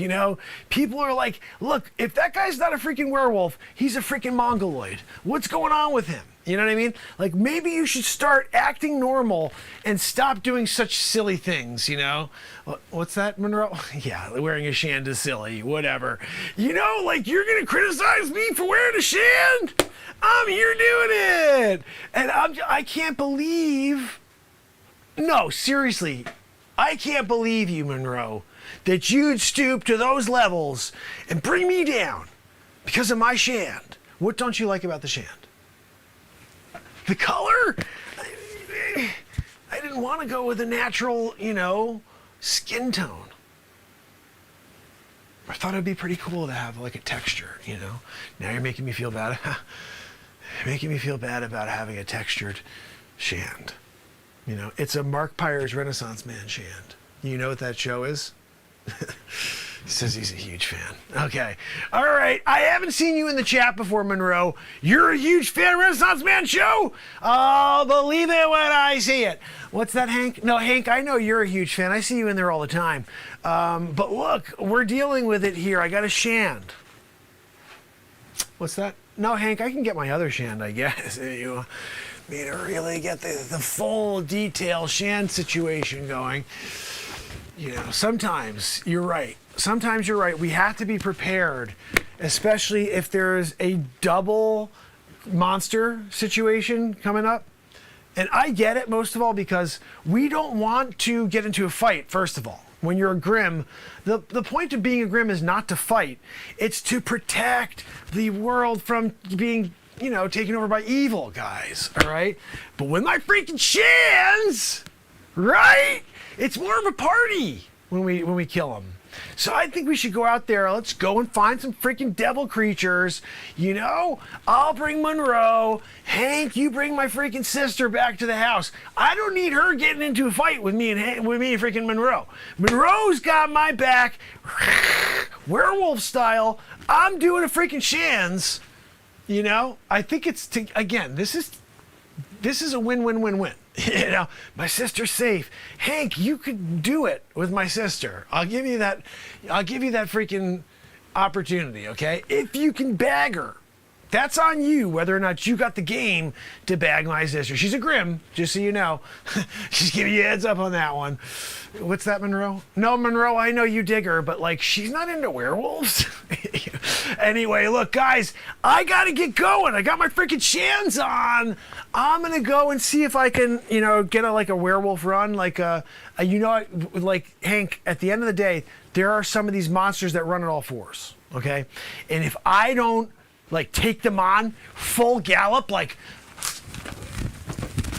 People are like, look, if that guy's not a freaking werewolf, he's a freaking mongoloid. What's going on with him? You know what I mean? Like, maybe you should start acting normal and stop doing such silly things, What's that, Monroe? Yeah, wearing a shand is silly, whatever. You're going to criticize me for wearing a shand? I'm here doing it. And I can't believe... No, seriously, I can't believe you, Monroe, that you'd stoop to those levels and bring me down because of my shand. What don't you like about the shand? The color? I didn't want to go with a natural, skin tone. I thought it'd be pretty cool to have like a texture, Now you're making me feel bad. Making me feel bad about having a textured shand. It's a Mark Pires Renaissance Man shand. You know what that show is? He says he's a huge fan. Okay. All right. I haven't seen you in the chat before, Monroe. You're a huge fan of Renaissance Man show? I'll believe it when I see it. What's that, Hank? No, Hank, I know you're a huge fan. I see you in there all the time. But look, we're dealing with it here. I got a shand. What's that? No, Hank, I can get my other shand, I guess. You need to really get the full detail shand situation going. Sometimes you're right. Sometimes you're right. We have to be prepared, especially if there's a double monster situation coming up. And I get it, most of all, because we don't want to get into a fight, first of all. When you're a Grimm, the point of being a Grimm is not to fight. It's to protect the world from being, taken over by evil guys, all right? But with my freaking shands, right? It's more of a party when we kill them. So I think we should go out there. Let's go and find some freaking devil creatures. I'll bring Monroe. Hank, you bring my freaking sister back to the house. I don't need her getting into a fight with me and freaking Monroe. Monroe's got my back, werewolf style. I'm doing a freaking shands. I think it's this is a win-win-win-win. My sister's safe. Hank, you could do it with my sister. I'll give you that freaking opportunity, okay? If you can bag her. That's on you, whether or not you got the game to bag my sister. She's a Grimm, just so you know. She's giving you a heads up on that one. What's that, Monroe? No, Monroe, I know you dig her, but she's not into werewolves. Anyway, look, guys, I gotta get going. I got my freaking shands on. I'm gonna go and see if I can, get a werewolf run, like Hank. At the end of the day, there are some of these monsters that run at all fours. Okay, and if I don't take them on full gallop,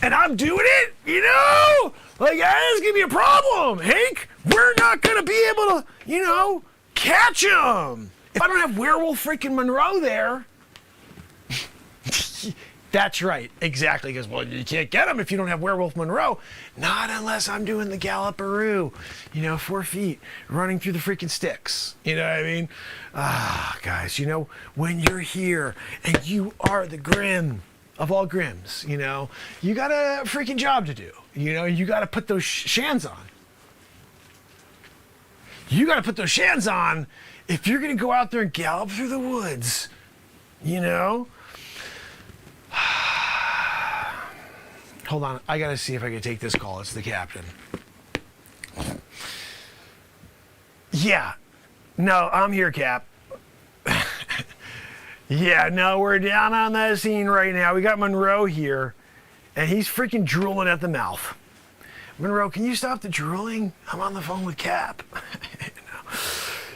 and I'm doing it, it's gonna be a problem, Hank. We're not gonna be able to, catch them. If I don't have werewolf freaking Monroe there. That's right, exactly, because, you can't get them if you don't have werewolf Monroe. Not unless I'm doing the galloparoo, 4 feet, running through the freaking sticks. You know what I mean? Guys, when you're here and you are the Grimm of all Grimms, you got a freaking job to do. You got to put those shands on. You got to put those shands on if you're going to go out there and gallop through the woods, Hold on, I gotta see if I can take this call. It's the captain. Yeah, no, I'm here, Cap. Yeah, no, we're down on that scene right now. We got Monroe here, and he's freaking drooling at the mouth. Monroe, can you stop the drooling? I'm on the phone with Cap.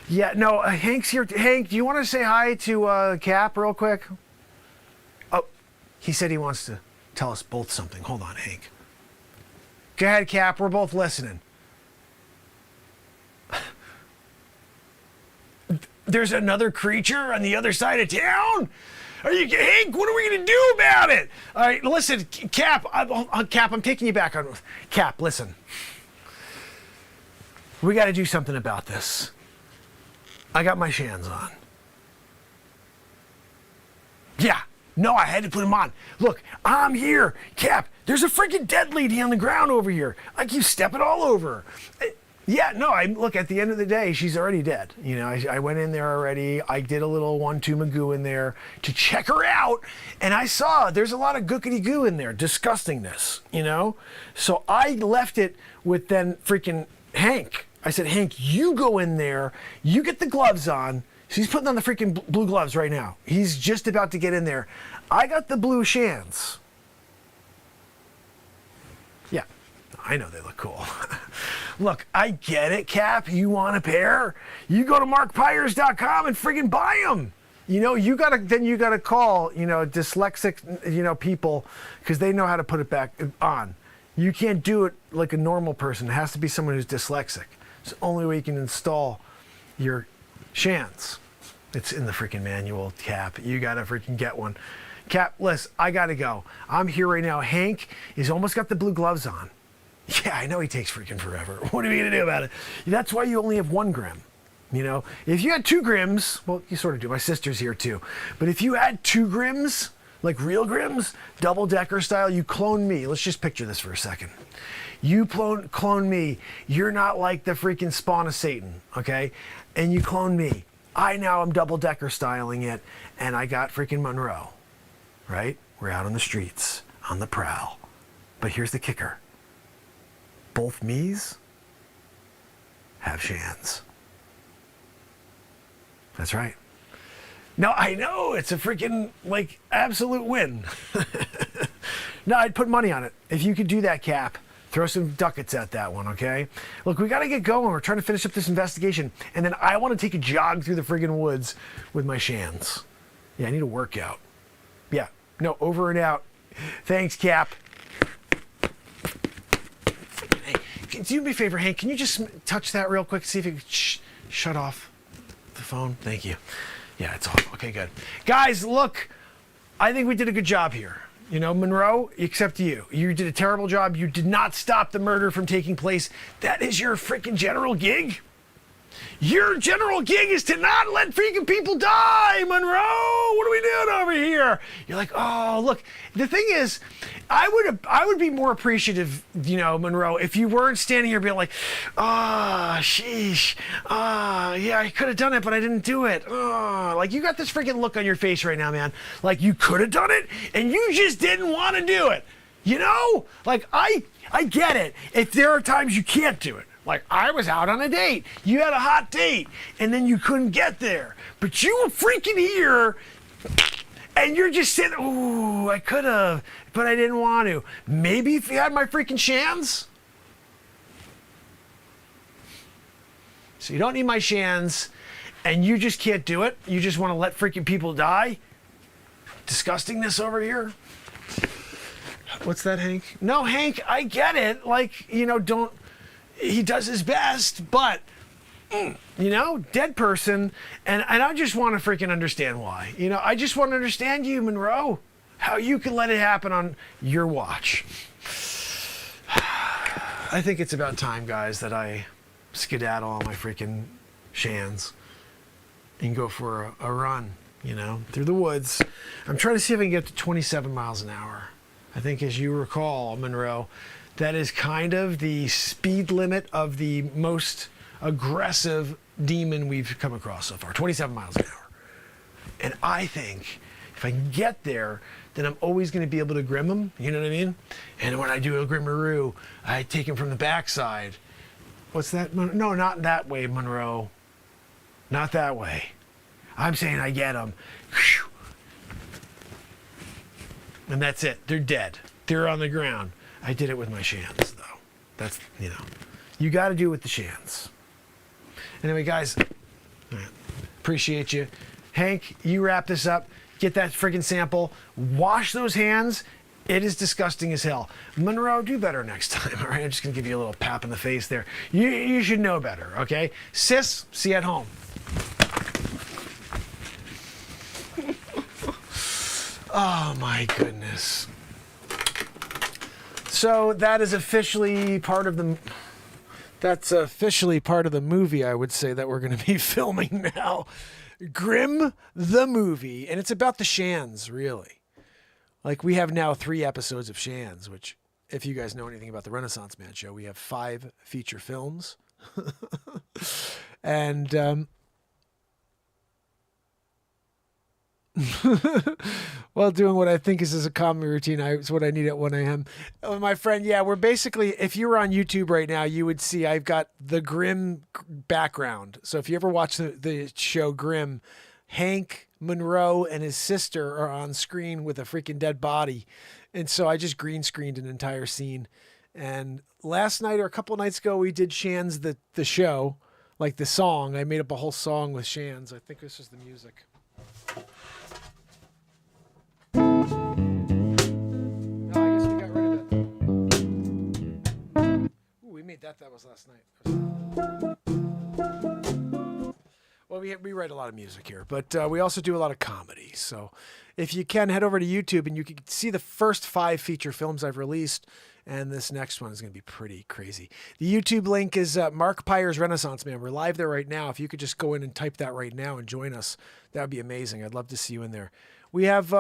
Yeah, no, Hank's here. Hank, do you want to say hi to Cap real quick? Oh, he said he wants to tell us both something. Hold on, Hank. Go ahead, Cap. We're both listening. There's another creature on the other side of town? Hank, what are we going to do about it? All right, listen, Cap, I'm taking you back on. Cap, listen. We got to do something about this. I got my shands on. Yeah. No, I had to put him on. Look, I'm here. Cap, there's a freaking dead lady on the ground over here. I keep stepping all over her. Yeah, no, look, at the end of the day, she's already dead. I went in there already. I did a little 1-2 magoo in there to check her out. And I saw there's a lot of gookity goo in there, disgustingness, So I left it with then freaking Hank. I said, Hank, you go in there. You get the gloves on. She's putting on the freaking blue gloves right now. He's just about to get in there. I got the blue shands. Yeah, I know they look cool. Look, I get it, Cap. You want a pair? You go to markpires.com and friggin' buy them. You gotta call, dyslexic, people, because they know how to put it back on. You can't do it like a normal person. It has to be someone who's dyslexic. It's the only way you can install your Shans. It's in the freaking manual, Cap. You gotta freaking get one. Cap, listen, I gotta go. I'm here right now. Hank is almost got the blue gloves on. Yeah, I know he takes freaking forever. What are we gonna do about it? That's why you only have 1 Grim. If you had 2 Grims, well, you sort of do. My sister's here too. But if you had 2 Grims, like real Grims, double-decker style, you clone me. Let's just picture this for a second. You clone me. You're not like the freaking spawn of Satan, okay? And you clone me. I now am double-decker styling it, and I got freaking Monroe, right? We're out on the streets, on the prowl. But here's the kicker. Both me's have Shans. That's right. No, I know, it's a freaking, absolute win. No, I'd put money on it. If you could do that, Cap, throw some ducats at that one, okay? Look, we got to get going. We're trying to finish up this investigation. And then I want to take a jog through the friggin' woods with my Shans. Yeah, I need a workout. Yeah, no, over and out. Thanks, Cap. Hey, do me a favor, Hank. Can you just touch that real quick? See if it can shut off the phone. Thank you. Yeah, it's off. Okay, good. Guys, look, I think we did a good job here. Monroe, except you. You did a terrible job. You did not stop the murder from taking place. That is your freaking general gig. Your general gig is to not let freaking people die, Monroe. What are we doing over here? You're like, oh, look. The thing is, I would be more appreciative, Monroe, if you weren't standing here being like, sheesh. Yeah, I could have done it, but I didn't do it. You got this freaking look on your face right now, man. Like you could have done it, and you just didn't want to do it. I get it. If there are times you can't do it. Like, I was out on a date. You had a hot date, and then you couldn't get there. But you were freaking here, and you're just sitting, ooh, I could have, but I didn't want to. Maybe if you had my freaking Shans. So you don't need my Shans, and you just can't do it. You just want to let freaking people die. Disgustingness over here. What's that, Hank? No, Hank, I get it. Don't... He does his best, but, dead person, and I just want to freaking understand why. I just want to understand you, Monroe, how you can let it happen on your watch. I think it's about time, guys, that I skedaddle on my freaking Shans and go for a run, through the woods. I'm trying to see if I can get to 27 miles an hour. I think, as you recall, Monroe, that is kind of the speed limit of the most aggressive demon we've come across so far, 27 miles an hour. And I think if I can get there, then I'm always going to be able to grim him, you know what I mean? And when I do a grimmaroo, I take him from the backside. What's that? No, not that way, Monroe. Not that way. I'm saying I get him. And that's it. They're dead. They're on the ground. I did it with my Shans, though. That's, you got to do it with the Shans. Anyway, guys, appreciate you. Hank, you wrap this up. Get that friggin' sample. Wash those hands. It is disgusting as hell. Monroe, do better next time, all right? I'm just going to give you a little pap in the face there. You should know better, okay? Sis, see you at home. Oh, my goodness. So that is officially part of the... That's officially part of the movie, I would say, that we're going to be filming now. Grim the movie. And it's about the Shans, really. We have now 3 episodes of Shans, which, if you guys know anything about the Renaissance Man show, we have 5 feature films. And... While doing what I think is a comedy routine, it's what I need at 1 a.m. My friend, yeah, we're basically, if you were on YouTube right now, you would see I've got the Grimm background. So if you ever watch the show Grimm, Hank Monroe and his sister are on screen with a freaking dead body. And so I just green screened an entire scene And last night or a couple nights ago, we did Shan's the show, like the song. I made up a whole song with Shan's. I think this is the music. No, I guess we got rid of it. Ooh, we made that. That was last night. Well, we write a lot of music here, but we also do a lot of comedy. So if you can, head over to YouTube and you can see the first 5 feature films I've released. And this next one is going to be pretty crazy. The YouTube link is Mark Pires Renaissance Man. We're live there right now. If you could just go in and type that right now and join us, that would be amazing. I'd love to see you in there. We have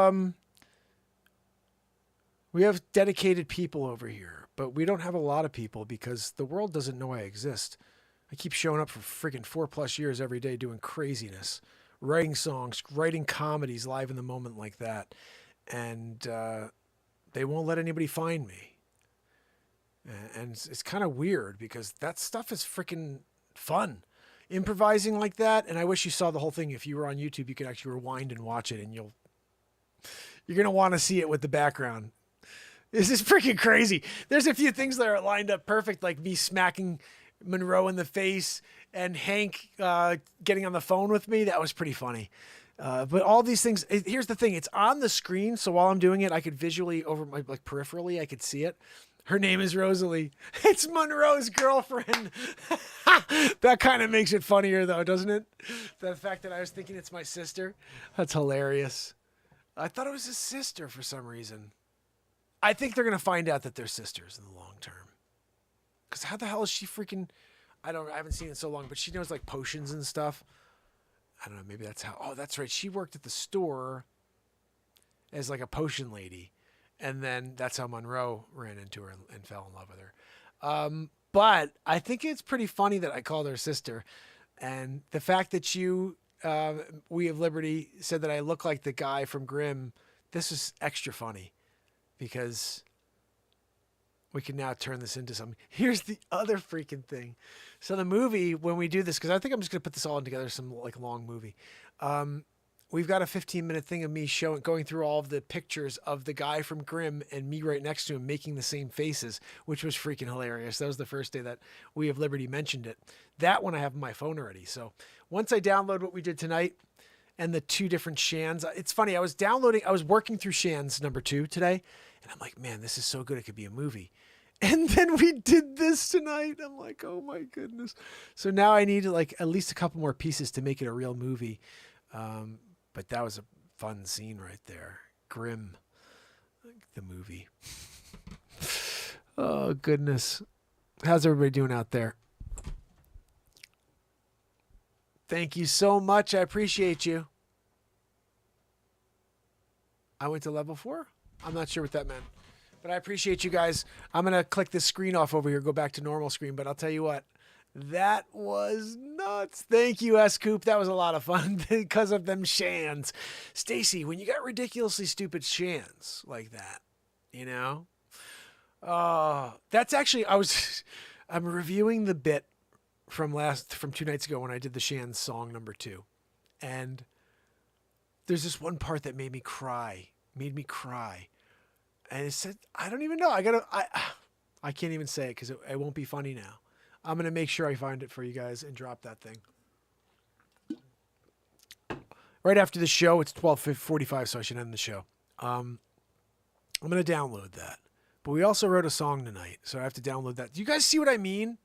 dedicated people over here, but we don't have a lot of people because the world doesn't know I exist. I keep showing up for freaking 4+ years every day doing craziness, writing songs, writing comedies live in the moment like that. And they won't let anybody find me. And it's kind of weird because that stuff is freaking fun. Improvising like that. And I wish you saw the whole thing. If you were on YouTube, you could actually rewind and watch it and you're going to want to see it with the background. This is freaking crazy. There's a few things that are lined up perfect, like me smacking Monroe in the face and Hank getting on the phone with me. That was pretty funny. But all these things, here's the thing. It's on the screen. So while I'm doing it, I could visually over my, like peripherally, I could see it. Her name is Rosalie. It's Monroe's girlfriend. That kind of makes it funnier though, doesn't it? The fact that I was thinking it's my sister. That's hilarious. I thought it was his sister for some reason. I think they're going to find out that they're sisters in the long term. Because how the hell is she freaking... I haven't seen it in so long, but she knows like potions and stuff. I don't know, maybe that's how... Oh, that's right. She worked at the store as like a potion lady. And then that's how Monroe ran into her and fell in love with her. But I think it's pretty funny that I called her sister. And the fact that you, We of Liberty, said that I look like the guy from Grimm, this is extra funny. Because... we can now turn this into something. Here's the other freaking thing. So the movie, when we do this, because I think I'm just going to put this all in together, some like long movie. We've got a 15-minute thing of me going through all of the pictures of the guy from Grimm and me right next to him making the same faces, which was freaking hilarious. That was the first day that We of Liberty mentioned it. That one I have on my phone already. So once I download what we did tonight and the 2 different Shans, it's funny. I was working through Shans number 2 today. And I'm like, man, this is so good. It could be a movie. And then we did this tonight. I'm like, oh my goodness. So now I need like at least a couple more pieces to make it a real movie. But that was a fun scene right there. Grimm, the movie. Oh goodness. How's everybody doing out there? Thank you so much. I appreciate you. I went to level 4. I'm not sure what that meant, but I appreciate you guys. I'm going to click this screen off over here, go back to normal screen, but I'll tell you what, that was nuts. Thank you, S-Coop. That was a lot of fun because of them Shans. Stacy, when you got ridiculously stupid Shans like that, you know, that's actually, I'm reviewing the bit from 2 nights ago when I did the Shans song number 2. And there's this one part that made me cry. And it said, I don't even know. I can't even say it because it won't be funny now. I'm going to make sure I find it for you guys and drop that thing. Right after the show, it's 12:45, so I should end the show. I'm going to download that. But we also wrote a song tonight, so I have to download that. Do you guys see what I mean?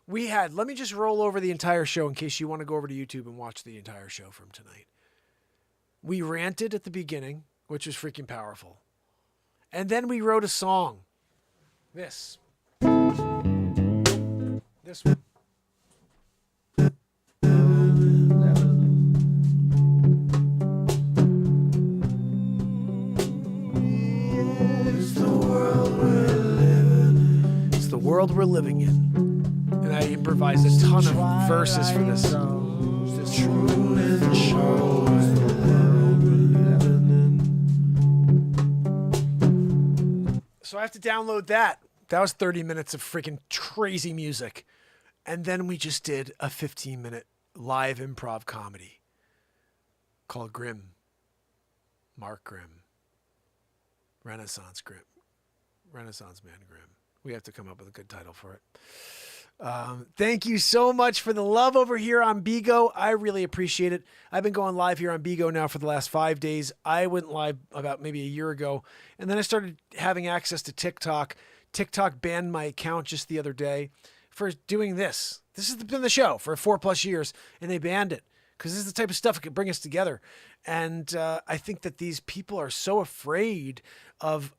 Let me just roll over the entire show in case you want to go over to YouTube and watch the entire show from tonight. We ranted at the beginning, which was freaking powerful. And then we wrote a song. This one. It's the world we're living in. And I improvised a ton of verses for this song. So I have to download that. That was 30 minutes of freaking crazy music. And then we just did a 15-minute live improv comedy called Grimm. Mark Grimm. Renaissance Grimm. Renaissance Man Grimm. We have to come up with a good title for it. Thank you so much for the love over here on Bigo. I really appreciate it. I've been going live here on Bigo now for the last 5 days. I went live about maybe a year ago, and then I started having access to TikTok. TikTok banned my account just the other day for doing this. This has been the show for 4+ years, and they banned it because this is the type of stuff that could bring us together. And I think that these people are so afraid of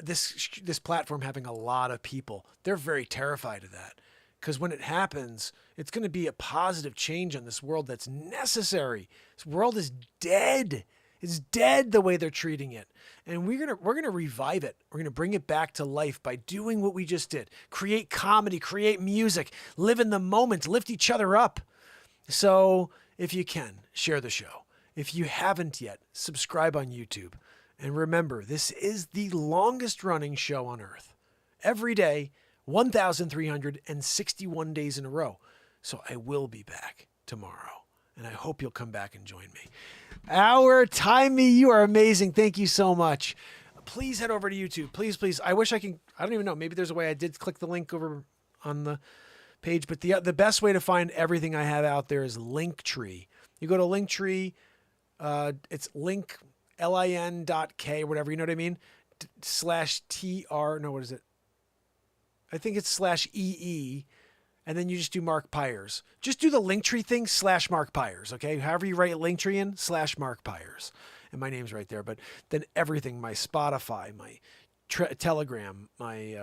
this platform having a lot of people. They're very terrified of that. Because when it happens, it's going to be a positive change on this world that's necessary. This world is dead. It's dead the way they're treating it. And we're gonna revive it. We're going to bring it back to life by doing what we just did. Create comedy, create music, live in the moment, lift each other up. So if you can, share the show. If you haven't yet, subscribe on YouTube. And remember, this is the longest running show on earth. Every day, 1,361 days in a row. So I will be back tomorrow. And I hope you'll come back and join me. Our Timey, you are amazing. Thank you so much. Please head over to YouTube. Please, please. I wish I can. I don't even know. Maybe there's a way. I did click the link over on the page. But the best way to find everything I have out there is Linktree. You go to Linktree. It's link, lin.k, whatever. You know what I mean? /tr. No, what is it? I think it's /EE, and then you just do Mark Pires. Just do the Linktree thing /Mark Pires, okay? However you write Linktree in, /Mark Pires. And my name's right there. But then everything, my Spotify, my Telegram, my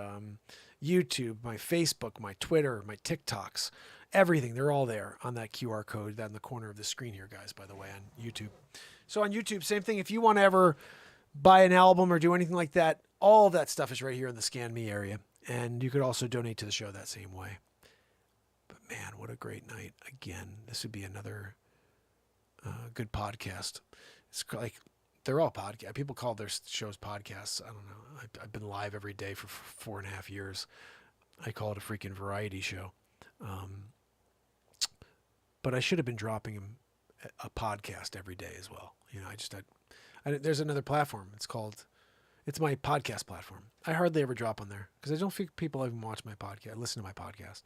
YouTube, my Facebook, my Twitter, my TikToks, everything, they're all there on that QR code that in the corner of the screen here, guys, by the way, on YouTube. So on YouTube, same thing. If you want to ever buy an album or do anything like that, all of that stuff is right here in the Scan Me area. And you could also donate to the show that same way. But man, what a great night. Again, this would be another good podcast. It's like, they're all podcasts. People call their shows podcasts. I don't know. I've been live every day for 4.5 years. I call it a freaking variety show. But I should have been dropping a podcast every day as well. You know, there's another platform. It's my podcast platform. I hardly ever drop on there because I don't think people even watch my podcast, listen to my podcast.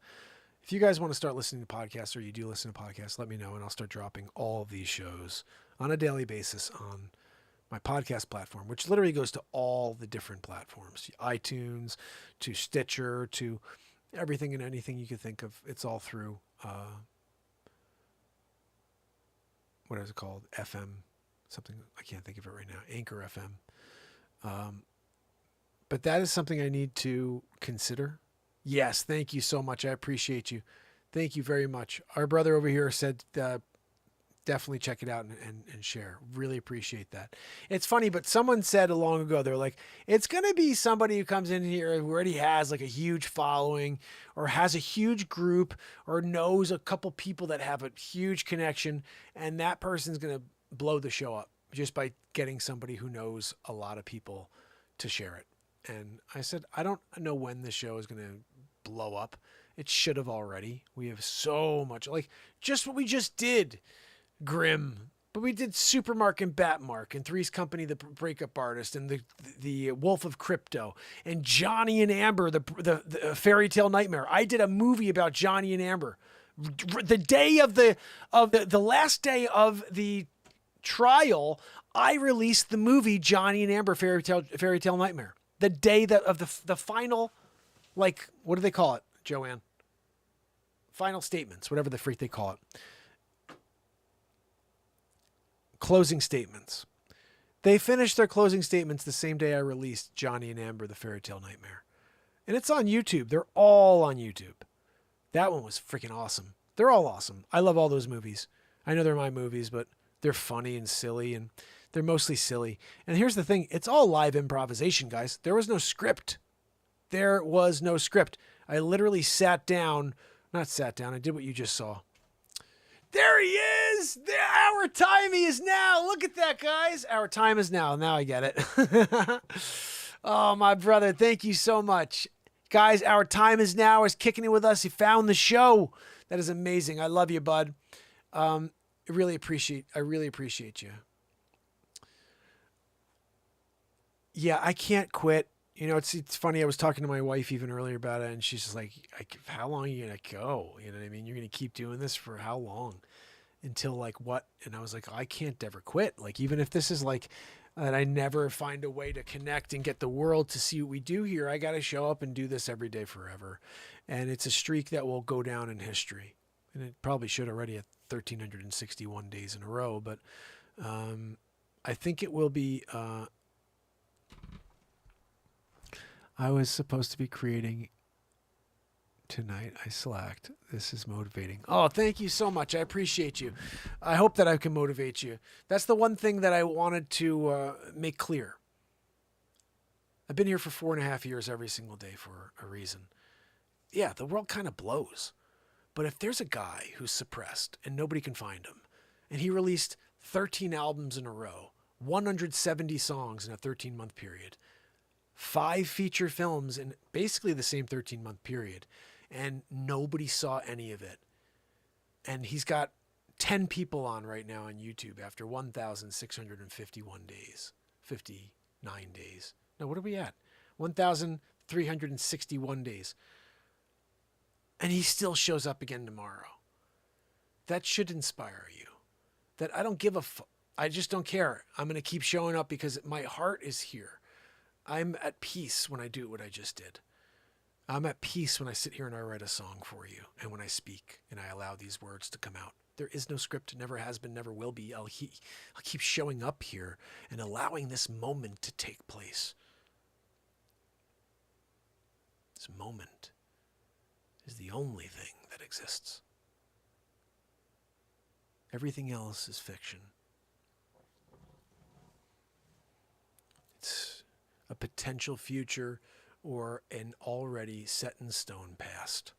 If you guys want to start listening to podcasts, or you do listen to podcasts, let me know and I'll start dropping all of these shows on a daily basis on my podcast platform, which literally goes to all the different platforms, iTunes, to Stitcher, to everything and anything you could think of. It's all through, what is it called? FM, something, I can't think of it right now. Anchor FM. But that is something I need to consider. Yes, thank you so much. I appreciate you. Thank you very much. Our brother over here said, definitely check it out and share. Really appreciate that. It's funny, but someone said long ago, they're like, it's going to be somebody who comes in here who already has like a huge following or has a huge group or knows a couple people that have a huge connection. And that person's going to blow the show up just by getting somebody who knows a lot of people to share it. And I said, I don't know when the show is going to blow up. It should have already. We have so much, like just what we just did, Grimm. But we did Supermark and Batmark and Three's Company, the breakup artist, and the Wolf of Crypto, and Johnny and Amber, the fairy tale nightmare. I did a movie about Johnny and Amber. The day of the last day of the trial, I released the movie Johnny and Amber Fairy Tale Nightmare. The day of the final, like, what do they call it, Joanne? Final statements, whatever the freak they call it. Closing statements. They finished their closing statements the same day I released Johnny and Amber, the Fairy Tale Nightmare. And it's on YouTube. They're all on YouTube. That one was freaking awesome. They're all awesome. I love all those movies. I know they're my movies, but they're funny and silly, and they're mostly silly. And here's the thing. It's all live improvisation, guys. There was no script. There was no script. I literally I did what you just saw. There he is. Our time is now. Look at that, guys. Our time is now. Now I get it. Oh, my brother. Thank you so much. Guys, our time is now. Is kicking it with us. He found the show. That is amazing. I love you, bud. I really appreciate you. Yeah, I can't quit. You know, it's funny. I was talking to my wife even earlier about it, and she's just like, how long are you going to go? You know what I mean? You're going to keep doing this for how long? Until like what? And I was like, I can't ever quit. Like, even if this is like, and I never find a way to connect and get the world to see what we do here, I got to show up and do this every day forever. And it's a streak that will go down in history. And it probably should already at 1,361 days in a row. But I think it will be, I was supposed to be creating tonight. I slacked. This is motivating. Oh, thank you so much. I appreciate you. I hope that I can motivate you. That's the one thing that I wanted to make clear. I've been here for 4.5 years every single day for a reason. Yeah, the world kind of blows. But if there's a guy who's suppressed and nobody can find him, and he released 13 albums in a row, 170 songs in a 13-month period, 5 feature films in basically the same 13-month period, and nobody saw any of it. And he's got 10 people on right now on YouTube after 1,651 days, 59 days. No, what are we at? 1,361 days. And he still shows up again tomorrow. That should inspire you. That I don't give a I just don't care. I'm going to keep showing up because my heart is here. I'm at peace when I do what I just did. I'm at peace when I sit here and I write a song for you, and when I speak and I allow these words to come out. There is no script, never has been, never will be. I'll keep showing up here and allowing this moment to take place. This moment is the only thing that exists. Everything else is fiction. It's a potential future or an already set in stone past.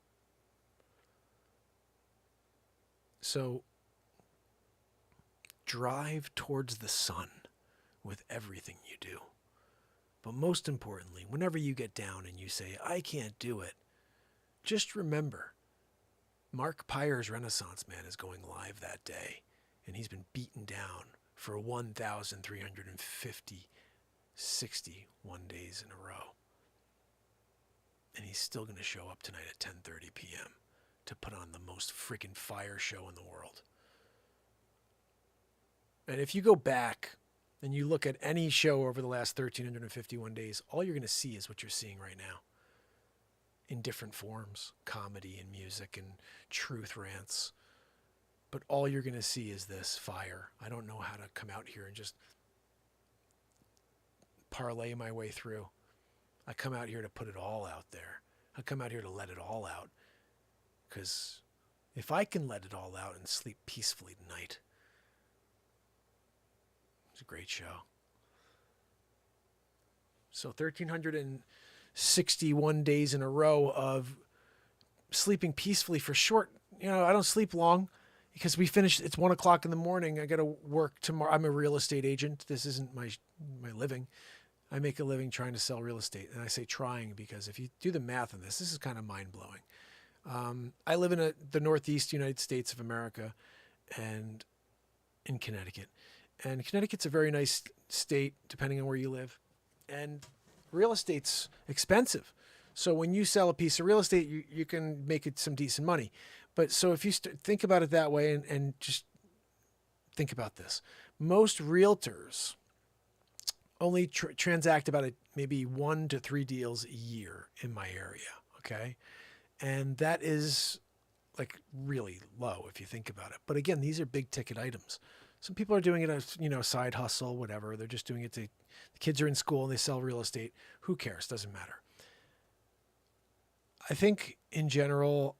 So drive towards the sun with everything you do. But most importantly, whenever you get down and you say, I can't do it, just remember, Mark Pires Renaissance Man is going live that day, and he's been beaten down for 1,361 days in a row. And he's still going to show up tonight at 10:30 p.m. to put on the most freaking fire show in the world. And if you go back and you look at any show over the last 1,351 days, all you're going to see is what you're seeing right now. In different forms, comedy and music and truth rants. But all you're going to see is this fire. I don't know how to come out here and just parlay my way through. I come out here to put it all out there. I come out here to let it all out. Because if I can let it all out and sleep peacefully tonight, it's a great show. So 1,361 days in a row of sleeping peacefully for short. You know, I don't sleep long because we finished. It's 1 o'clock in the morning. I got to work tomorrow. I'm a real estate agent. This isn't my living. I make a living trying to sell real estate. And I say trying because if you do the math on this, this is kind of mind blowing. I live in the Northeast United States of America and in Connecticut. And Connecticut's a very nice state, depending on where you live. And real estate's expensive. So when you sell a piece of real estate, you can make it some decent money. But so if you think about it that way and just think about this. Most realtors only transact about maybe 1 to 3 deals a year in my area, okay? And that is like really low if you think about it. But again, these are big ticket items. Some people are doing it as, side hustle, whatever. They're just doing it the kids are in school and they sell real estate. Who cares? Doesn't matter. I think in general,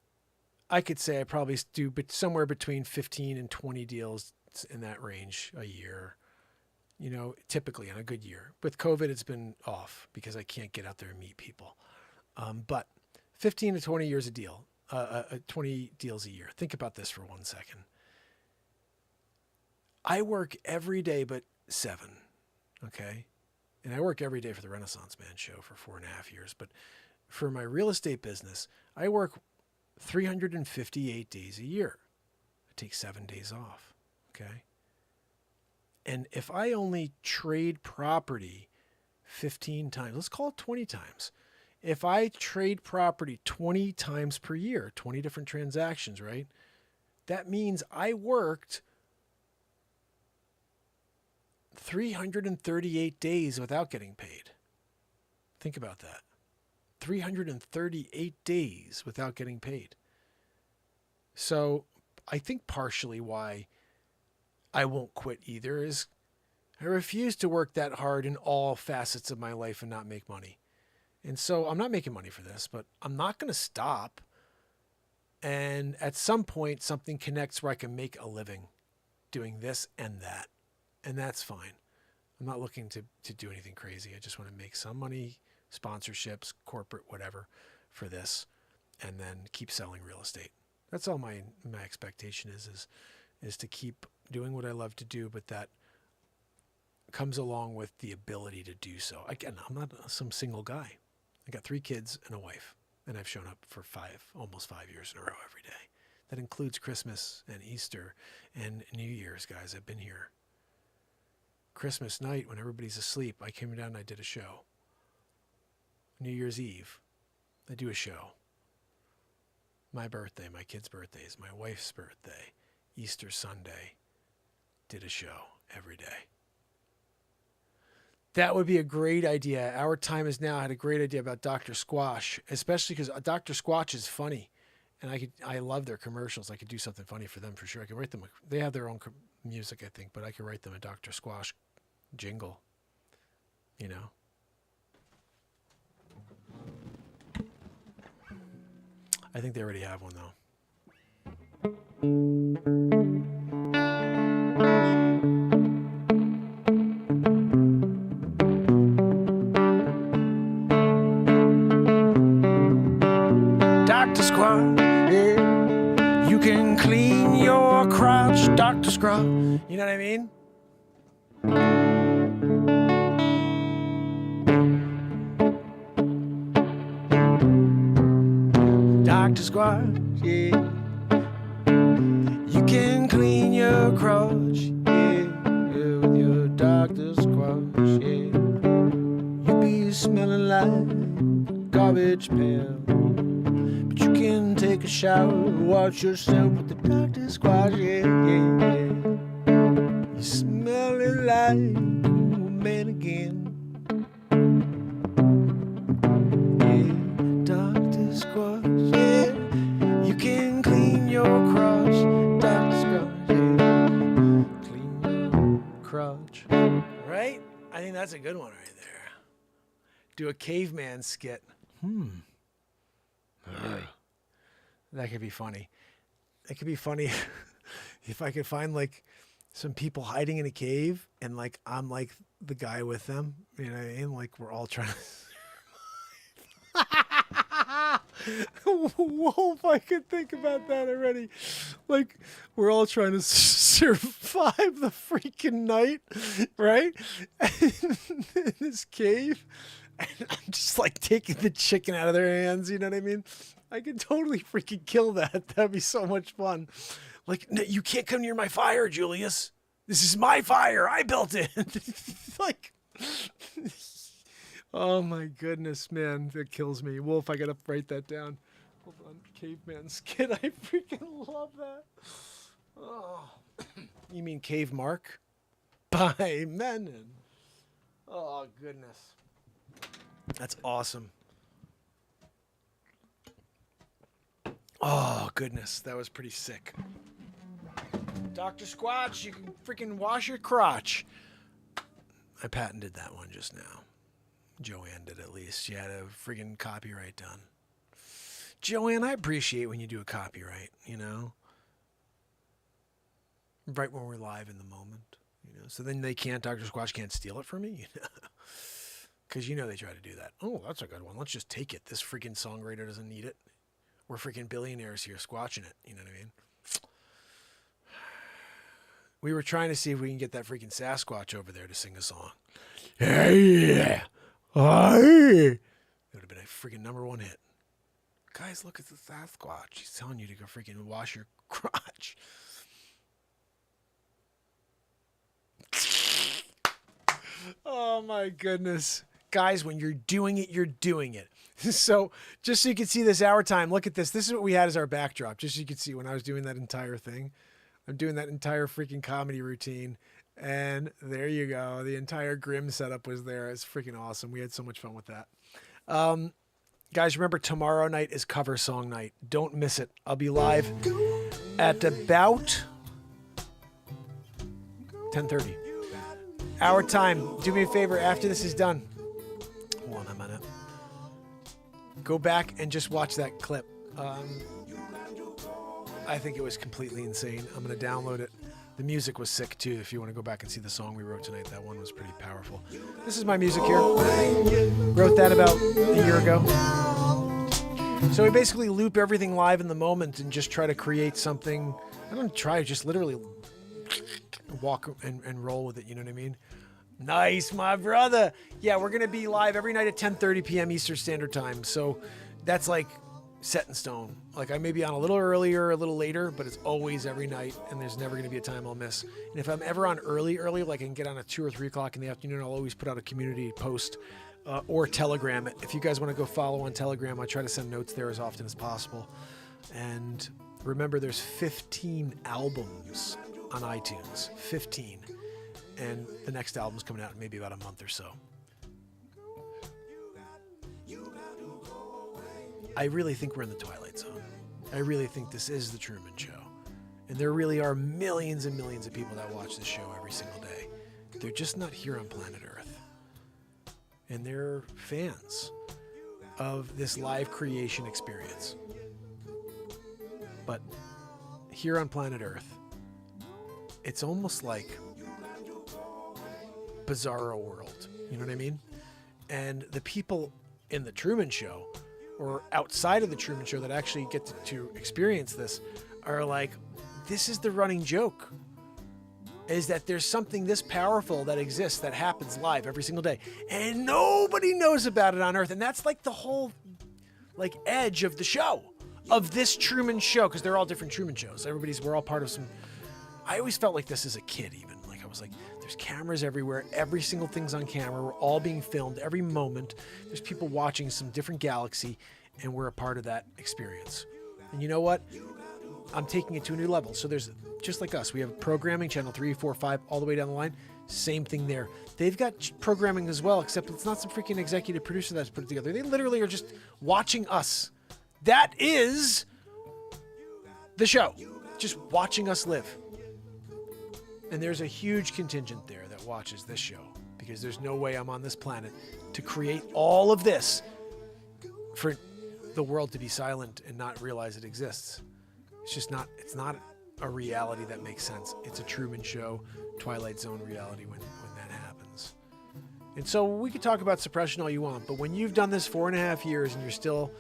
I could say I probably do somewhere between 15 and 20 deals in that range a year, typically on a good year. With COVID, it's been off because I can't get out there and meet people. But 15 to 20 years a deal, 20 deals a year. Think about this for 1 second. I work every day but 7, okay? And I work every day for the Renaissance Man show for 4.5 years. But for my real estate business, I work 358 days a year. I take 7 days off, okay? And if I only trade property 15 times. Let's call it 20 times. If I trade property 20 times per year, 20 different transactions, right? That means I worked 338 days without getting paid. Think about that. 338 days without getting paid. So I think partially why I won't quit either is I refuse to work that hard in all facets of my life and not make money. And so I'm not making money for this, but I'm not going to stop. And at some point, something connects where I can make a living doing this and that. And that's fine. I'm not looking to do anything crazy. I just want to make some money, sponsorships, corporate, whatever, for this, and then keep selling real estate. That's all my expectation is to keep doing what I love to do, but that comes along with the ability to do so. Again, I'm not some single guy. I got 3 kids and a wife, and I've shown up for almost 5 years in a row every day. That includes Christmas and Easter and New Year's, guys. I've been here. Christmas night, when everybody's asleep, I came down and I did a show. New Year's Eve, I do a show. My birthday, my kids' birthdays, my wife's birthday, Easter Sunday, did a show every day. That would be a great idea. Our Time Is Now had a great idea about Dr. Squash, especially because Dr. Squash is funny, and I love their commercials. I could do something funny for them for sure. I could write them. They have their own music, I think, but I could write them a Dr. Squash jingle. You know. I think they already have one though. Dr. Squash, yeah, you can clean your crotch, Dr. Squash. You know what I mean? Dr. Squash, yeah, you can clean your crotch, yeah, yeah, with your Dr. Squash, yeah. You be smelling like garbage pail, but you can take a shower, wash yourself with the Dr. Squash, yeah, yeah, yeah. You smelling like a man again. Yeah, Dr. Squash, yeah. You can clean your crotch, Dr. Squash, yeah. Clean your crotch. Right? I think that's a good one right there. Do a caveman skit. That could be funny. It could be funny if I could find like some people hiding in a cave and like I'm like the guy with them. You know what I mean? Like we're all trying to Wolf, I could think about that already. Like we're all trying to survive the freaking night, right? In this cave. And I'm just like taking the chicken out of their hands, you know what I mean? I could totally freaking kill that. That'd be so much fun. Like, no, you can't come near my fire, Julius. This is my fire. I built it. Like, oh my goodness, man. That kills me. Wolf, I gotta write that down. Hold on. Caveman skit. I freaking love that. Oh. You mean Cave Mark? By Menon. Oh, goodness. That's awesome. Oh, goodness. That was pretty sick. Dr. Squatch, you can freaking wash your crotch. I patented that one just now. Joanne did at least. She had a freaking copyright done. Joanne, I appreciate when you do a copyright, you know? Right when we're live in the moment, you know? So then Dr. Squatch can't steal it from me, you know? Because you know they try to do that. Oh, that's a good one. Let's just take it. This freaking songwriter doesn't need it. We're freaking billionaires here squatching it. You know what I mean? We were trying to see if we can get that freaking Sasquatch over there to sing a song. Hey! It would have been a freaking #1 hit. Guys, look at the Sasquatch. He's telling you to go freaking wash your crotch. Oh my goodness. Guys, when you're doing it, you're doing it. So just so you can see this hour time, look at this. This is what we had as our backdrop. Just so you can see when I was doing that entire thing. I'm doing that entire freaking comedy routine. And there you go. The entire Grimm setup was there. It's freaking awesome. We had so much fun with that. Guys, remember tomorrow night is cover song night. Don't miss it. I'll be live at about 10:30. Hour time. Do me a favor after this is done. Hold on a minute. Go back and just watch that clip. I think it was completely insane. I'm going to download it. The music was sick too. If you want to go back and see the song we wrote tonight, that one was pretty powerful. This is my music here. Wrote that about a year ago. So we basically loop everything live in the moment and just try to create something. I don't try, just literally walk and roll with it. You know what I mean? Nice, my brother. Yeah, we're going to be live every night at 10:30 p.m. Eastern Standard Time. So that's like set in stone. Like I may be on a little earlier, a little later, but it's always every night, and there's never going to be a time I'll miss. And if I'm ever on early, like I can get on at 2 or 3 o'clock in the afternoon, I'll always put out a community post or Telegram. If you guys want to go follow on Telegram, I try to send notes there as often as possible. And remember, there's 15 albums on iTunes. 15. And the next album's coming out in maybe about a month or so. I really think we're in the Twilight Zone. I really think this is the Truman Show. And there really are millions and millions of people that watch this show every single day. They're just not here on planet Earth. And they're fans of this live creation experience. But here on planet Earth, it's almost like bizarro world. You know what I mean? And the people in the Truman Show or outside of the Truman Show that actually get to experience this are like, this is the running joke, is that there's something this powerful that exists that happens live every single day and nobody knows about it on Earth. And that's like the whole like edge of the show, of this Truman Show, because they're all different Truman shows. We're all part of some. I always felt like this as a kid, even. Like I was like, there's cameras everywhere. Every single thing's on camera. We're all being filmed every moment. There's people watching some different galaxy, and we're a part of that experience. And you know what? I'm taking it to a new level. So there's, just like us, we have programming, channel 3, 4, 5, all the way down the line. Same thing there. They've got programming as well, except it's not some freaking executive producer that's put it together. They literally are just watching us. That is the show. Just watching us live. And there's a huge contingent there that watches this show, because there's no way I'm on this planet to create all of this for the world to be silent and not realize it exists. It's just not, it's not a reality that makes sense. It's a Truman Show, Twilight Zone reality when that happens. And so we could talk about suppression all you want, but when you've done this 4.5 years and you're still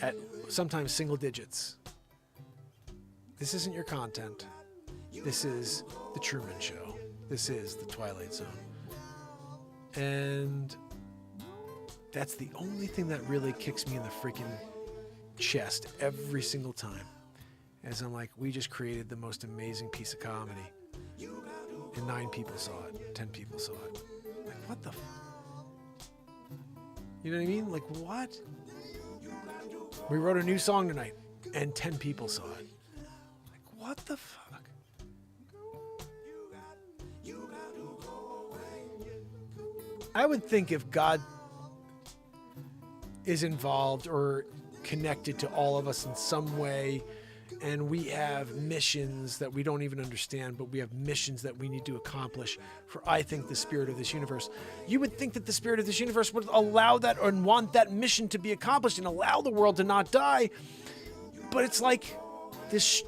at sometimes single digits, this isn't your content. This is the Truman Show. This is the Twilight Zone. And that's the only thing that really kicks me in the freaking chest every single time. As I'm like, we just created the most amazing piece of comedy. And 9 people saw it. 10 people saw it. Like, what the You know what I mean? Like, what? We wrote a new song tonight, and 10 people saw it. Like, what the fuck? I would think if God is involved or connected to all of us in some way, and we have missions that we don't even understand, but we have missions that we need to accomplish for, I think, the spirit of this universe. You would think that the spirit of this universe would allow that and want that mission to be accomplished and allow the world to not die. But it's like this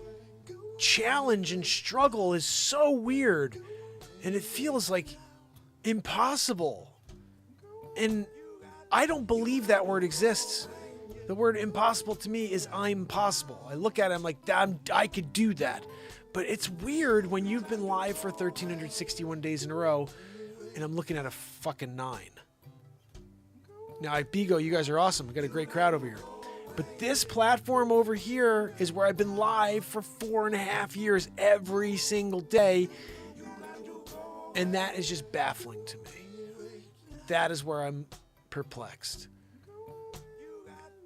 challenge and struggle is so weird, and it feels like impossible. And I don't believe that word exists. The word impossible to me is I'm possible. I look at it, I'm like, I could do that. But it's weird when you've been live for 1,361 days in a row, and I'm looking at a fucking 9. Now, Bigo, you guys are awesome. We got a great crowd over here. But this platform over here is where I've been live for 4.5 years every single day. And that is just baffling to me. that is where I'm perplexed.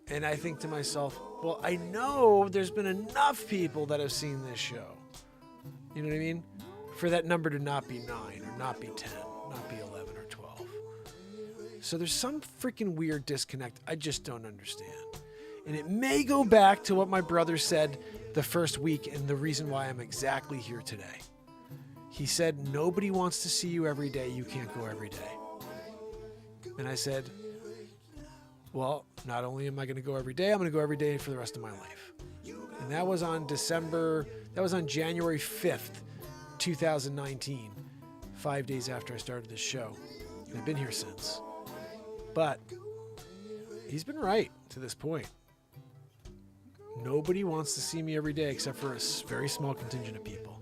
And I think to myself, well, I know there's been enough people that have seen this show. You know what I mean? For that number to not be 9 or not be 10, not be 11 or 12. So there's some freaking weird disconnect I just don't understand. And it may go back to what my brother said the first week and the reason why I'm exactly here today. He said, nobody wants to see you every day. You can't go every day. And I said, well, not only am I going to go every day, I'm going to go every day for the rest of my life. And that was on January 5th, 2019, 5 days after I started this show. And I've been here since. But he's been right to this point. Nobody wants to see me every day except for a very small contingent of people.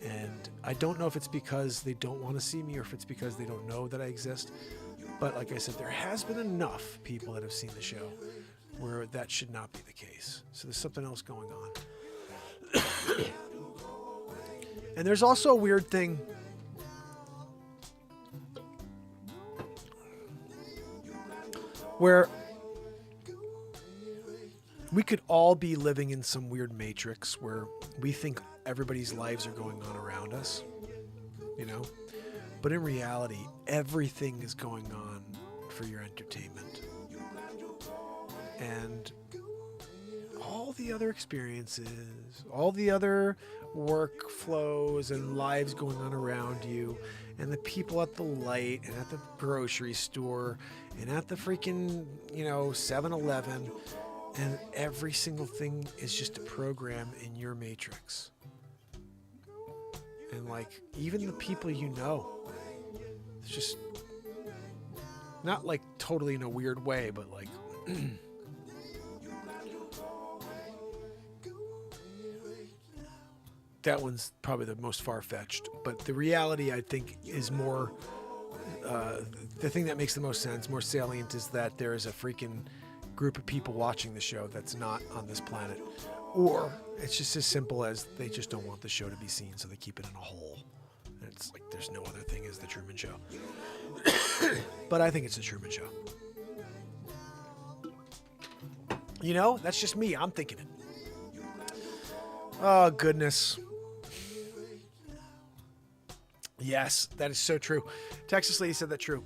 And I don't know if it's because they don't want to see me or if it's because they don't know that I exist. But like I said, there has been enough people that have seen the show where that should not be the case. So there's something else going on. And there's also a weird thing. Where we could all be living in some weird matrix where we think everybody's lives are going on around us, you know? But in reality, everything is going on for your entertainment. And all the other experiences, all the other workflows and lives going on around you, and the people at the light and at the grocery store and at the freaking, 7-Eleven, and every single thing is just a program in your matrix. And like, even the people you know, it's just not like totally in a weird way, but like, that one's probably the most far-fetched. But the reality, I think, is more, the thing that makes the most sense, more salient, is that there is a freaking group of people watching the show that's not on this planet. Or it's just as simple as they just don't want the show to be seen, so they keep it in a hole. And it's like there's no other thing as the Truman Show. But I think it's the Truman Show. That's just me. I'm thinking it. Oh, goodness. Yes, that is so true. Texas Lady said that true.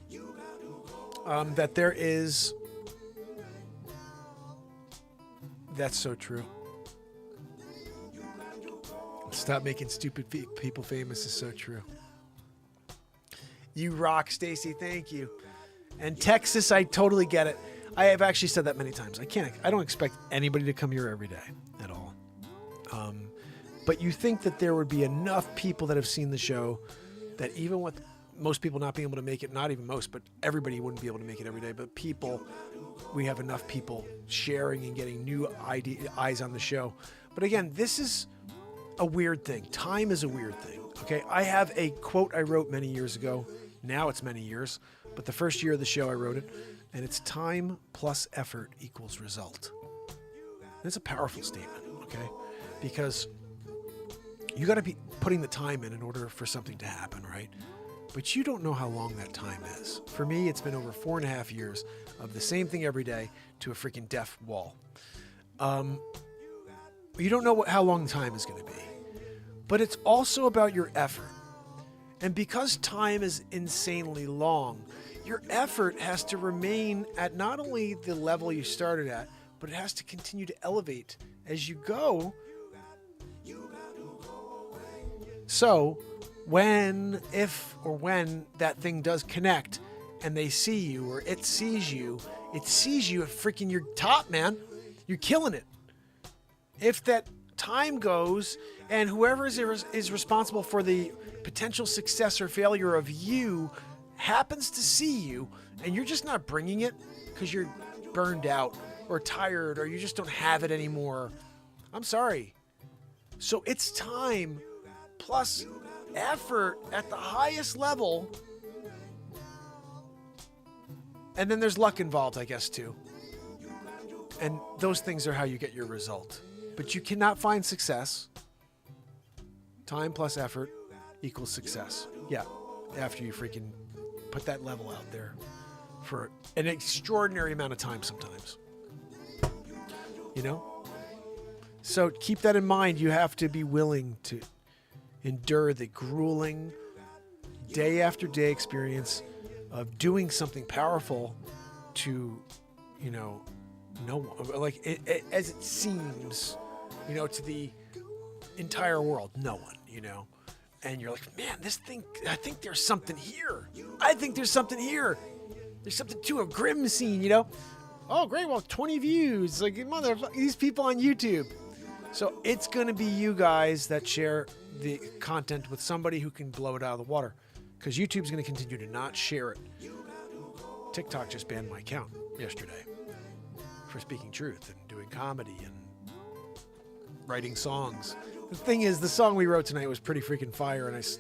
That there is... That's so true. Stop making stupid people famous is so true. You rock, Stacy. Thank you. And Texas, I totally get it. I have actually said that many times. I don't expect anybody to come here every day at all. But you think that there would be enough people that have seen the show that even with most people not being able to make it, not even most, but everybody wouldn't be able to make it every day. But we have enough people sharing and getting new eyes on the show. But again, this is a weird thing. Time is a weird thing. Okay. I have a quote I wrote many years ago. Now it's many years, but the first year of the show I wrote it, and it's time plus effort equals result. And it's a powerful statement. Okay. Because you got to be putting the time in order for something to happen, right? But you don't know how long that time is. For me, it's been over 4.5 years of the same thing every day to a freaking deaf wall. You don't know how long the time is going to be. But it's also about your effort. And because time is insanely long, your effort has to remain at not only the level you started at, but it has to continue to elevate as you go. So when that thing does connect and they see you or it sees you at freaking your top, man. You're killing it. If that time goes and whoever is responsible for the potential success or failure of you happens to see you and you're just not bringing it because you're burned out or tired or you just don't have it anymore, I'm sorry. So it's time plus effort at the highest level. And then there's luck involved, I guess, too. And those things are how you get your result. But you cannot find success. Time plus effort equals success. Yeah, after you freaking put that level out there for an extraordinary amount of time sometimes. You know? So keep that in mind. You have to be willing to endure the grueling day after day experience of doing something powerful to, you know, no one, like as it seems, you know, to the entire world, no one, you know, and you're like, man, this thing, I think there's something here. I think there's something here. There's something to a grim scene, you know? Oh, great. Well, 20 views, like these people on YouTube. So it's going to be you guys that share the content with somebody who can blow it out of the water, because YouTube's going to continue to not share it. TikTok just banned my account yesterday for speaking truth and doing comedy and writing songs. The thing is, the song we wrote tonight was pretty freaking fire, and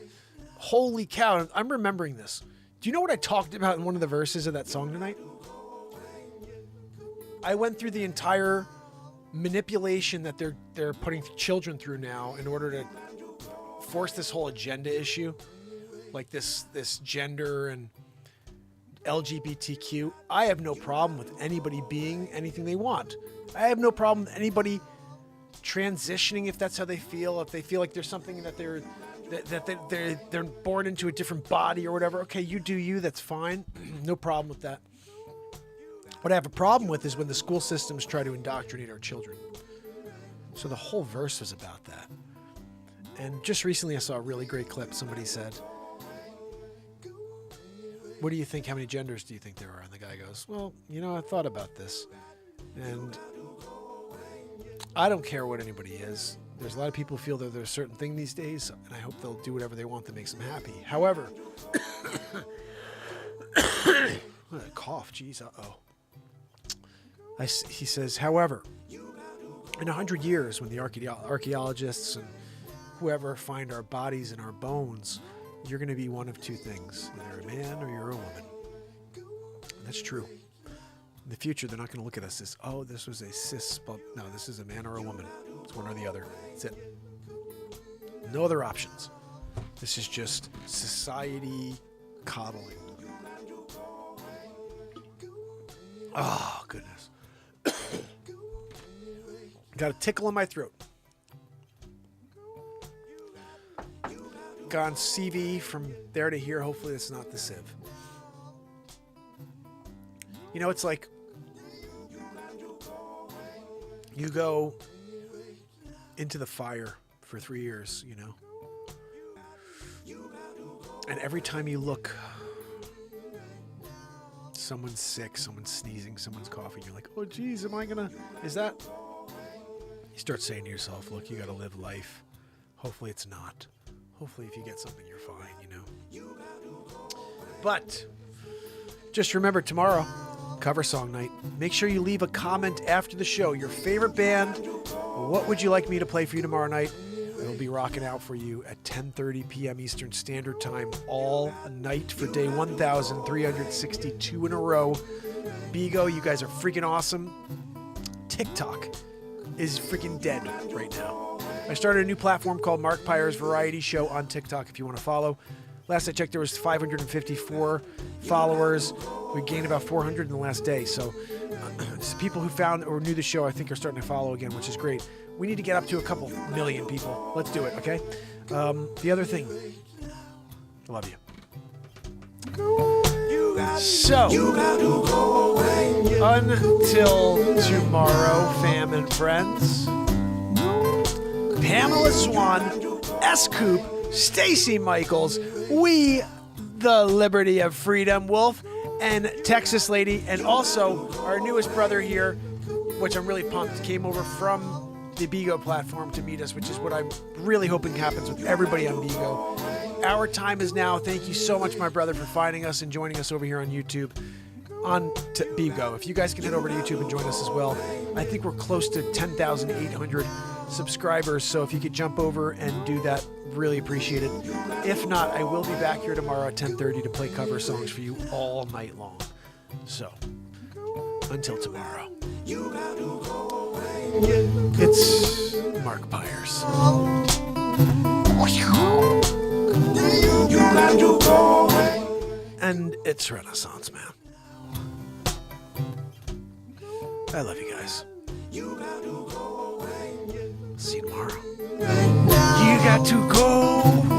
holy cow, I'm remembering this. Do you know what I talked about in one of the verses of that song tonight? I went through the entire manipulation that they're putting children through now in order to force this whole agenda issue, like this gender and LGBTQ. I have no problem with anybody being anything they want. I have no problem with anybody transitioning if that's how they feel. If they feel like there's something that they're born into a different body or whatever. Okay, you do you. That's fine. No problem with that. What I have a problem with is when the school systems try to indoctrinate our children. So the whole verse was about that. And just recently I saw a really great clip. Somebody said, what do you think? How many genders do you think there are? And the guy goes, well, you know, I thought about this. And I don't care what anybody is. There's a lot of people who feel that there's a certain thing these days, and I hope they'll do whatever they want that makes them happy. However, what a cough, geez, uh-oh. He says, however, in 100 years, when the archaeologists and whoever find our bodies and our bones, you're going to be one of two things. Either a man or you're a woman. And that's true. In the future, they're not going to look at us as, oh, this was a cis, no, this is a man or a woman. It's one or the other. That's it. No other options. This is just society coddling. Oh, goodness. Got a tickle in my throat. Gone CV from there to here. Hopefully it's not the sieve. You know, it's like you go into the fire for 3 years, you know, and every time you look, someone's sick, someone's sneezing, someone's coughing. You're like, oh, geez, is that? You start saying to yourself, look, you got to live life. Hopefully it's not. Hopefully if you get something, you're fine, you know. But just remember, tomorrow, cover song night. Make sure you leave a comment after the show. Your favorite band. What would you like me to play for you tomorrow night? It'll be rocking out for you at 10:30 p.m. Eastern Standard Time all night for day 1,362 in a row. Bigo, you guys are freaking awesome. TikTok is freaking dead right now. I started a new platform called Mark Pires Variety Show on TikTok if you want to follow. Last I checked, there was 554 followers. We gained about 400 in the last day. So people who found or knew the show, I think, are starting to follow again, which is great. We need to get up to a couple million people. Let's do it, okay? The other thing, I love you. So, until tomorrow, fam and friends, Pamela Swan, S. Coop, Stacy Michaels, we, the Liberty of Freedom Wolf, and Texas Lady, and also our newest brother here, which I'm really pumped, came over from the Bigo platform to meet us, which is what I'm really hoping happens with everybody on Bigo. Our time is now. Thank you so much, my brother, for finding us and joining us over here on YouTube on Bigo. If you guys can head over to YouTube and join us as well. I think we're close to 10,800 subscribers, so if you could jump over and do that, really appreciate it. If not, I will be back here tomorrow at 10:30 to play cover songs for you all night long. So, until tomorrow, it's Mark Pires. And It's Renaissance Man. I love you guys. See you tomorrow. You got to go.